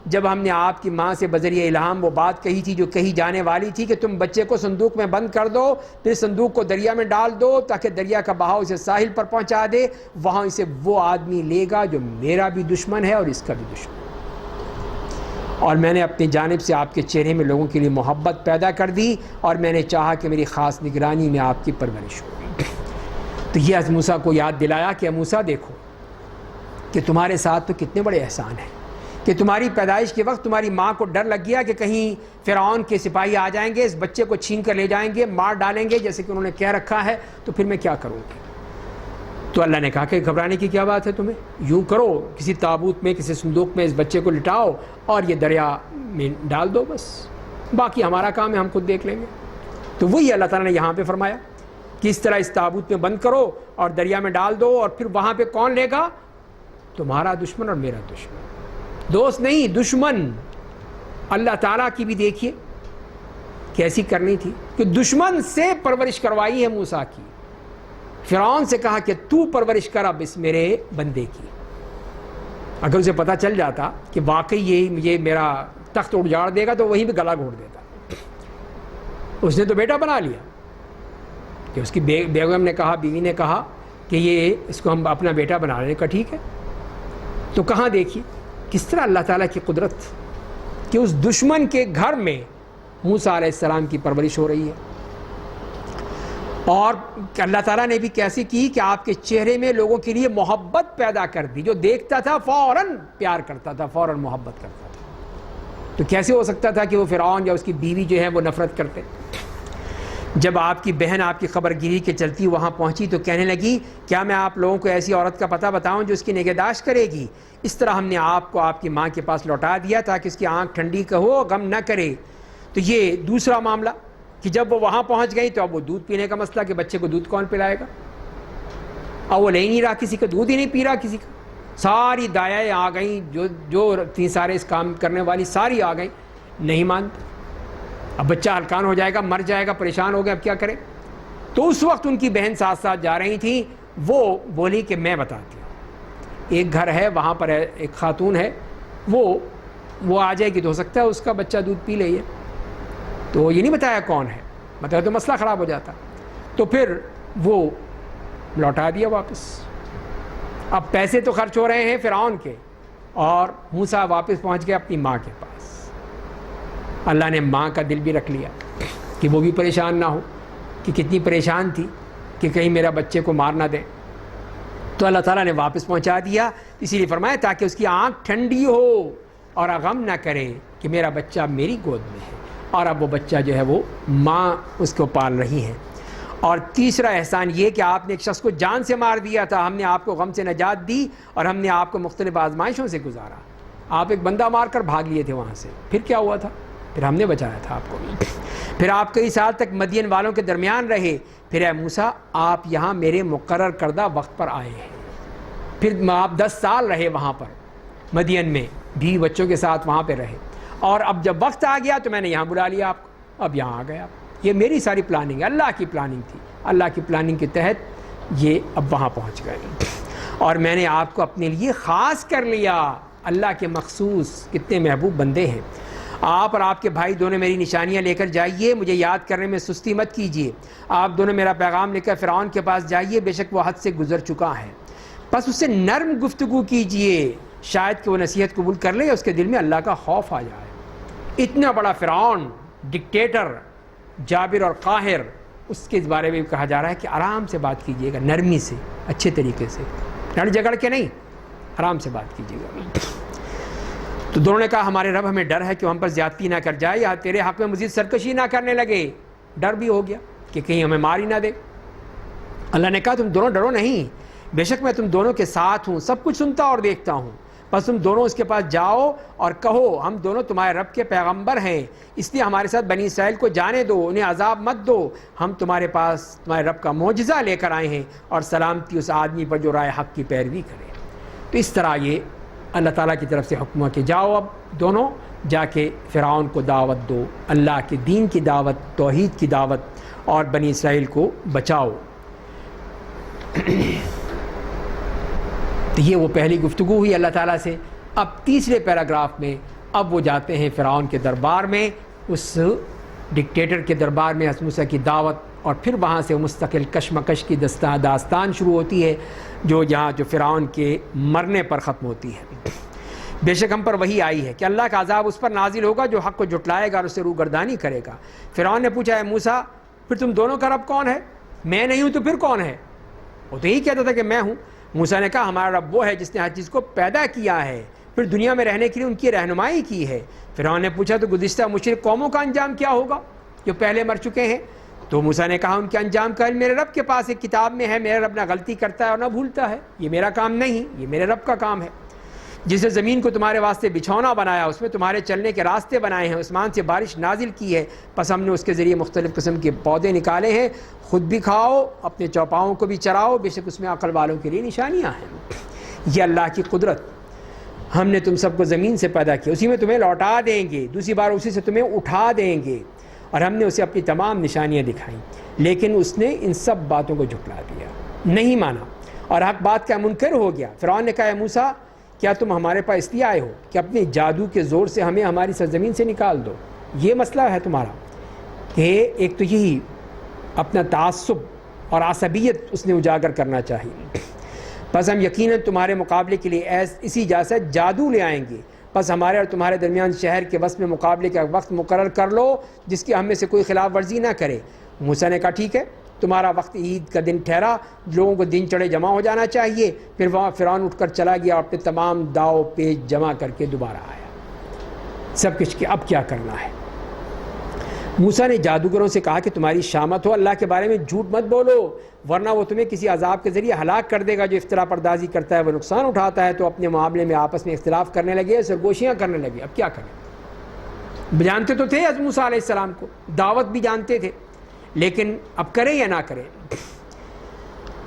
جب ہم نے آپ کی ماں سے بذریعہ الہام وہ بات کہی تھی جو کہی جانے والی تھی کہ تم بچے کو صندوق میں بند کر دو، پھر صندوق کو دریا میں ڈال دو تاکہ دریا کا بہاؤ اسے ساحل پر پہنچا دے، وہاں اسے وہ آدمی لے گا جو میرا بھی دشمن ہے اور اس کا بھی دشمن۔ اور میں نے اپنی جانب سے آپ کے چہرے میں لوگوں کے لیے محبت پیدا کر دی، اور میں نے چاہا کہ میری خاص نگرانی میں آپ کی پرورش ہو۔ تو یہ از موسیٰ کو یاد دلایا کہ موسیٰ دیکھو کہ تمہارے ساتھ تو کتنے بڑے احسان ہیں کہ تمہاری پیدائش کے وقت تمہاری ماں کو ڈر لگ گیا کہ کہیں فرعون کے سپاہی آ جائیں گے، اس بچے کو چھین کر لے جائیں گے، مار ڈالیں گے جیسے کہ انہوں نے کہہ رکھا ہے، تو پھر میں کیا کروں گی؟ تو اللہ نے کہا کہ گھبرانے کی کیا بات ہے تمہیں، یوں کرو کسی تابوت میں کسی صندوق میں اس بچے کو لٹاؤ اور یہ دریا میں ڈال دو، بس باقی ہمارا کام ہے، ہم خود دیکھ لیں گے۔ تو وہی اللہ تعالیٰ نے یہاں پہ فرمایا کہ اس طرح اس تابوت میں بند کرو اور دریا میں ڈال دو، اور پھر وہاں پہ کون لے گا؟ تمہارا دشمن اور میرا دشمن، دوست نہیں دشمن۔ اللہ تعالیٰ کی بھی دیکھیے کیسی کرنی تھی کہ دشمن سے پرورش کروائی ہے موسیٰ کی۔ فرعون سے کہا کہ تو پرورش کر اب اس میرے بندے کی۔ اگر اسے پتہ چل جاتا کہ واقعی یہ میرا تخت اجاڑ دے گا تو وہیں پہ گلا گھونٹ دیتا۔ اس نے تو بیٹا بنا لیا کہ اس کی بیگم نے کہا، بیوی نے کہا کہ یہ اس کو ہم اپنا بیٹا بنا لینے کا، ٹھیک ہے۔ تو کہاں دیکھیے کس طرح اللہ تعالیٰ کی قدرت کہ اس دشمن کے گھر میں موسیٰ علیہ السلام کی پرورش ہو رہی ہے، اور اللہ تعالیٰ نے بھی کیسی کی کہ آپ کے چہرے میں لوگوں کے لیے محبت پیدا کر دی، جو دیکھتا تھا فوراً پیار کرتا تھا، فوراً محبت کرتا تھا۔ تو کیسے ہو سکتا تھا کہ وہ فرعون یا اس کی بیوی جو ہے وہ نفرت کرتے؟ جب آپ کی بہن آپ کی خبر گیری کے چلتی وہاں پہنچی تو کہنے لگی کیا میں آپ لوگوں کو ایسی عورت کا پتہ بتاؤں جو اس کی نگہداشت کرے گی؟ اس طرح ہم نے آپ کو آپ کی ماں کے پاس لوٹا دیا تاکہ اس کی آنکھ ٹھنڈی ہو، غم نہ کرے۔ تو یہ دوسرا معاملہ کہ جب وہ وہاں پہنچ گئی تو اب وہ دودھ پینے کا مسئلہ کہ بچے کو دودھ کون پلائے گا، اب وہ لے ہی نہیں رہا کسی کا دودھ، ہی نہیں پی رہا کسی کا۔ ساری دایائیں آ گئیں، جو تھی سارے اس کام کرنے والی ساری آ گئیں، نہیں مانتے۔ اب بچہ ہلکان ہو جائے گا، مر جائے گا، پریشان ہو گیا، اب کیا کرے؟ تو اس وقت ان کی بہن ساتھ ساتھ جا رہی تھی، وہ بولی کہ میں بتاتی ہوں، ایک گھر ہے وہاں پر ایک خاتون ہے، وہ آ جائے گی تو ہو سکتا ہے اس کا بچہ دودھ پی لے۔ تو یہ نہیں بتایا کون ہے، مطلب تو مسئلہ خراب ہو جاتا۔ تو پھر وہ لوٹا دیا واپس۔ اب پیسے تو خرچ ہو رہے ہیں فرعون کے، اور موسیٰ واپس پہنچ گیا اپنی ماں کے پاس۔ اللہ نے ماں کا دل بھی رکھ لیا کہ وہ بھی پریشان نہ ہو، کہ کتنی پریشان تھی کہ کہیں میرا بچے کو مار نہ دے۔ تو اللہ تعالیٰ نے واپس پہنچا دیا، اسی لیے فرمایا تاکہ اس کی آنکھ ٹھنڈی ہو اور غم نہ کرے کہ میرا بچہ میری گود میں ہے، اور اب وہ بچہ جو ہے وہ ماں اس کو پال رہی ہے۔ اور تیسرا احسان یہ کہ آپ نے ایک شخص کو جان سے مار دیا تھا، ہم نے آپ کو غم سے نجات دی اور ہم نے آپ کو مختلف آزمائشوں سے گزارا۔ آپ ایک بندہ مار کر بھاگ لیے تھے وہاں سے، پھر کیا ہوا تھا؟ پھر ہم نے بچایا تھا آپ کو۔ پھر آپ کئی سال تک مدین والوں کے درمیان رہے، پھر اے موسیٰ آپ یہاں میرے مقرر کردہ وقت پر آئے ہیں۔ پھر آپ 10 سال رہے وہاں پر مدین میں، بیوی بچوں کے ساتھ وہاں پہ رہے، اور اب جب وقت آ گیا تو میں نے یہاں بلا لیا آپ کو، اب یہاں آ گئے آپ۔ یہ میری ساری پلاننگ ہے، اللہ کی پلاننگ تھی، اللہ کی پلاننگ کے تحت یہ اب وہاں پہنچ گئے، اور میں نے آپ کو اپنے لیے خاص کر لیا۔ اللہ کے مخصوص کتنے محبوب بندے ہیں آپ، اور آپ کے بھائی دونوں میری نشانیاں لے کر جائیے، مجھے یاد کرنے میں سستی مت کیجیے۔ آپ دونوں میرا پیغام لے کر فرعون کے پاس جائیے، بے شک وہ حد سے گزر چکا ہے، بس اس سے نرم گفتگو کیجیے، شاید کہ وہ نصیحت قبول کر لے یا اس کے دل میں اللہ کا خوف آ جائے۔ اتنا بڑا فرعون، ڈکٹیٹر، جابر اور قاہر، اس کے بارے میں کہا جا رہا ہے کہ آرام سے بات کیجیے گا، نرمی سے، اچھے طریقے سے، لڑ جھگڑ کے نہیں، آرام سے بات کیجیے گا۔ تو دونوں نے کہا ہمارے رب ہمیں ڈر ہے کہ ہم پر زیادتی نہ کر جائے یا تیرے حق میں مزید سرکشی نہ کرنے لگے۔ ڈر بھی ہو گیا کہ کہیں ہمیں مار ہی نہ دے۔ اللہ نے کہا تم دونوں ڈرو نہیں، بے شک میں تم دونوں کے ساتھ ہوں، سب کچھ سنتا اور دیکھتا ہوں۔ بس تم دونوں اس کے پاس جاؤ اور کہو ہم دونوں تمہارے رب کے پیغمبر ہیں، اس لیے ہمارے ساتھ بنی اسرائیل کو جانے دو، انہیں عذاب مت دو، ہم تمہارے پاس تمہارے رب کا معجزہ لے کر آئے ہیں، اور سلامتی اس آدمی پر جو رائے حق کی پیروی کرے۔ تو اس طرح یہ اللہ تعالیٰ کی طرف سے حکم ہے کہ جاؤ اب دونوں جا کے فرعون کو دعوت دو، اللہ کے دین کی دعوت، توحید کی دعوت، اور بنی اسرائیل کو بچاؤ۔ تو یہ وہ پہلی گفتگو ہوئی اللہ تعالیٰ سے۔ اب تیسرے پیراگراف میں اب وہ جاتے ہیں فرعون کے دربار میں، اس ڈکٹیٹر کے دربار میں حضرت موسیٰ کی دعوت، اور پھر وہاں سے مستقل کشمکش کی داستان شروع ہوتی ہے جو فرعون کے مرنے پر ختم ہوتی ہے۔ بے شک ہم پر وہی آئی ہے کہ اللہ کا عذاب اس پر نازل ہوگا جو حق کو جھٹلائے گا اور اسے روگردانی کرے گا۔ فرعون نے پوچھا، اے موسیٰ پھر تم دونوں کا رب کون ہے؟ میں نہیں ہوں تو پھر کون ہے؟ وہ تو یہی کہتا تھا کہ میں ہوں۔ موسیٰ نے کہا ہمارا رب وہ ہے جس نے ہر چیز کو پیدا کیا ہے، پھر دنیا میں رہنے کے لیے ان کی رہنمائی کی ہے۔ فرعون نے پوچھا تو گزشتہ مشرک قوموں کا انجام کیا ہوگا جو پہلے مر چکے ہیں؟ تو موسیٰ نے کہا ان کے انجام کا علم میرے رب کے پاس ایک کتاب میں ہے، میرا رب نہ غلطی کرتا ہے اور نہ بھولتا ہے، یہ میرا کام نہیں، یہ میرے رب کا کام ہے۔ جسے زمین کو تمہارے واسطے بچھونا بنایا، اس میں تمہارے چلنے کے راستے بنائے ہیں، آسمان سے بارش نازل کی ہے، پس ہم نے اس کے ذریعے مختلف قسم کے پودے نکالے ہیں، خود بھی کھاؤ، اپنے چوپاؤں کو بھی چراؤ، بے شک اس میں عقل والوں کے لیے نشانیاں ہیں۔ یہ اللہ کی قدرت، ہم نے تم سب کو زمین سے پیدا کیا، اسی میں تمہیں لوٹا دیں گے، دوسری بار اسی سے تمہیں اٹھا دیں گے، اور ہم نے اسے اپنی تمام نشانیاں دکھائیں، لیکن اس نے ان سب باتوں کو جھٹلا دیا، نہیں مانا اور حق بات کا منکر ہو گیا۔ فرعون نے کہا اے موسیٰ کیا تم ہمارے پاس اس لیے آئے ہو کہ اپنے جادو کے زور سے ہمیں ہماری سرزمین سے نکال دو؟ یہ مسئلہ ہے تمہارا کہ ایک تو یہی اپنا تعصب اور عصبیت اس نے اجاگر کرنا چاہیے۔ بس ہم یقیناً تمہارے مقابلے کے لیے اسی جیسا جادو لے آئیں گے، بس ہمارے اور تمہارے درمیان شہر کے وسط میں مقابلے کا وقت مقرر کر لو جس کی ہم میں سے کوئی خلاف ورزی نہ کرے۔ موسیٰ نے کہا ٹھیک ہے، تمہارا وقت عید کا دن ٹھہرا، لوگوں کو دن چڑھے جمع ہو جانا چاہیے۔ پھر وہاں فرعون اٹھ کر چلا گیا اور اپنے تمام داؤ پیچ جمع کر کے دوبارہ آیا۔ سب کچھ کہ اب کیا کرنا ہے۔ موسیٰ نے جادوگروں سے کہا کہ تمہاری شامت ہو، اللہ کے بارے میں جھوٹ مت بولو ورنہ وہ تمہیں کسی عذاب کے ذریعے ہلاک کر دے گا۔ جو افترا پردازی کرتا ہے وہ نقصان اٹھاتا ہے۔ تو اپنے معاملے میں آپس میں اختلاف کرنے لگے، سرگوشیاں کرنے لگے۔ اب کیا کریں؟ جانتے تو تھے حضرت موسیٰ علیہ السلام کو، دعوت بھی جانتے تھے، لیکن اب کریں یا نہ کریں؟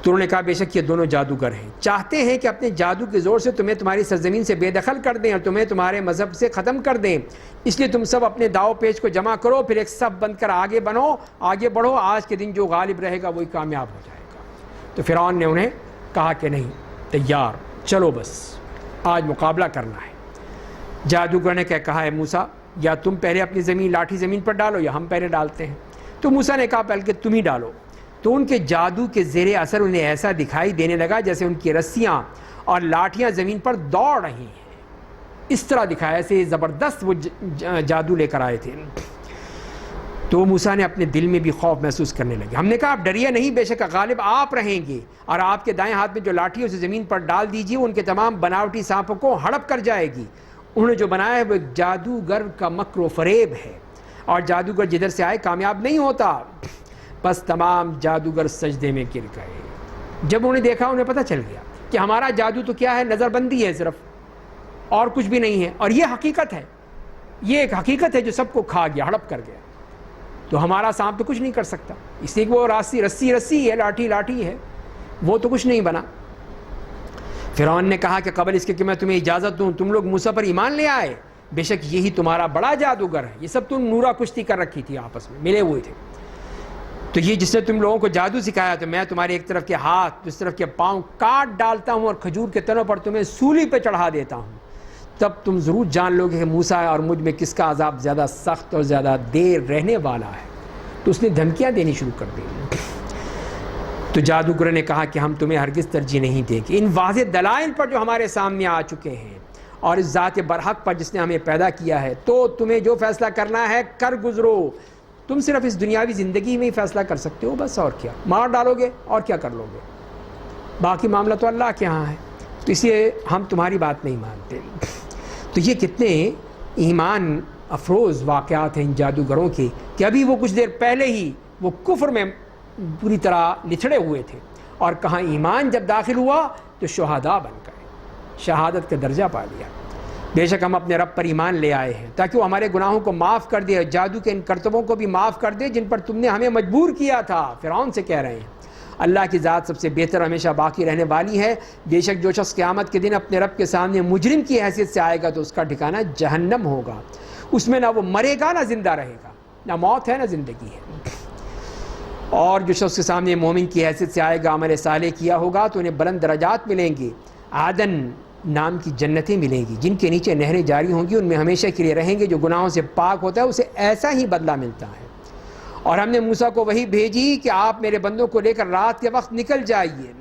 تو انہوں نے کہا بے شک یہ دونوں جادوگر ہیں، چاہتے ہیں کہ اپنے جادو کے زور سے تمہیں تمہاری سرزمین سے بے دخل کر دیں اور تمہیں تمہارے مذہب سے ختم کر دیں، اس لیے تم سب اپنے داؤ پیچ کو جمع کرو، پھر ایک صف بن کر آگے بڑھو، آج کے دن جو غالب رہے گا وہی کامیاب ہو جائے گا۔ تو فرعون نے انہیں کہا کہ نہیں، تیار، چلو بس آج مقابلہ کرنا ہے۔ جادوگر نے کہا ہے موسیٰ یا تم پہلے اپنی لاٹھی زمین پر ڈالو یا ہم پہلے ڈالتے ہیں۔ تو موسیٰ نے کہا پہلے کہ تم ہی ڈالو۔ تو ان کے جادو کے زیر اثر انہیں ایسا دکھائی دینے لگا جیسے ان کی رسیاں اور لاٹھیاں زمین پر دوڑ رہی ہیں، اس طرح دکھایا ایسے زبردست وہ جادو لے کر آئے تھے۔ تو موسیٰ نے اپنے دل میں بھی خوف محسوس کرنے لگے۔ ہم نے کہا آپ ڈریے نہیں، بے شک غالب آپ رہیں گے، اور آپ کے دائیں ہاتھ میں جو لاٹھی ہے اسے زمین پر ڈال دیجیے، ان کے تمام بناوٹی سانپوں کو ہڑپ کر جائے گی۔ انہوں نے جو بنایا ہے وہ ایک جادوگر کا مکر و فریب ہے، اور جادوگر جدھر سے آئے کامیاب نہیں ہوتا۔ بس تمام جادوگر سجدے میں گر گئے۔ جب انہوں نے دیکھا انہیں پتہ چل گیا کہ ہمارا جادو تو کیا ہے، نظر بندی ہے صرف، اور کچھ بھی نہیں ہے، اور یہ حقیقت ہے، یہ ایک حقیقت ہے جو سب کو کھا گیا، ہڑپ کر گیا۔ تو ہمارا سانپ تو کچھ نہیں کر سکتا، اس لیے کہ وہ رسی ہے، لاٹھی ہے، وہ تو کچھ نہیں بنا۔ فرعون نے کہا کہ قبل اس کے کہ میں تمہیں اجازت دوں تم لوگ موسیٰ پر ایمان لے آئے، بے شک یہی تمہارا بڑا جادوگر ہے۔ یہ سب تم نورا کشتی کر رکھی تھی، آپس میں ملے ہوئے تھے۔ تو یہ جس نے تم لوگوں کو جادو سکھایا، تو میں تمہارے ایک طرف کے ہاتھ دوسری طرف کے پاؤں کاٹ ڈالتا ہوں اور کھجور کے تنوں پر تمہیں سولی پہ چڑھا دیتا ہوں، تب تم ضرور جان لو گے کہ موسیٰ اور مجھ میں کس کا عذاب زیادہ سخت اور زیادہ دیر رہنے والا ہے۔ تو اس نے دھمکیاں دینی شروع کر دی۔ تو جادوگر نے کہا کہ ہم تمہیں ہرگز ترجیح نہیں دیں گے ان واضح دلائل پر جو ہمارے سامنے آ چکے ہیں، اور اس ذات برحق پر جس نے ہمیں پیدا کیا ہے، تو تمہیں جو فیصلہ کرنا ہے کر گزرو۔ تم صرف اس دنیاوی زندگی میں ہی فیصلہ کر سکتے ہو، بس، اور کیا؟ مار ڈالو گے اور کیا کر لو گے؟ باقی معاملہ تو اللہ کے ہاں ہے، تو اس لیے ہم تمہاری بات نہیں مانتے۔ تو یہ کتنے ایمان افروز واقعات ہیں ان جادوگروں کے کہ ابھی وہ کچھ دیر پہلے ہی وہ کفر میں پوری طرح لچھڑے ہوئے تھے، اور کہاں ایمان جب داخل ہوا تو شہداء بن گئے، شہادت کا درجہ پا لیا۔ بے شک ہم اپنے رب پر ایمان لے آئے ہیں تاکہ وہ ہمارے گناہوں کو معاف کر دے، جادو کے ان کرتبوں کو بھی معاف کر دے جن پر تم نے ہمیں مجبور کیا تھا۔ فرعون سے کہہ رہے ہیں اللہ کی ذات سب سے بہتر ہمیشہ باقی رہنے والی ہے، بے شک جو شخص قیامت کے دن اپنے رب کے سامنے مجرم کی حیثیت سے آئے گا تو اس کا ٹھکانہ جہنم ہوگا، اس میں نہ وہ مرے گا نہ زندہ رہے گا، نہ موت ہے نہ زندگی ہے۔ اور جو شخص کے سامنے مومن کی حیثیت سے آئے گا، عمل صالح کیا ہوگا تو انہیں بلند درجات ملیں گے، عدن نام کی جنتیں ملیں گی جن کے نیچے نہریں جاری ہوں گی، ان میں ہمیشہ کے لیے رہیں گے۔ جو گناہوں سے پاک ہوتا ہے اسے ایسا ہی بدلہ ملتا ہے۔ اور ہم نے موسیٰ کو وحی بھیجی کہ آپ میرے بندوں کو لے کر رات کے وقت نکل جائیے،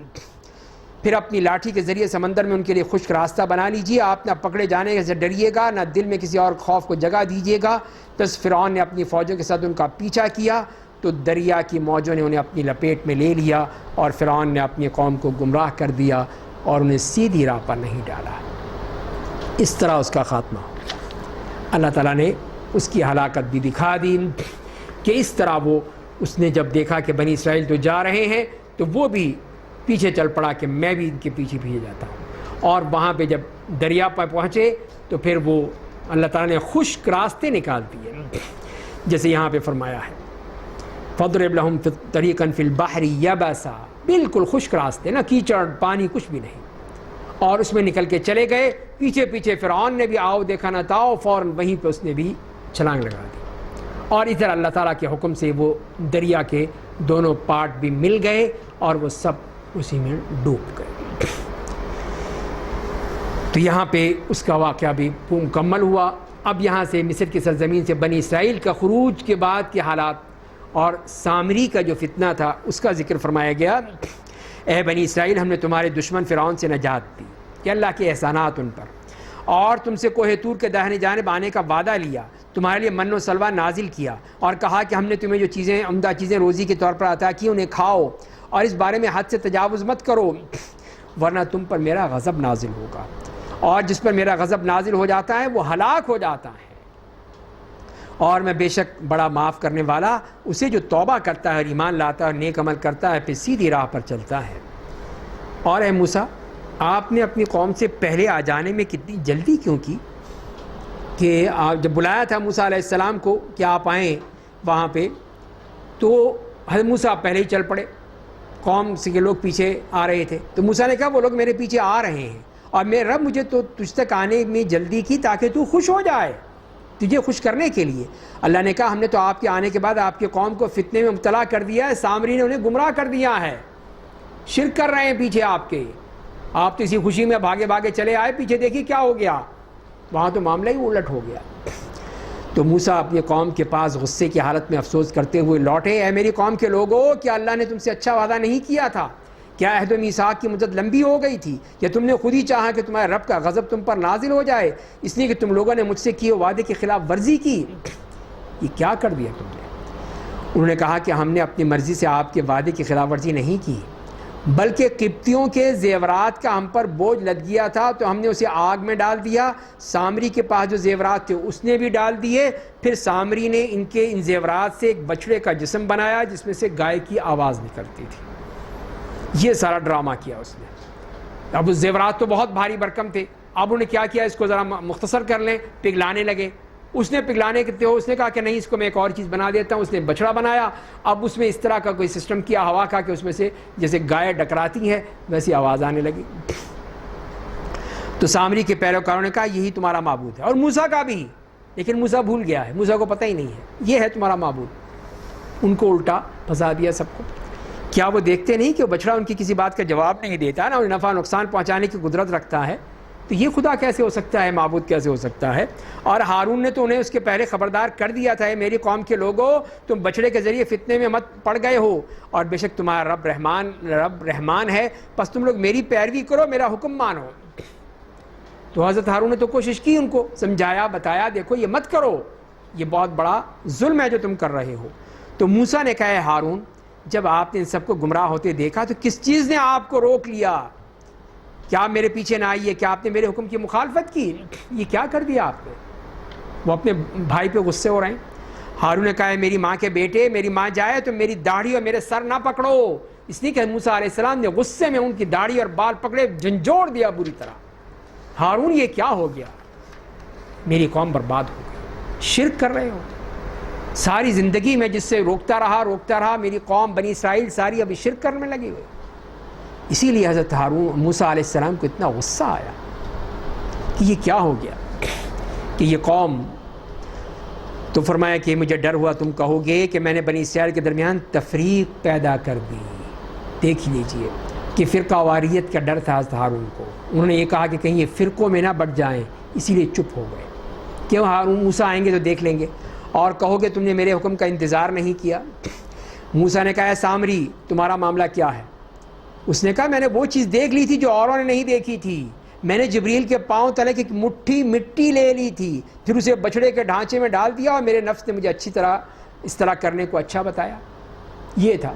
پھر اپنی لاٹھی کے ذریعے سمندر میں ان کے لیے خشک راستہ بنا لیجیے، آپ نہ پکڑے جانے سے ڈریے گا نہ دل میں کسی اور خوف کو جگہ دیجیے گا۔ بس فرعون نے اپنی فوجوں کے ساتھ ان کا پیچھا کیا تو دریا کی موجوں نے انہیں اپنی لپیٹ میں لے لیا، اور فرعون نے اپنی قوم کو گمراہ کر دیا اور انہیں سیدھی راہ پر نہیں ڈالا۔ اس طرح اس کا خاتمہ ہو۔ اللہ تعالیٰ نے اس کی ہلاکت بھی دکھا دی کہ اس طرح اس نے جب دیکھا کہ بنی اسرائیل تو جا رہے ہیں تو وہ بھی پیچھے چل پڑا کہ میں بھی ان کے پیچھے جاتا ہوں، اور وہاں پہ جب دریا پر پہنچے تو پھر وہ اللہ تعالیٰ نے خشک راستے نکال دیے، جیسے یہاں پہ فرمایا ہے فَاضْرِبْ لَهُمْ طَرِيقًا فِي الْبَحْرِ يَبَسًا، بالکل خشک راستے، نہ کیچڑ پانی کچھ بھی نہیں، اور اس میں نکل کے چلے گئے۔ پیچھے پیچھے فرعون نے بھی آؤ دیکھا نہ تاؤ، فوراً وہیں پہ اس نے بھی چھلانگ لگا دی، اور ادھر اللہ تعالیٰ کے حکم سے وہ دریا کے دونوں پارٹ بھی مل گئے اور وہ سب اسی میں ڈوب گئے۔ تو یہاں پہ اس کا واقعہ بھی مکمل ہوا۔ اب یہاں سے مصر کی سرزمین سے بنی اسرائیل کا خروج کے بعد کے حالات اور سامری کا جو فتنہ تھا اس کا ذکر فرمایا گیا۔ اے بنی اسرائیل، ہم نے تمہارے دشمن فرعون سے نجات دی کہ اللہ کے احسانات ان پر، اور تم سے کوہ طور کے داہنے جانب آنے کا وعدہ لیا، تمہارے لیے من و سلوہ نازل کیا، اور کہا کہ ہم نے تمہیں جو چیزیں عمدہ چیزیں روزی کے طور پر عطا کی انہیں کھاؤ، اور اس بارے میں حد سے تجاوز مت کرو ورنہ تم پر میرا غضب نازل ہوگا، اور جس پر میرا غضب نازل ہو جاتا ہے وہ ہلاک ہو جاتا ہے، اور میں بے شک بڑا معاف کرنے والا اسے جو توبہ کرتا ہے اور ایمان لاتا ہے اور نیک عمل کرتا ہے پھر سیدھی راہ پر چلتا ہے۔ اور اے موسیٰ، آپ نے اپنی قوم سے پہلے آ جانے میں کتنی جلدی کیوں کی؟ کہ جب بلایا تھا موسیٰ علیہ السلام کو کہ آپ آئیں وہاں پہ، تو حضرت موسیٰ پہلے ہی چل پڑے، قوم سے کے لوگ پیچھے آ رہے تھے، تو موسیٰ نے کہا وہ لوگ میرے پیچھے آ رہے ہیں اور میرے رب مجھے تو تجھ تک آنے میں جلدی کی تاکہ تو خوش ہو جائے، تجھے خوش کرنے کے لیے۔ اللہ نے کہا ہم نے تو آپ کے آنے کے بعد آپ کی قوم کو فتنے میں مبتلا کر دیا ہے، سامری نے انہیں گمراہ کر دیا ہے، شرک کر رہے ہیں پیچھے آپ کے، آپ تو اسی خوشی میں بھاگے بھاگے چلے آئے، پیچھے دیکھیے کیا ہو گیا، وہاں تو معاملہ ہی الٹ ہو گیا۔ تو موسیٰ اپنی قوم کے پاس غصے کی حالت میں افسوس کرتے ہوئے لوٹے، اے میری قوم کے لوگوں، کیا اللہ نے تم سے اچھا وعدہ نہیں کیا تھا؟ کیا عہد و میثاق کی مدت لمبی ہو گئی تھی؟ یا تم نے خود ہی چاہا کہ تمہارے رب کا غضب تم پر نازل ہو جائے اس لیے کہ تم لوگوں نے مجھ سے کیے وعدے کی خلاف ورزی کی؟ یہ کیا کر دیا تم نے؟ انہوں نے کہا کہ ہم نے اپنی مرضی سے آپ کے وعدے کی خلاف ورزی نہیں کی، بلکہ قبطیوں کے زیورات کا ہم پر بوجھ لد گیا تھا تو ہم نے اسے آگ میں ڈال دیا، سامری کے پاس جو زیورات تھے اس نے بھی ڈال دیے، پھر سامری نے ان زیورات سے ایک بچڑے کا جسم بنایا جس میں سے گائے کی آواز نکلتی تھی۔ یہ سارا ڈرامہ کیا اس نے۔ اب اس زیورات تو بہت بھاری بھرکم تھے، اب انہوں نے کیا کیا، اس کو ذرا مختصر کر لیں، پگھلانے لگے۔ اس نے پگھلانے کے اس نے کہا کہ نہیں، اس کو میں ایک اور چیز بنا دیتا ہوں، اس نے بچڑا بنایا، اب اس میں اس طرح کا کوئی سسٹم کیا ہوا کا کہ اس میں سے جیسے گائے ڈکراتی ہے ویسی آواز آنے لگی۔ تو سامری کے پیروکاروں نے کہا یہی تمہارا معبود ہے، اور موسیٰ کا بھی، لیکن موسیٰ بھول گیا ہے، موسیٰ کو پتہ ہی نہیں ہے یہ ہے تمہارا معبود۔ ان کو الٹا پھنسا دیا سب کو۔ کیا وہ دیکھتے نہیں کہ وہ بچڑا ان کی کسی بات کا جواب نہیں دیتا، نہ انہیں نفع نقصان پہنچانے کی قدرت رکھتا ہے؟ تو یہ خدا کیسے ہو سکتا ہے، معبود کیسے ہو سکتا ہے؟ اور ہارون نے تو انہیں اس کے پہلے خبردار کر دیا تھا، میری قوم کے لوگوں تم بچڑے کے ذریعے فتنے میں مت پڑ گئے ہو، اور بے شک تمہارا رب رحمان ہے، پس تم لوگ میری پیروی کرو، میرا حکم مانو۔ تو حضرت ہارون نے تو کوشش کی، ان کو سمجھایا بتایا، دیکھو یہ مت کرو، یہ بہت بڑا ظلم ہے جو تم کر رہے ہو۔ تو موسیٰ نے کہا ہے ہارون، جب آپ نے ان سب کو گمراہ ہوتے دیکھا تو کس چیز نے آپ کو روک لیا؟ کیا آپ میرے پیچھے نہ آئیے؟ کیا آپ نے میرے حکم کی مخالفت کی؟ یہ کیا کر دیا آپ نے؟ وہ اپنے بھائی پہ غصے ہو رہے ہیں۔ ہارون نے کہا میری ماں کے بیٹے، میری ماں جائے تو میری داڑھی اور میرے سر نہ پکڑو۔ اس لیے کہ موسیٰ علیہ السلام نے غصے میں ان کی داڑھی اور بال پکڑے، جھنجھوڑ دیا بری طرح۔ ہارون یہ کیا ہو گیا؟ میری قوم برباد ہو گئی، شرک کر رہے ہو۔ ساری زندگی میں جس سے روکتا رہا میری قوم بنی اسرائیل ساری ابھی شرک کرنے لگی ہوئی۔ اسی لیے حضرت ہارون موسیٰ علیہ السلام کو اتنا غصہ آیا کہ یہ کیا ہو گیا کہ یہ قوم، تو فرمایا کہ مجھے ڈر ہوا تم کہو گے کہ میں نے بنی اسرائیل کے درمیان تفریق پیدا کر دی۔ دیکھ لیجئے کہ فرقہ واریت کا ڈر تھا حضرت ہارون کو۔ انہوں نے یہ کہا کہ کہیں یہ فرقوں میں نہ بٹ جائیں، اسی لیے چپ ہو گئے کہ ہارون موسیٰ آئیں گے تو دیکھ لیں گے، اور کہو گے تم نے میرے حکم کا انتظار نہیں کیا۔ موسیٰ نے کہا اے سامری تمہارا معاملہ کیا ہے؟ اس نے کہا میں نے وہ چیز دیکھ لی تھی جو اوروں نے نہیں دیکھی تھی۔ میں نے جبریل کے پاؤں تلے کی ایک مٹھی مٹی لے لی تھی، پھر اسے بچڑے کے ڈھانچے میں ڈال دیا، اور میرے نفس نے مجھے اچھی طرح اس طرح کرنے کو اچھا بتایا۔ یہ تھا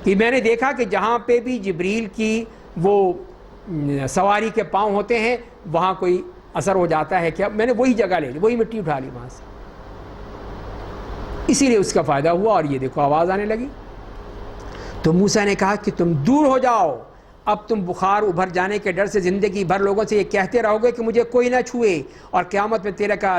کہ میں نے دیکھا کہ جہاں پہ بھی جبریل کی وہ سواری کے پاؤں ہوتے ہیں وہاں کوئی اثر ہو جاتا ہے کیا، میں نے وہی جگہ لے لی، وہی مٹی اٹھا لی وہاں سے، اسی لیے اس کا فائدہ ہوا، اور یہ دیکھو آواز آنے لگی۔ تو موسیٰ نے کہا کہ تم دور ہو جاؤ، اب تم بخار ابھر جانے کے ڈر سے زندگی بھر لوگوں سے یہ کہتے رہو گے کہ مجھے کوئی نہ چھوئے، اور قیامت میں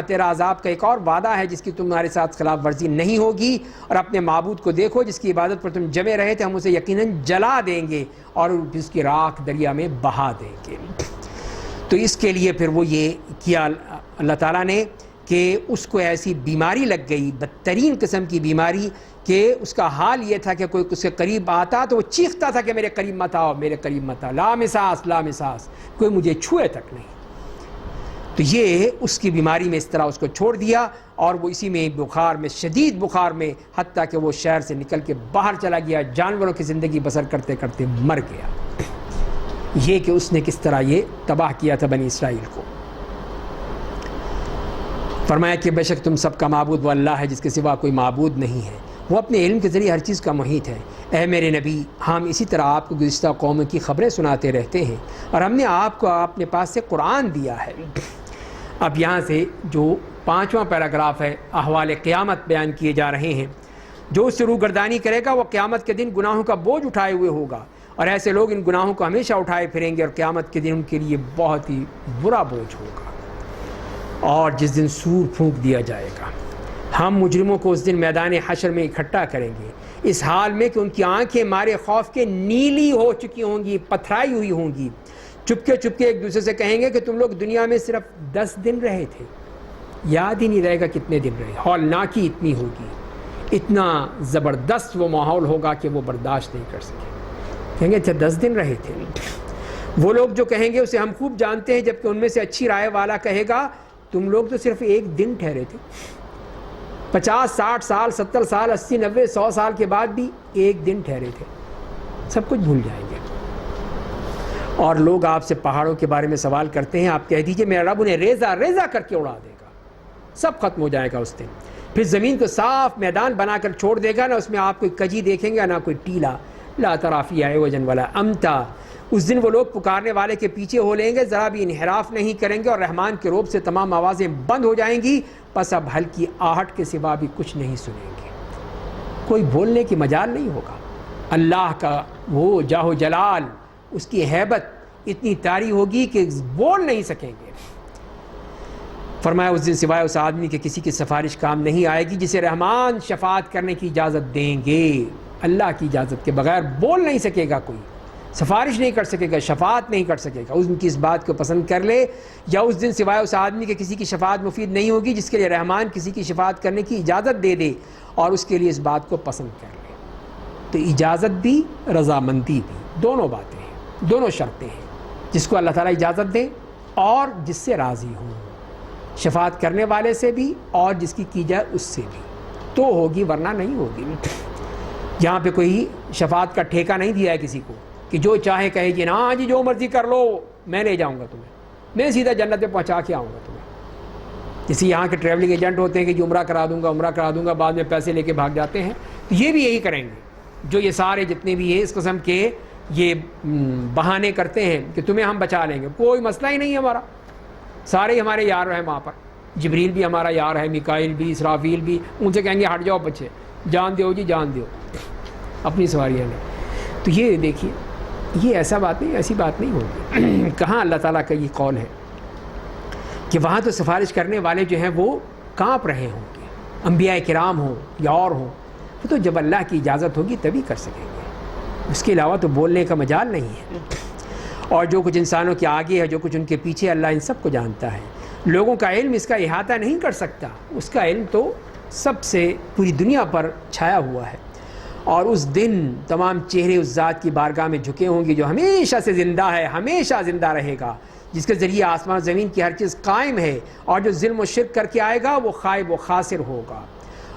تیرا عذاب کا ایک اور وعدہ ہے جس کی تمہارے ساتھ خلاف ورزی نہیں ہوگی، اور اپنے معبود کو دیکھو جس کی عبادت پر تم جمے رہے تھے، ہم اسے یقیناً جلا دیں گے اور اس کی راکھ دریا میں بہا دیں گے۔ تو اس کے لیے پھر وہ یہ کیا اللہ تعالیٰ نے کہ اس کو ایسی بیماری لگ گئی، بدترین قسم کی بیماری، کہ اس کا حال یہ تھا کہ کوئی اس کے قریب آتا تو وہ چیختا تھا کہ میرے قریب مت آؤ، میرے قریب مت آؤ، لا مساس لا مساس، کوئی مجھے چھوئے تک نہیں۔ تو یہ اس کی بیماری میں اس طرح اس کو چھوڑ دیا، اور وہ اسی میں بخار میں، شدید بخار میں، حتیٰ کہ وہ شہر سے نکل کے باہر چلا گیا، جانوروں کی زندگی بسر کرتے کرتے مر گیا۔ یہ کہ اس نے کس طرح یہ تباہ کیا تھا بنی اسرائیل کو۔ فرمایا کہ بے شک تم سب کا معبود وہ اللہ ہے جس کے سوا کوئی معبود نہیں ہے، وہ اپنے علم کے ذریعے ہر چیز کا محیط ہے۔ اے میرے نبی، ہم اسی طرح آپ کو گزشتہ قوموں کی خبریں سناتے رہتے ہیں، اور ہم نے آپ کو اپنے پاس سے قرآن دیا ہے۔ اب یہاں سے جو 5واں پیراگراف ہے، احوال قیامت بیان کیے جا رہے ہیں۔ جو اس سے روگردانی کرے گا وہ قیامت کے دن گناہوں کا بوجھ اٹھائے ہوئے ہوگا، اور ایسے لوگ ان گناہوں کو ہمیشہ اٹھائے پھریں گے، اور قیامت کے دن ان کے لیے بہت ہی برا بوجھ ہوگا۔ اور جس دن سور پھونک دیا جائے گا، ہم مجرموں کو اس دن میدان حشر میں اکٹھا کریں گے، اس حال میں کہ ان کی آنکھیں مارے خوف کے نیلی ہو چکی ہوں گی، پتھرائی ہوئی ہوں گی۔ چپکے چپکے ایک دوسرے سے کہیں گے کہ تم لوگ دنیا میں صرف 10 دن رہے تھے، یاد ہی نہیں رہے گا کتنے دن رہے۔ ہولناکی اتنی ہوگی، اتنا زبردست وہ ماحول ہوگا کہ وہ برداشت نہیں کر سکے۔ کہیں گے اچھا 10 دن رہے تھے۔ وہ لوگ جو کہیں گے اسے ہم خوب جانتے ہیں، جبکہ ان میں سے اچھی رائے والا کہے گا تم لوگ تو صرف 1 دن ٹھہرے تھے، 50 60 سال 70 سال 80 90 100 سال کے بعد بھی 1 دن ٹھہرے تھے، سب کچھ بھول جائیں گے۔ اور لوگ آپ سے پہاڑوں کے بارے میں سوال کرتے ہیں، آپ کہہ دیجئے میرا رب انہیں ریزہ ریزہ کر کے اڑا دے گا، سب ختم ہو جائے گا اس دن۔ پھر زمین کو صاف میدان بنا کر چھوڑ دے گا، نہ اس میں آپ کوئی کجی دیکھیں گے نہ کوئی ٹیلا، لا تری فیہا عوجا ولا امتا۔ اس دن وہ لوگ پکارنے والے کے پیچھے ہو لیں گے، ذرا بھی انحراف نہیں کریں گے، اور رحمان کے روب سے تمام آوازیں بند ہو جائیں گی، پس اب ہلکی آہٹ کے سوا بھی کچھ نہیں سنیں گے، کوئی بولنے کی مجال نہیں ہوگا۔ اللہ کا وہ جاہ و جلال، اس کی ہیبت اتنی طاری ہوگی کہ بول نہیں سکیں گے۔ فرمایا اس دن سوائے اس آدمی کے کسی کی سفارش کام نہیں آئے گی جسے رحمان شفاعت کرنے کی اجازت دیں گے۔ اللہ کی اجازت کے بغیر بول نہیں سکے گا، کوئی سفارش نہیں کر سکے گا، شفاعت نہیں کر سکے گا۔ اس دن کی اس بات کو پسند کر لے، یا اس دن سوائے اس آدمی کے کسی کی شفاعت مفید نہیں ہوگی جس کے لیے رحمان کسی کی شفاعت کرنے کی اجازت دے دے، اور اس کے لیے اس بات کو پسند کر لے۔ تو اجازت بھی رضامندی بھی، دونوں باتیں ہیں، دونوں شرطیں ہیں، جس کو اللہ تعالیٰ اجازت دے اور جس سے راضی ہوں، شفاعت کرنے والے سے بھی اور جس کی جائے اس سے بھی، تو ہوگی ورنہ نہیں ہوگی۔ یہاں پہ کوئی شفاعت کا ٹھیکہ نہیں دیا ہے کسی کو کہ جو چاہے کہے جی ہاں جی جو مرضی کر لو، میں لے جاؤں گا تمہیں، میں سیدھا جنت پہ پہنچا کے آؤں گا تمہیں۔ جیسے یہاں کے ٹریولنگ ایجنٹ ہوتے ہیں کہ جو عمرہ کرا دوں گا بعد میں پیسے لے کے بھاگ جاتے ہیں، تو یہ بھی یہی کریں گے جو یہ سارے جتنے بھی ہیں اس قسم کے یہ بہانے کرتے ہیں کہ تمہیں ہم بچا لیں گے، کوئی مسئلہ ہی نہیں ہے ہمارا، سارے ہمارے یار ہیں وہاں پر، جبریل بھی ہمارا یار ہے، میکائیل بھی، اسرافیل بھی، ان سے کہیں گے ہٹ جاؤ بچے، جان دیو جی جان دیو اپنی سواریاں لیں۔ تو یہ دیکھیے یہ ایسا بات نہیں، ایسی بات نہیں ہوگی۔ کہاں اللہ تعالیٰ کا یہ قول ہے کہ وہاں تو سفارش کرنے والے جو ہیں وہ کانپ رہے ہوں گے، انبیاء کرام ہوں یا اور ہوں، وہ تو جب اللہ کی اجازت ہوگی تبھی کر سکیں گے، اس کے علاوہ تو بولنے کا مجال نہیں ہے۔ اور جو کچھ انسانوں کے آگے ہے، جو کچھ ان کے پیچھے، اللہ ان سب کو جانتا ہے۔ لوگوں کا علم اس کا احاطہ نہیں کر سکتا، اس کا علم تو سب سے پوری دنیا پر چھایا ہوا ہے۔ اور اس دن تمام چہرے اس ذات کی بارگاہ میں جھکے ہوں گے جو ہمیشہ سے زندہ ہے، ہمیشہ زندہ رہے گا، جس کے ذریعے آسمان و زمین کی ہر چیز قائم ہے، اور جو ظلم و شرک کر کے آئے گا وہ خائب و خاسر ہوگا،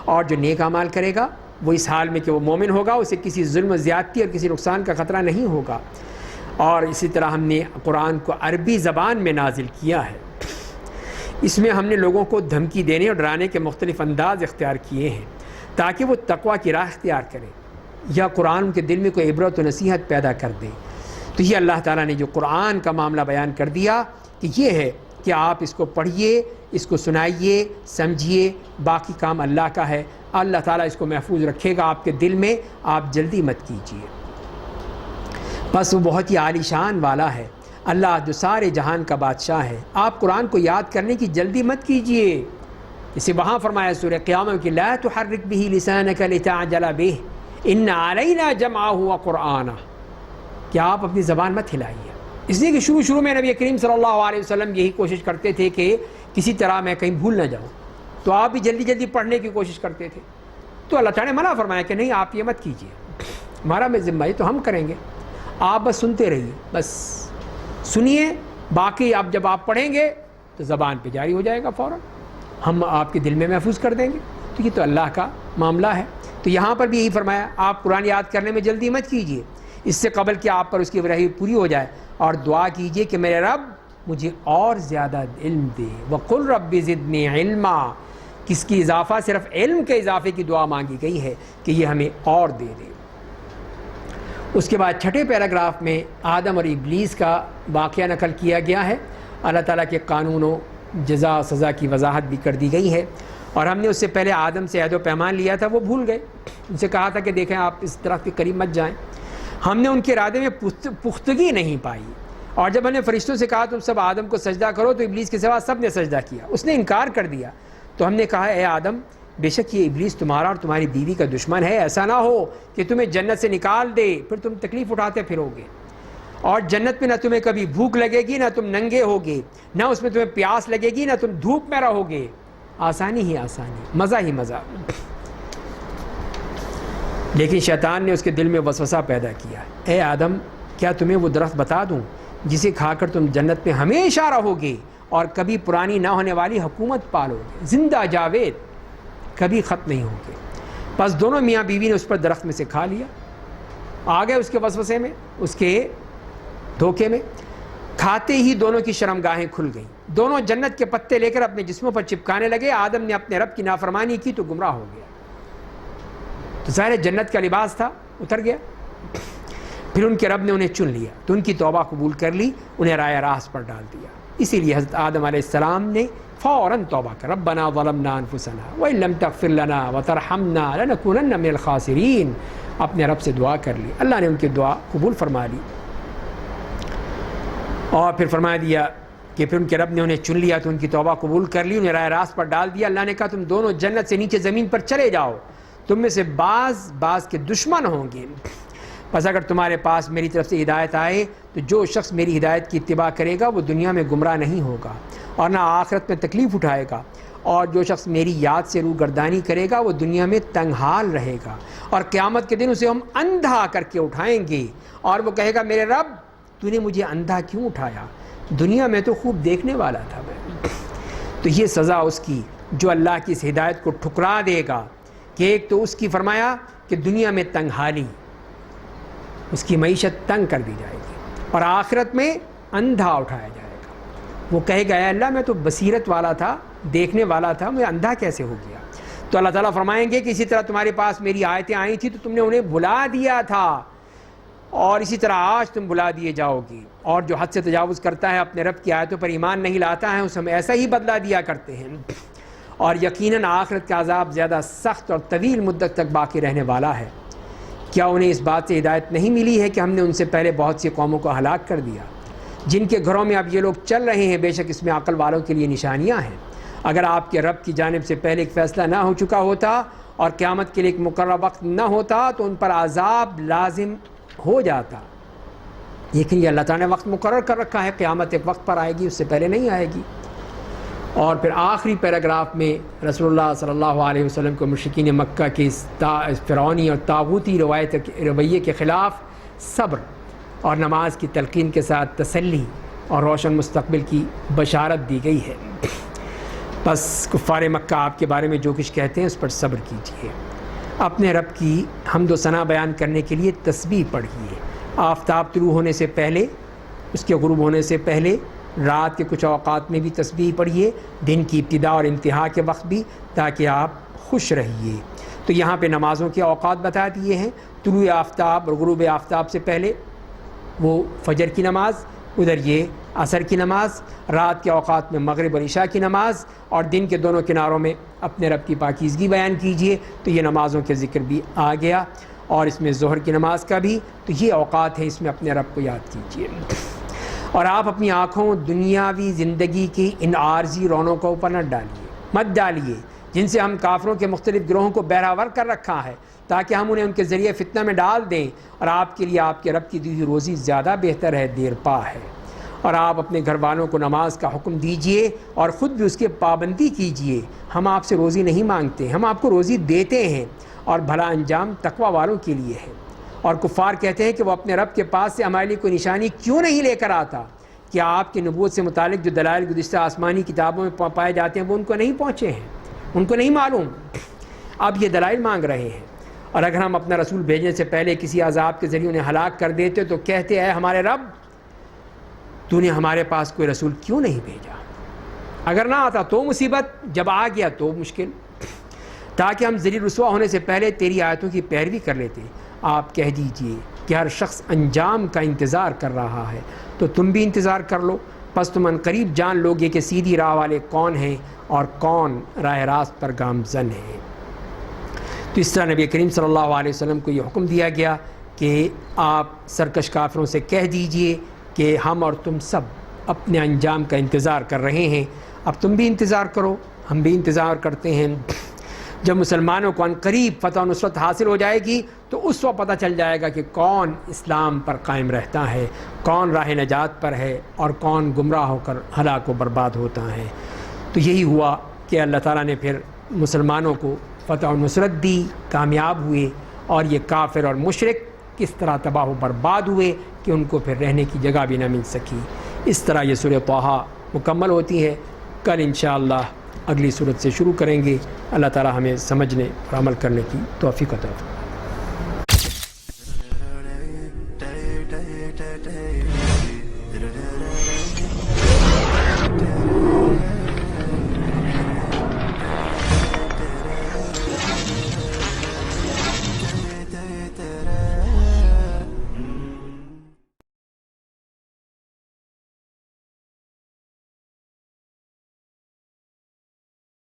اور جو نیک اعمال کرے گا وہ اس حال میں کہ وہ مومن ہوگا، اسے کسی ظلم و زیادتی اور کسی نقصان کا خطرہ نہیں ہوگا۔ اور اسی طرح ہم نے قرآن کو عربی زبان میں نازل کیا ہے، اس میں ہم نے لوگوں کو دھمکی دینے اور ڈرانے کے مختلف انداز اختیار کیے ہیں تاکہ وہ تقویٰ کی راہ اختیار کریں یا قرآن کے دل میں کوئی عبرت و نصیحت پیدا کر دیں۔ تو یہ اللہ تعالیٰ نے جو قرآن کا معاملہ بیان کر دیا کہ یہ ہے کہ آپ اس کو پڑھیے، اس کو سنائیے، سمجھیے، باقی کام اللہ کا ہے، اللہ تعالیٰ اس کو محفوظ رکھے گا آپ کے دل میں، آپ جلدی مت کیجیے۔ بس وہ بہت ہی عالی شان والا ہے، اللہ جو سارے جہان کا بادشاہ ہے، آپ قرآن کو یاد کرنے کی جلدی مت کیجیے۔ اسے وہاں فرمایا سورہ قیامت کہ لا تحرک به لسانک لتعجل به ان علینا جمعہ وقرآنہ، کہ آپ اپنی زبان مت ہلائیے، اس لیے کہ شروع میں نبی کریم صلی اللہ علیہ وسلم یہی کوشش کرتے تھے کہ کسی طرح میں کہیں بھول نہ جاؤں، تو آپ بھی جلدی جلدی پڑھنے کی کوشش کرتے تھے، تو اللہ تعالیٰ نے منع فرمایا کہ نہیں آپ یہ مت کیجیے، ہمارا میں ذمہ ہے تو ہم کریں گے، آپ بس سنتے رہیے، بس سنیے، باقی اب جب آپ پڑھیں گے تو زبان پہ جاری ہو جائے گا فوراً، ہم آپ کے دل میں محفوظ کر دیں گے۔ تو یہ تو اللہ کا معاملہ ہے۔ تو یہاں پر بھی یہی فرمایا آپ قرآن یاد کرنے میں جلدی مت کیجیے، اس سے قبل کہ آپ پر اس کی وحی پوری ہو جائے، اور دعا کیجیے کہ میرے رب مجھے اور زیادہ علم دے، وَقُلْ رَبِّ زِدْنِي عِلْمًا، کس کی اضافہ صرف علم کے اضافے کی دعا مانگی گئی ہے کہ یہ ہمیں اور دے دے۔ اس کے بعد چھٹے پیراگراف میں آدم اور ابلیس کا واقعہ نقل کیا گیا ہے، اللہ تعالیٰ کے قانون و جزا سزا کی وضاحت بھی کر دی گئی ہے، اور ہم نے اس سے پہلے آدم سے عہد و پیمان لیا تھا، وہ بھول گئے، ان سے کہا تھا کہ دیکھیں آپ اس درخت کے قریب مت جائیں، ہم نے ان کے ارادے میں پختگی نہیں پائی، اور جب ہم نے فرشتوں سے کہا تم سب آدم کو سجدہ کرو تو ابلیس کے سوا سب نے سجدہ کیا، اس نے انکار کر دیا، تو ہم نے کہا اے آدم بے شک یہ ابلیس تمہارا اور تمہاری بیوی کا دشمن ہے، ایسا نہ ہو کہ تمہیں جنت سے نکال دے پھر تم تکلیف اٹھاتے پھرو گے، اور جنت میں نہ تمہیں کبھی بھوک لگے گی، نہ تم ننگے ہوگے، نہ اس میں تمہیں پیاس لگے گی، نہ تم دھوپ میں رہو گے، آسانی ہی آسانی، مزہ ہی مزہ۔ لیکن شیطان نے اس کے دل میں وسوسہ پیدا کیا، اے آدم کیا تمہیں وہ درخت بتا دوں جسے کھا کر تم جنت میں ہمیشہ رہو گے اور کبھی پرانی نہ ہونے والی حکومت پالو گے، زندہ جاوید، کبھی ختم نہیں ہوگے۔ بس دونوں میاں بیوی نے اس پر درخت میں سے کھا لیا، آ گئے اس کے وسوسے میں، اس کے دھوکے میں، کھاتے ہی دونوں کی شرمگاہیں کھل گئیں، دونوں جنت کے پتے لے کر اپنے جسموں پر چپکانے لگے، آدم نے اپنے رب کی نافرمانی کی تو گمراہ ہو گیا، تو ظاہر جنت کا لباس تھا اتر گیا، پھر ان کے رب نے انہیں چن لیا تو ان کی توبہ قبول کر لی، انہیں راہ راست پر ڈال دیا، اسی لیے حضرت آدم علیہ السلام نے فوراً توبہ کر، ربنا ظلمنا انفسنا وان لم تغفر لنا وترحمنا لنکونن من الخاسرین، اپنے رب سے دعا کر لی، اللہ نے ان کی دعا قبول فرما لی، اور پھر فرما دیا کہ پھر ان کے رب نے انہیں چن لیا تو ان کی توبہ قبول کر لی، انہیں راہ راست پر ڈال دیا، اللہ نے کہا تم دونوں جنت سے نیچے زمین پر چلے جاؤ، تم میں سے بعض کے دشمن ہوں گے، بس اگر تمہارے پاس میری طرف سے ہدایت آئے تو جو شخص میری ہدایت کی اتباع کرے گا وہ دنیا میں گمراہ نہیں ہوگا اور نہ آخرت میں تکلیف اٹھائے گا، اور جو شخص میری یاد سے روگردانی کرے گا وہ دنیا میں تنگ حال رہے گا، اور قیامت کے دن اسے ہم اندھا کر کے اٹھائیں گے، اور وہ کہے گا میرے رب تو نے مجھے اندھا کیوں اٹھایا، دنیا میں تو خوب دیکھنے والا تھا میں۔ تو یہ سزا اس کی جو اللہ کی اس ہدایت کو ٹھکرا دے گا، کہ ایک تو اس کی فرمایا کہ دنیا میں تنگ حالی، اس کی معیشت تنگ کر دی جائے گی، اور آخرت میں اندھا اٹھایا جائے گا، وہ کہے گا اے اللہ میں تو بصیرت والا تھا، دیکھنے والا تھا، میں اندھا کیسے ہو گیا۔ تو اللہ تعالیٰ فرمائیں گے کہ اسی طرح تمہارے پاس میری آیتیں آئی تھیں تو تم نے انہیں بھلا دیا تھا، اور اسی طرح آج تم بلا دیے جاؤ گی، اور جو حد سے تجاوز کرتا ہے اپنے رب کی آیتوں پر ایمان نہیں لاتا ہے اسے ہم ایسا ہی بدلہ دیا کرتے ہیں، اور یقیناً آخرت کا عذاب زیادہ سخت اور طویل مدت تک باقی رہنے والا ہے۔ کیا انہیں اس بات سے ہدایت نہیں ملی ہے کہ ہم نے ان سے پہلے بہت سی قوموں کو ہلاک کر دیا جن کے گھروں میں اب یہ لوگ چل رہے ہیں؟ بے شک اس میں عقل والوں کے لیے نشانیاں ہیں۔ اگر آپ کے رب کی جانب سے پہلے ایک فیصلہ نہ ہو چکا ہوتا اور قیامت کے لیے ایک مقررہ وقت نہ ہوتا تو ان پر عذاب لازم ہو جاتا، لیکن یہ اللہ تعالیٰ نے وقت مقرر کر رکھا ہے، قیامت ایک وقت پر آئے گی، اس سے پہلے نہیں آئے گی۔ اور پھر آخری پیراگراف میں رسول اللہ صلی اللہ علیہ وسلم کو مشرکین مکہ کے اس فرعونی اور طاغوتی رویے کے خلاف صبر اور نماز کی تلقین کے ساتھ تسلی اور روشن مستقبل کی بشارت دی گئی ہے۔ بس کفار مکہ آپ کے بارے میں جو کچھ کہتے ہیں اس پر صبر کیجیے، اپنے رب کی حمد و ثنا بیان کرنے کے لیے تسبیح پڑھیے، آفتاب طلوع ہونے سے پہلے، اس کے غروب ہونے سے پہلے، رات کے کچھ اوقات میں بھی تسبیح پڑھیے، دن کی ابتدا اور انتہا کے وقت بھی، تاکہ آپ خوش رہیے۔ تو یہاں پہ نمازوں کے اوقات بتا دیے ہیں، طلوع آفتاب اور غروب آفتاب سے پہلے وہ فجر کی نماز، ادھر یہ عصر کی نماز، رات کے اوقات میں مغرب اور عشاء کی نماز، اور دن کے دونوں کناروں میں اپنے رب کی پاکیزگی بیان کیجیے۔ تو یہ نمازوں کے ذکر بھی آ گیا، اور اس میں ظہر کی نماز کا بھی، تو یہ اوقات ہیں، اس میں اپنے رب کو یاد کیجیے۔ اور آپ اپنی آنکھوں دنیاوی زندگی کی ان عارضی رونقوں پر مت ڈالیے جن سے ہم کافروں کے مختلف گروہوں کو بہراور کر رکھا ہے، تاکہ ہم انہیں ان کے ذریعے فتنہ میں ڈال دیں، اور آپ کے لیے آپ کے رب کی دی ہوئی روزی زیادہ بہتر ہے، دیر پا ہے۔ اور آپ اپنے گھر والوں کو نماز کا حکم دیجئے اور خود بھی اس کے پابندی کیجئے۔ ہم آپ سے روزی نہیں مانگتے، ہم آپ کو روزی دیتے ہیں، اور بھلا انجام تقوی والوں کے لیے ہے۔ اور کفار کہتے ہیں کہ وہ اپنے رب کے پاس سے ہمارے لیے کوئی نشانی کیوں نہیں لے کر آتا؟ کیا آپ کی نبوت سے متعلق جو دلائل گزشتہ آسمانی کتابوں میں پائے جاتے ہیں وہ ان کو نہیں پہنچے ہیں، ان کو نہیں معلوم؟ اب یہ دلائل مانگ رہے ہیں۔ اور اگر ہم اپنا رسول بھیجنے سے پہلے کسی عذاب کے ذریعے انہیں ہلاک کر دیتے تو کہتے اے ہمارے رب، تو نے ہمارے پاس کوئی رسول کیوں نہیں بھیجا؟ اگر نہ آتا تو مصیبت، جب آ گیا تو مشکل، تاکہ ہم ذلیل رسوا ہونے سے پہلے تیری آیتوں کی پیروی کر لیتے۔ آپ کہہ دیجئے کہ ہر شخص انجام کا انتظار کر رہا ہے، تو تم بھی انتظار کر لو، پس تم ان قریب جان لو گے کہ سیدھی راہ والے کون ہیں اور کون راہ راست پر گامزن ہیں۔ تو اس طرح نبی کریم صلی اللہ علیہ وسلم کو یہ حکم دیا گیا کہ آپ سرکش کافروں سے کہہ دیجئے کہ ہم اور تم سب اپنے انجام کا انتظار کر رہے ہیں، اب تم بھی انتظار کرو، ہم بھی انتظار کرتے ہیں۔ جب مسلمانوں کو عنقریب فتح و نصرت حاصل ہو جائے گی تو اس وقت پتہ چل جائے گا کہ کون اسلام پر قائم رہتا ہے، کون راہ نجات پر ہے، اور کون گمراہ ہو کر ہلاک و برباد ہوتا ہے۔ تو یہی ہوا کہ اللہ تعالیٰ نے پھر مسلمانوں کو فتح و نصرت دی، کامیاب ہوئے، اور یہ کافر اور مشرک کس طرح تباہ و برباد ہوئے کہ ان کو پھر رہنے کی جگہ بھی نہ مل سکی۔ اس طرح یہ سورہ طٰہٰ مکمل ہوتی ہے۔ کل انشاءاللہ اگلی سورت سے شروع کریں گے۔ اللہ تعالیٰ ہمیں سمجھنے اور عمل کرنے کی توفیق عطا فرمائے۔